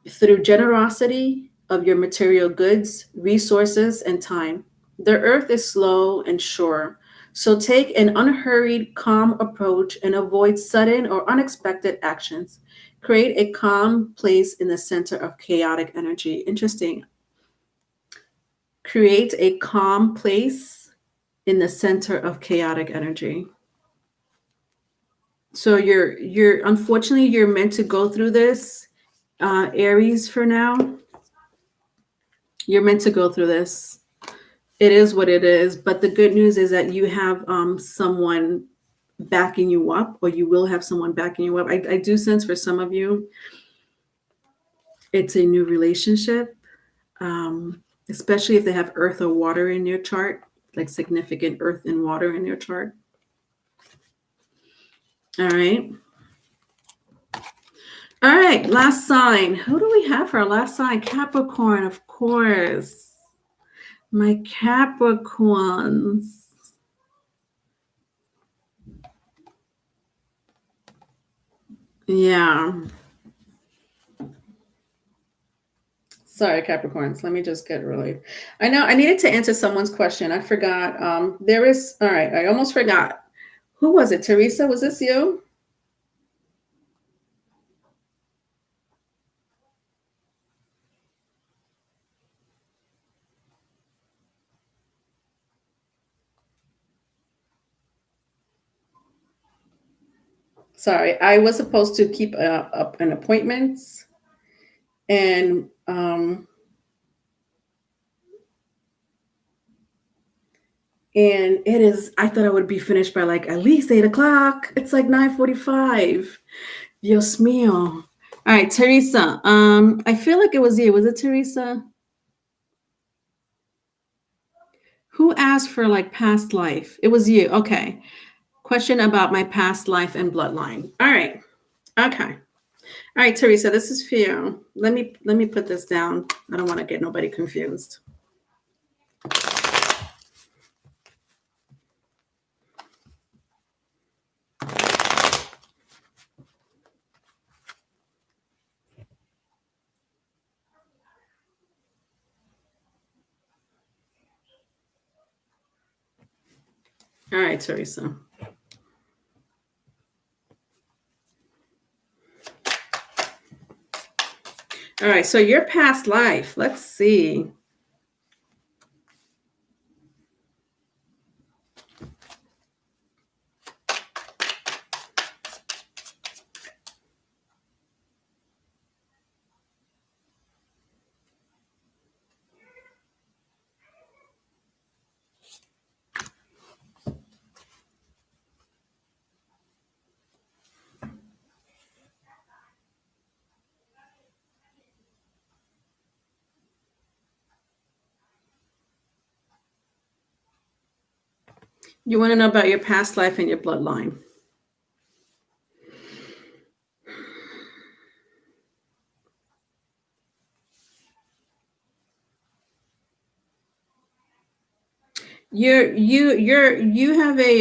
through generosity of your material goods, resources, and time. The earth is slow and sure, so take an unhurried, calm approach and avoid sudden or unexpected actions. Create a calm place in the center of chaotic energy. Interesting. Create a calm place in the center of chaotic energy. So you're unfortunately you're meant to go through this, Aries, for now. You're meant to go through this. It is what it is. But the good news is that you have someone backing you up, or you will have someone backing you up. I do sense for some of you, it's a new relationship, especially if they have earth or water in your chart, like significant earth and water in your chart. All right. All right, last sign. Who do we have for our last sign? Capricorn, of course. My Capricorns. Yeah. Sorry, Capricorns. Let me just get really. I know I needed to answer someone's question. I forgot. There is. All right. I almost forgot. Who was it? Teresa? Was this you? Sorry, I was supposed to keep up an appointment, and it is. I thought I would be finished by like at least 8 o'clock. It's like 9:45. Dios mío. All right, Teresa. I feel like it was you. Was it Teresa? Who asked for like past life? It was you. Okay. Question about my past life and bloodline. All right. Okay. All right, Teresa, this is for you. Let me put this down. I don't want to get nobody confused. All right, Teresa. All right, so your past life. Let's see. You want to know about your past life and your bloodline. You have a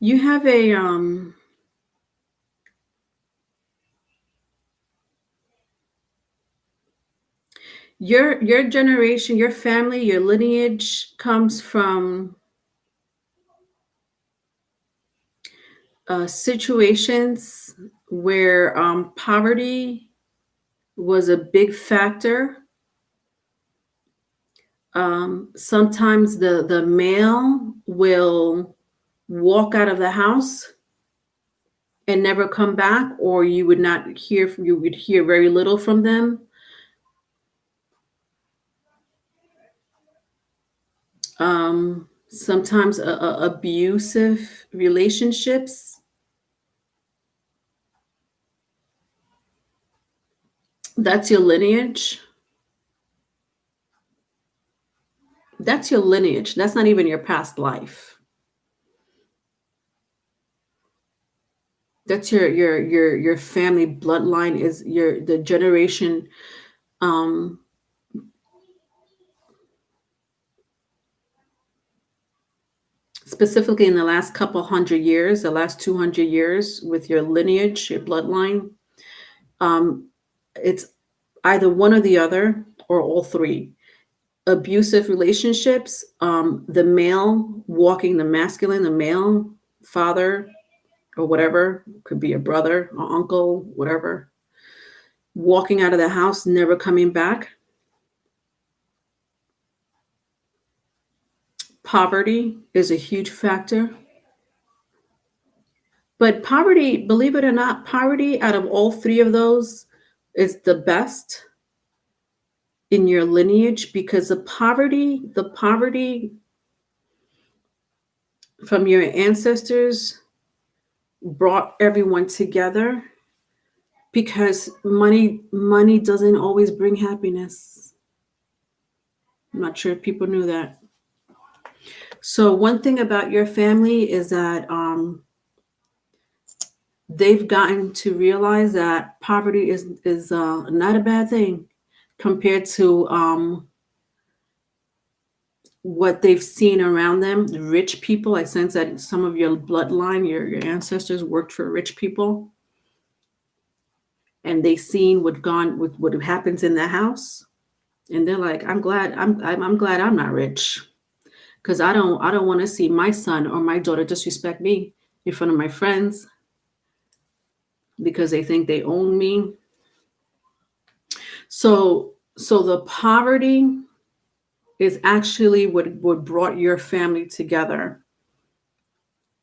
you have a your generation, your family, your lineage comes from situations where poverty was a big factor. Sometimes the male will walk out of the house and never come back, or you would not hear you would hear very little from them. Sometimes abusive relationships. That's your lineage. That's your lineage. That's not even your past life. That's your family bloodline, is your the generation, um specifically in the last couple hundred years, the last 200 years, with your lineage, your bloodline. It's either one or the other, or all three. Abusive relationships, the male walking, the masculine, the male father or whatever, could be a brother or uncle, whatever, walking out of the house, never coming back. Poverty is a huge factor. But poverty, believe it or not, poverty out of all three of those is the best in your lineage, because the poverty from your ancestors brought everyone together, because money doesn't always bring happiness. I'm not sure if people knew that. So one thing about your family is that they've gotten to realize that poverty is not a bad thing compared to what they've seen around them. Rich people, I sense that some of your bloodline, your ancestors worked for rich people, and they seen what happens in the house, and they're like, I'm glad I'm not rich, because I don't want to see my son or my daughter disrespect me in front of my friends because they think they own me. So the poverty is actually what brought your family together,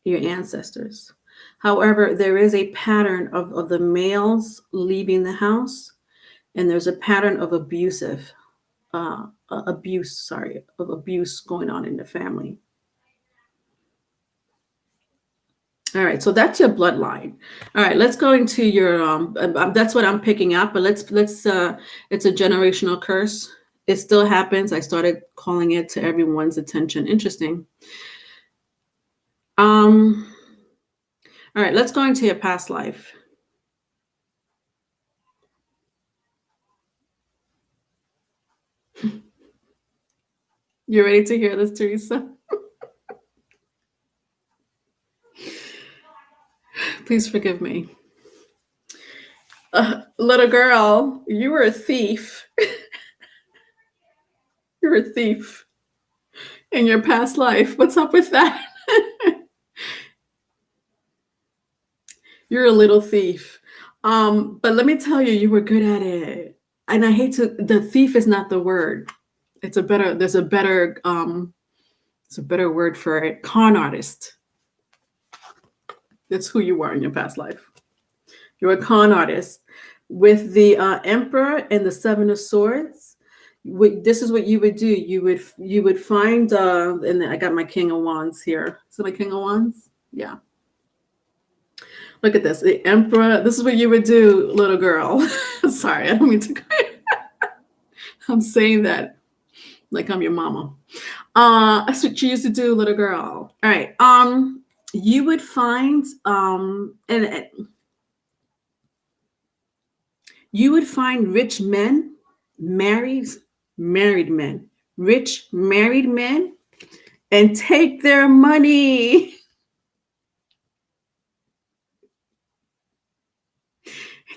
your ancestors. However, there is a pattern of the males leaving the house, and there's a pattern of abuse going on in the family. All right, so that's your bloodline. All right, let's go into your that's what I'm picking up, but let's it's a generational curse. It still happens. I started calling it to everyone's attention. Interesting. All right, let's go into your past life. You ready to hear this, Teresa? Please forgive me. Little girl, you were a thief. You're a thief in your past life. What's up with that? You're a little thief. But let me tell you, you were good at it. And I hate to, the thief is not the word. There's a better word for it. Con artist. That's who you were in your past life. You're a con artist. With the Emperor and the Seven of Swords, this is what you would do. You would find, and I got my King of Wands here. So my King of Wands? Yeah. Look at this. The Emperor. This is what you would do, little girl. Sorry, I don't mean to. I'm saying that like I'm your mama. That's what you used to do, little girl. All right. You would find and you would find rich men, married men, rich married men, and take their money.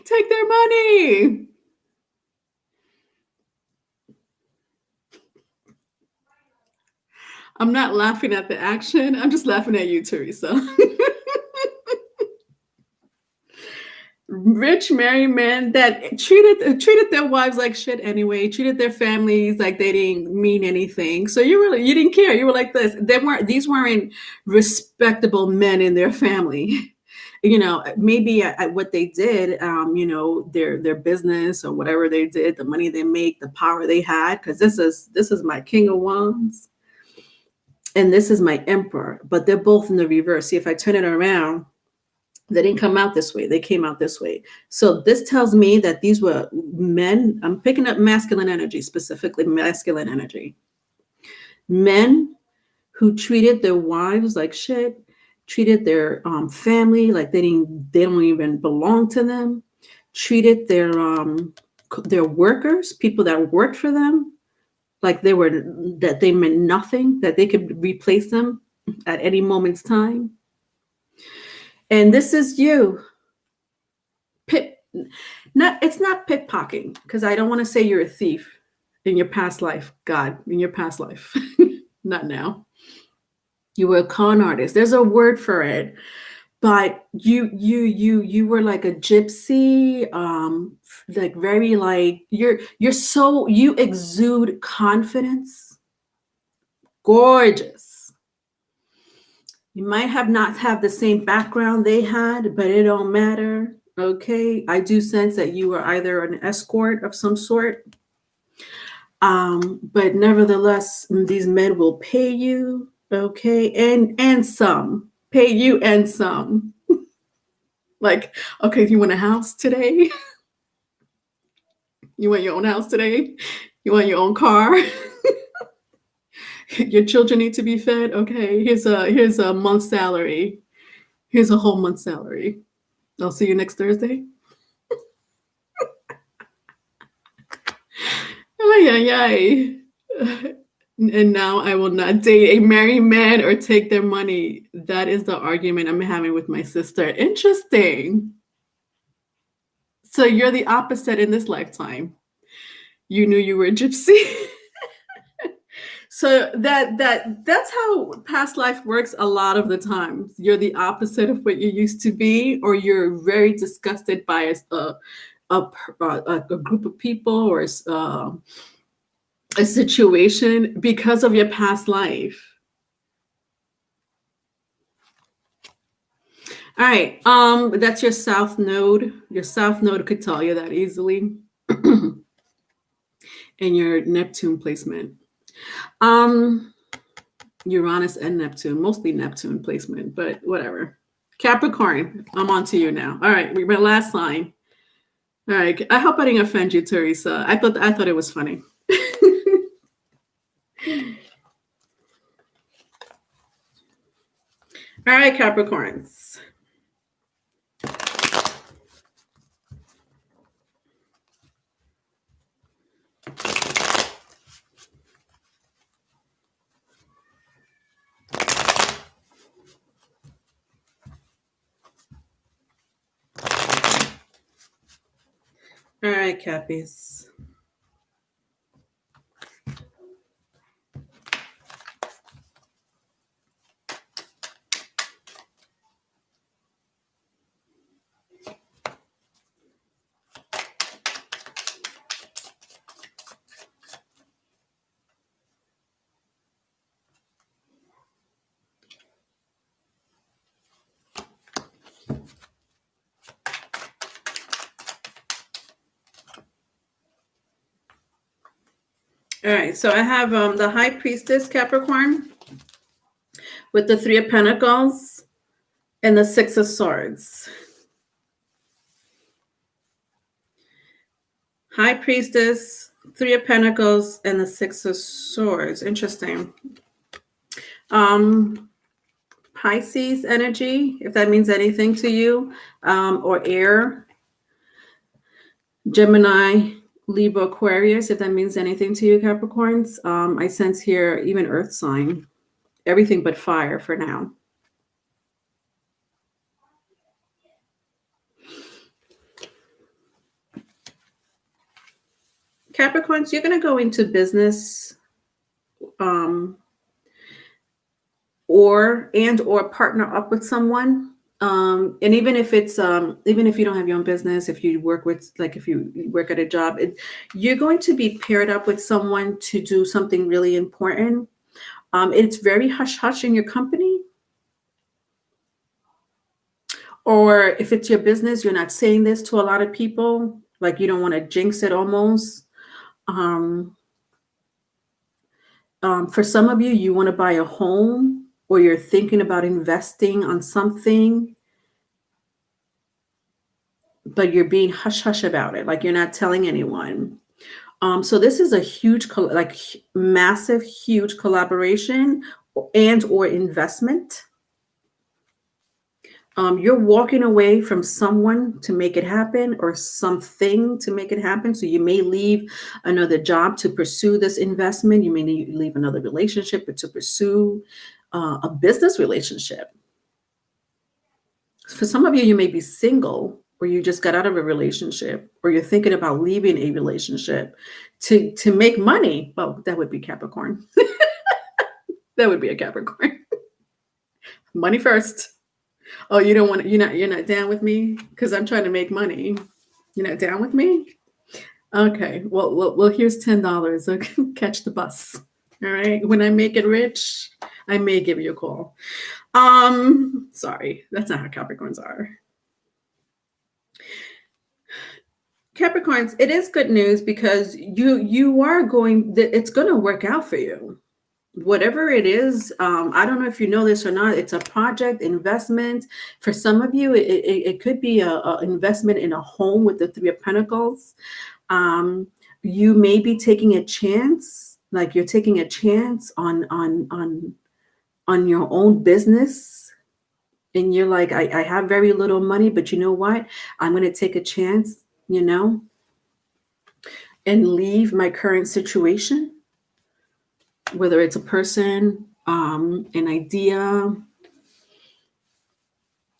Take their money. I'm not laughing at the action. I'm just laughing at you, Teresa. Rich married men that treated their wives like shit anyway, treated their families like they didn't mean anything. So you didn't care. You were like this. These weren't respectable men in their family. Maybe at what they did, their business or whatever they did, the money they make, the power they had. Because this is my King of Wands, and this is my Emperor. But they're both in the reverse. See, if I turn it around, they didn't come out this way. They came out this way. So this tells me that these were men. I'm picking up masculine energy, specifically masculine energy. Men who treated their wives like shit, treated their family like they don't even belong to them, treated their workers, people that worked for them, like they meant nothing, that they could replace them at any moment's time. And this is you. It's not pickpocketing, because I don't want to say you're a thief in your past life. God, in your past life. Not now. You were a con artist. There's a word for it. But you were like a gypsy, like very like you exude confidence. Gorgeous. You might have not have the same background they had, but it don't matter. Okay. I do sense that you are either an escort of some sort. But nevertheless, these men will pay you, okay, and some. Pay you and some. Like, okay, if you want a house today, you want your own house today, you want your own car, your children need to be fed. Okay, here's a month's salary. Here's a whole month's salary. I'll see you next Thursday. Ay, ay, ay. And now I will not date a married man or take their money. That is the argument I'm having with my sister. Interesting. So you're the opposite in this lifetime. You knew you were a gypsy. So that's how past life works a lot of the times. You're the opposite of what you used to be, or you're very disgusted by a group of people or a situation because of your past life. All right. That's your south node. Your south node could tell you that easily. And your Neptune placement. Uranus and Neptune, mostly Neptune placement, but whatever. Capricorn, I'm on to you now. All right, my last sign. All right. I hope I didn't offend you, Teresa. I thought it was funny. All right, Capricorns. All right, Cappies. All right, so I have the High Priestess Capricorn with the Three of Pentacles and the Six of Swords. High Priestess, Three of Pentacles, and the Six of Swords. Interesting. Pisces energy, if that means anything to you, or air. Gemini, Libra, Aquarius, if that means anything to you, Capricorns. I sense here even earth sign. Everything but fire for now. Capricorns, you're going to go into business or partner up with someone. And even if it's even if you don't have your own business, if you work at a job, you're going to be paired up with someone to do something really important. It's very hush hush in your company. Or if it's your business, you're not saying this to a lot of people. Like you don't want to jinx it almost. For some of you, you want to buy a home or you're thinking about investing on something, but you're being hush hush about it. Like you're not telling anyone. So this is a huge, massive, huge collaboration and or investment. You're walking away from someone to make it happen or something to make it happen. So you may leave another job to pursue this investment. You may leave another relationship to pursue a business relationship. For some of you, you may be single or you just got out of a relationship or you're thinking about leaving a relationship to make money. Well, that would be Capricorn. That would be a Capricorn. Money first. Oh, you don't want you're not down with me because I'm trying to make money. You're not down with me? Okay. Well, here's $10. Okay, catch the bus. All right. When I make it rich, I may give you a call. Sorry, that's not how Capricorns are. Capricorns, it is good news because you are going, it's going to work out for you. Whatever it is, I don't know if you know this or not, it's a project investment. For some of you, it could be a investment in a home with the Three of Pentacles. You may be taking a chance, like you're taking a chance on your own business. And you're like, I have very little money, but you know what? I'm going to take a chance, and leave my current situation, whether it's a person, an idea,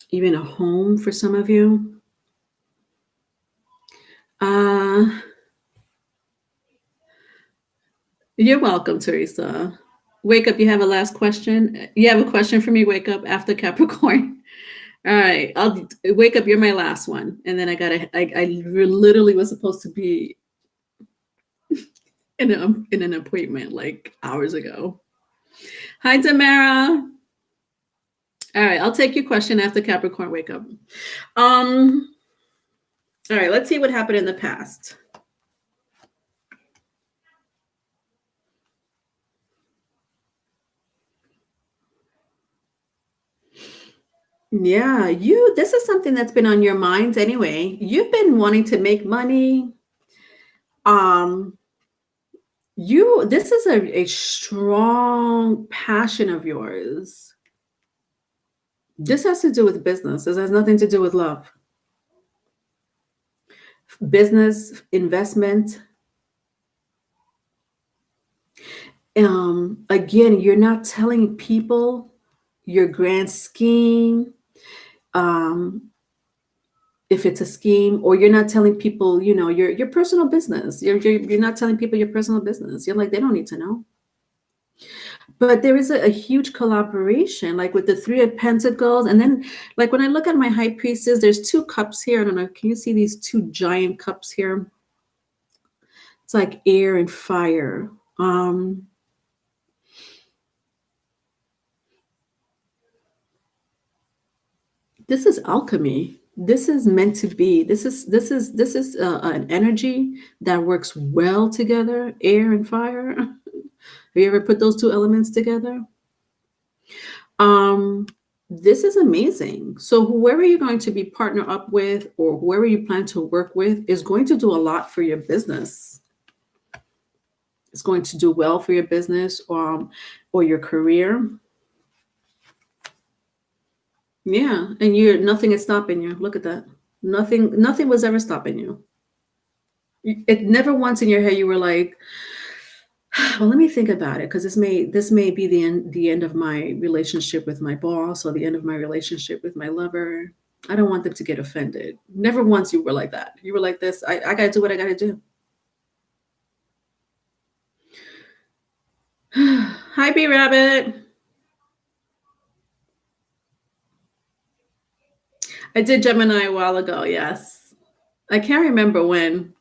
even a home for some of you. You're welcome, Teresa. Wake up, you have a last question? You have a question for me, Wake Up, after Capricorn? All right, I'll Wake Up, you're my last one. And then I literally was supposed to be in an appointment like hours ago. Hi, Tamara. All right, I'll take your question after Capricorn Wake Up. All right, let's see what happened in the past. Yeah, this is something that's been on your minds anyway. You've been wanting to make money. This is a strong passion of yours. This has to do with business. This has nothing to do with love. Business, investment. Again, you're not telling people your grand scheme. If it's a scheme, or you're not telling people, your personal business. You're not telling people your personal business. You're like, they don't need to know. But there is a huge collaboration, like with the Three of Pentacles. And then, like, when I look at my High Priestess, there's two cups here. I don't know. Can you see these two giant cups here? It's like air and fire. This is alchemy. This is meant to be. This is an energy that works well together, air and fire. Have you ever put those two elements together? This is amazing. So whoever you're going to be partner up with, or whoever you plan to work with, is going to do a lot for your business. It's going to do well for your business, or your career. Yeah, and nothing is stopping you. Look at that. Nothing was ever stopping you. It never once in your head you were like, well, let me think about it, because this may be the end of my relationship with my boss, or the end of my relationship with my lover. I don't want them to get offended. Never once you were like that. You were like this. I got to do what I got to do. Hi, B Rabbit. I did Gemini a while ago. Yes, I can't remember when.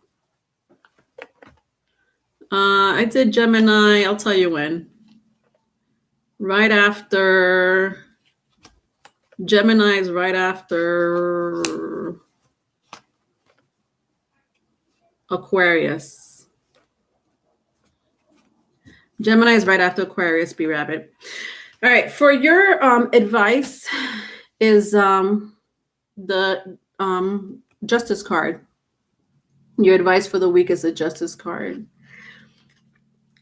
I did Gemini. I'll tell you when. Right after Gemini's, right after Aquarius. Gemini is right after Aquarius, B Rabbit. All right, for your advice is the Justice card. Your advice for the week is the Justice card.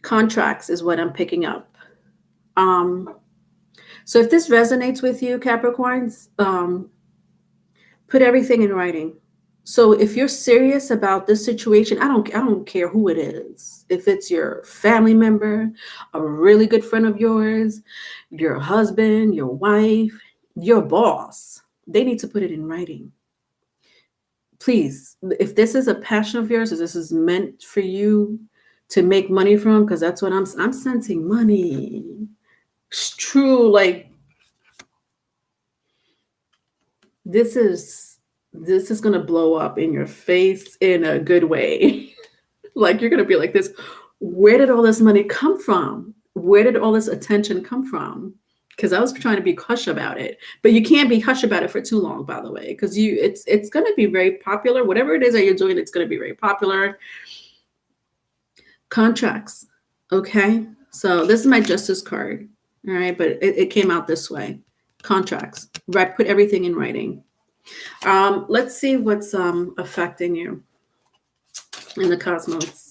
Contracts is what I'm picking up. So if this resonates with you, Capricorns, put everything in writing. So if you're serious about this situation, I don't care who it is. If it's your family member, a really good friend of yours, your husband, your wife, your boss, they need to put it in writing. Please, if this is a passion of yours, if this is meant for you to make money from, because that's what I'm sensing, money. It's true, like this is going to blow up in your face in a good way. Like you're going to be like this. Where did all this money come from? Where did all this attention come from? because I was trying to be hush about it, but you can't be hush about it for too long, by the way, because it's going to be very popular. Whatever it is that you're doing, it's going to be very popular. Contracts. Okay. So this is my justice card. All right. But it came out this way. Contracts. Right. Put everything in writing. Let's see what's affecting you in the cosmos.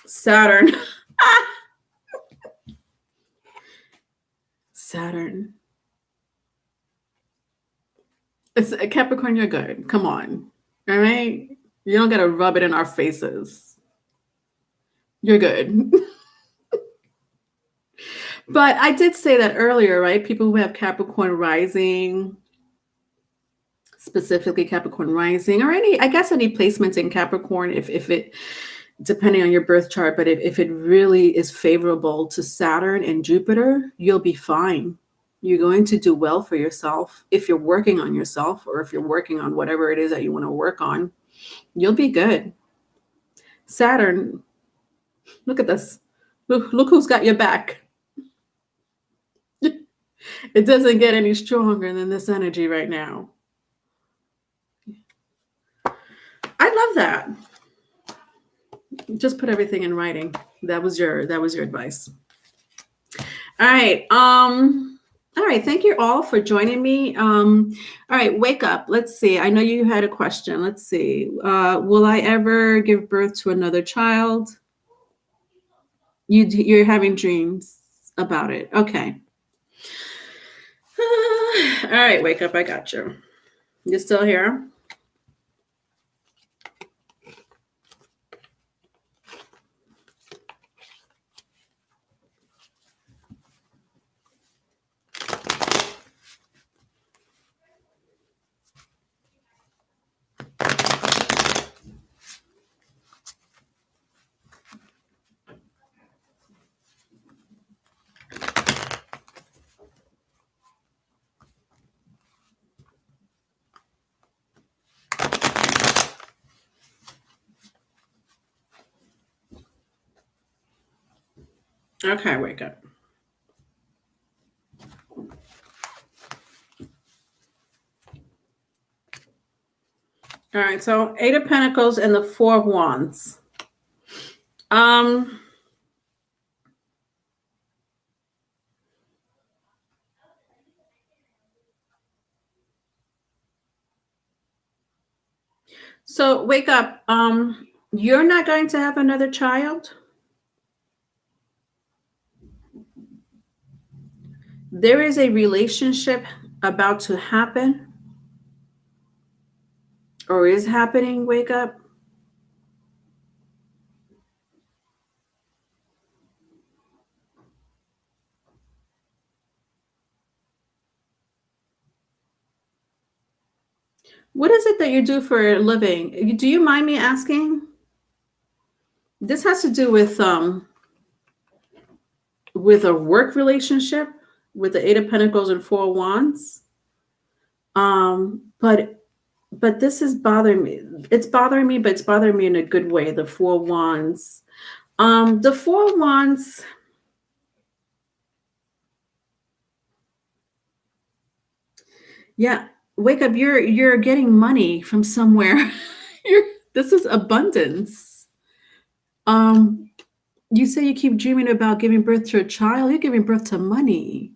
Saturn. Saturn. It's Capricorn, you're good. Come on. All right. You don't gotta rub it in our faces. You're good. But I did say that earlier, right? People who have Capricorn rising, specifically Capricorn rising, or any, I guess any placements in Capricorn, if it, depending on your birth chart, but if it really is favorable to Saturn and Jupiter, you'll be fine. You're going to do well for yourself. If you're working on yourself, or if you're working on whatever it is that you want to work on, you'll be good. Saturn, look at this. Look who's got your back. It doesn't get any stronger than this energy right now. I love that. Just put everything in writing. That was your advice. All right. All right. Thank you all for joining me. All right. Wake up. Let's see. I know you had a question. Let's see. Will I ever give birth to another child? You're having dreams about it. Okay. All right. Wake up. I got you. You still here? Okay, wake up. All right, so Eight of Pentacles and the Four of Wands. So wake up. You're not going to have another child. There is a relationship about to happen or is happening. Wake up. What is it that you do for a living? Do you mind me asking? This has to do with a work relationship with the Eight of Pentacles and Four of Wands. But this is bothering me. It's bothering me, but it's bothering me in a good way. The Four of Wands. The Four of Wands. Yeah, wake up. You're getting money from somewhere. This is abundance. You say you keep dreaming about giving birth to a child. You're giving birth to money.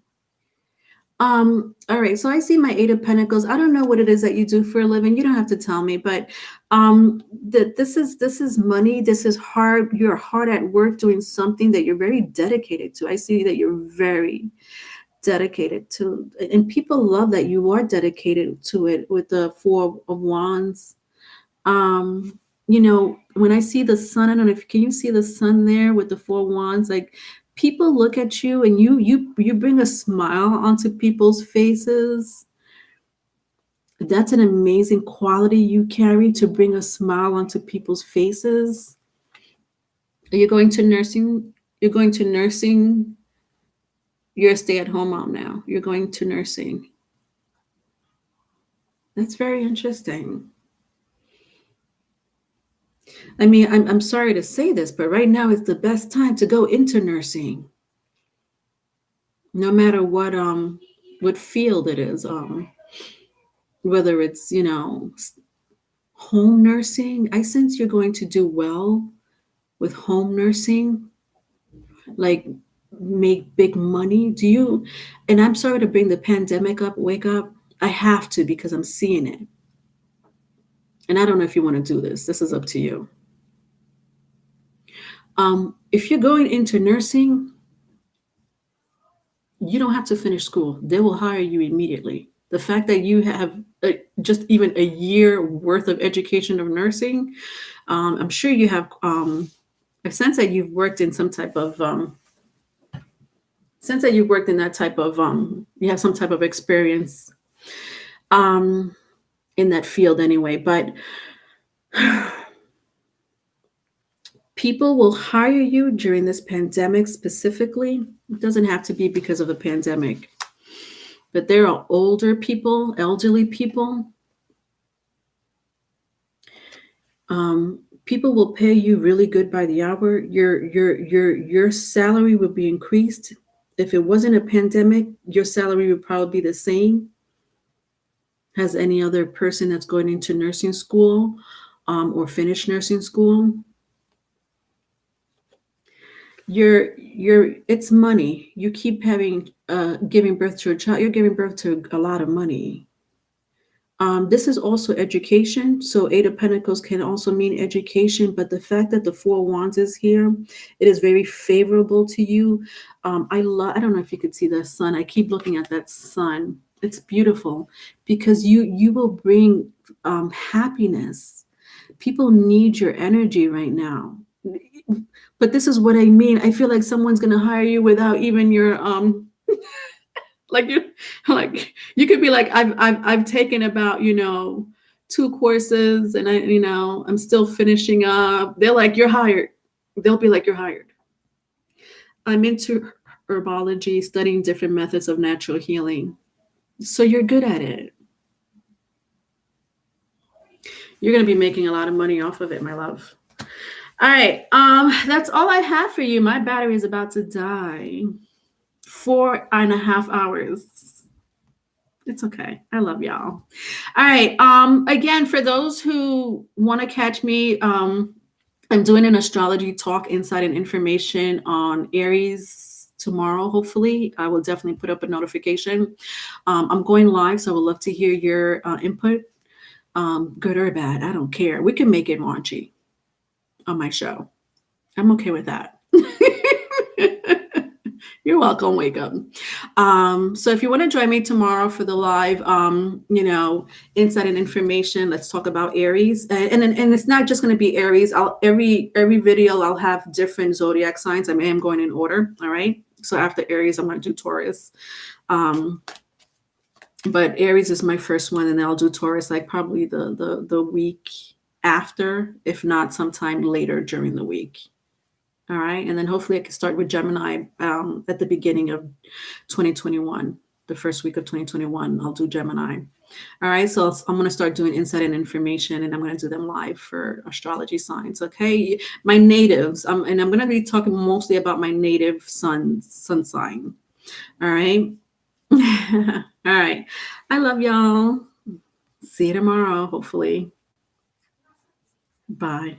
All right. So I see my Eight of Pentacles. I don't know what it is that you do for a living. You don't have to tell me, but this is money. This is hard. You're hard at work doing something that you're very dedicated to. I see that you're very dedicated to, and people love that you are dedicated to it with the Four of Wands. When I see the sun, I don't know if can you see the sun there with the Four of Wands? Like people look at you and you bring a smile onto people's faces. That's an amazing quality you carry, to bring a smile onto people's faces. Are you going to nursing? You're going to nursing. You're a stay-at-home mom now. You're going to nursing. That's very interesting. I mean, I'm sorry to say this, but right now is the best time to go into nursing, no matter what field it is. Whether it's home nursing. I sense you're going to do well with home nursing, like make big money. Do you? And I'm sorry to bring the pandemic up, wake up. I have to because I'm seeing it. And I don't know if you want to do this. This is up to you. If you're going into nursing, you don't have to finish school. They will hire you immediately. The fact that you have just even a year worth of education of nursing, I'm sure you have a sense that you've worked in some type of since that you've worked in that type of you have some type of experience um in that field anyway. But people will hire you during this pandemic specifically. It doesn't have to be because of the pandemic, but there are older people, elderly people. People will pay you really good by the hour. Your salary will be increased. If it wasn't a pandemic, your salary would probably be the same as any other person that's going into nursing school or finish nursing school. It's money. You keep having giving birth to a child, you're giving birth to a lot of money. This is also education. So Eight of Pentacles can also mean education, but the fact that the Four of Wands is here, it is very favorable to you. I don't know if you could see the sun. I keep looking at that sun. It's beautiful because you will bring happiness. People need your energy right now. But this is what I mean. I feel like someone's gonna hire you without even your like you like you could be like I've taken about two courses and I'm still finishing up. They're like you're hired. They'll be like you're hired. I'm into herbology, studying different methods of natural healing. So you're good at it. You're gonna be making a lot of money off of it, my love. All right. That's all I have for you. My battery is about to die. 4.5 hours. It's okay. I love y'all. All right. Again, for those who want to catch me, I'm doing an astrology talk, insight, and information on Aries tomorrow. Hopefully, I will definitely put up a notification. I'm going live, so I would love to hear your input, good or bad. I don't care. We can make it raunchy on my show. I'm okay with that. You're welcome. Wake up. So if you want to join me tomorrow for the live, insight and information, let's talk about Aries. And it's not just going to be Aries. Every video I'll have different zodiac signs. I am going in order. All right. So after Aries, I'm going to do Taurus. But Aries is my first one, and then I'll do Taurus like probably the week after, if not sometime later during the week. All right. And then hopefully I can start with Gemini at the beginning of 2021, the first week of 2021. I'll do Gemini. All right. So I'm going to start doing insight and information, and I'm going to do them live for astrology signs. Okay. My natives. And I'm going to be talking mostly about my native sun sign. All right. All right. I love y'all. See you tomorrow, hopefully. Bye.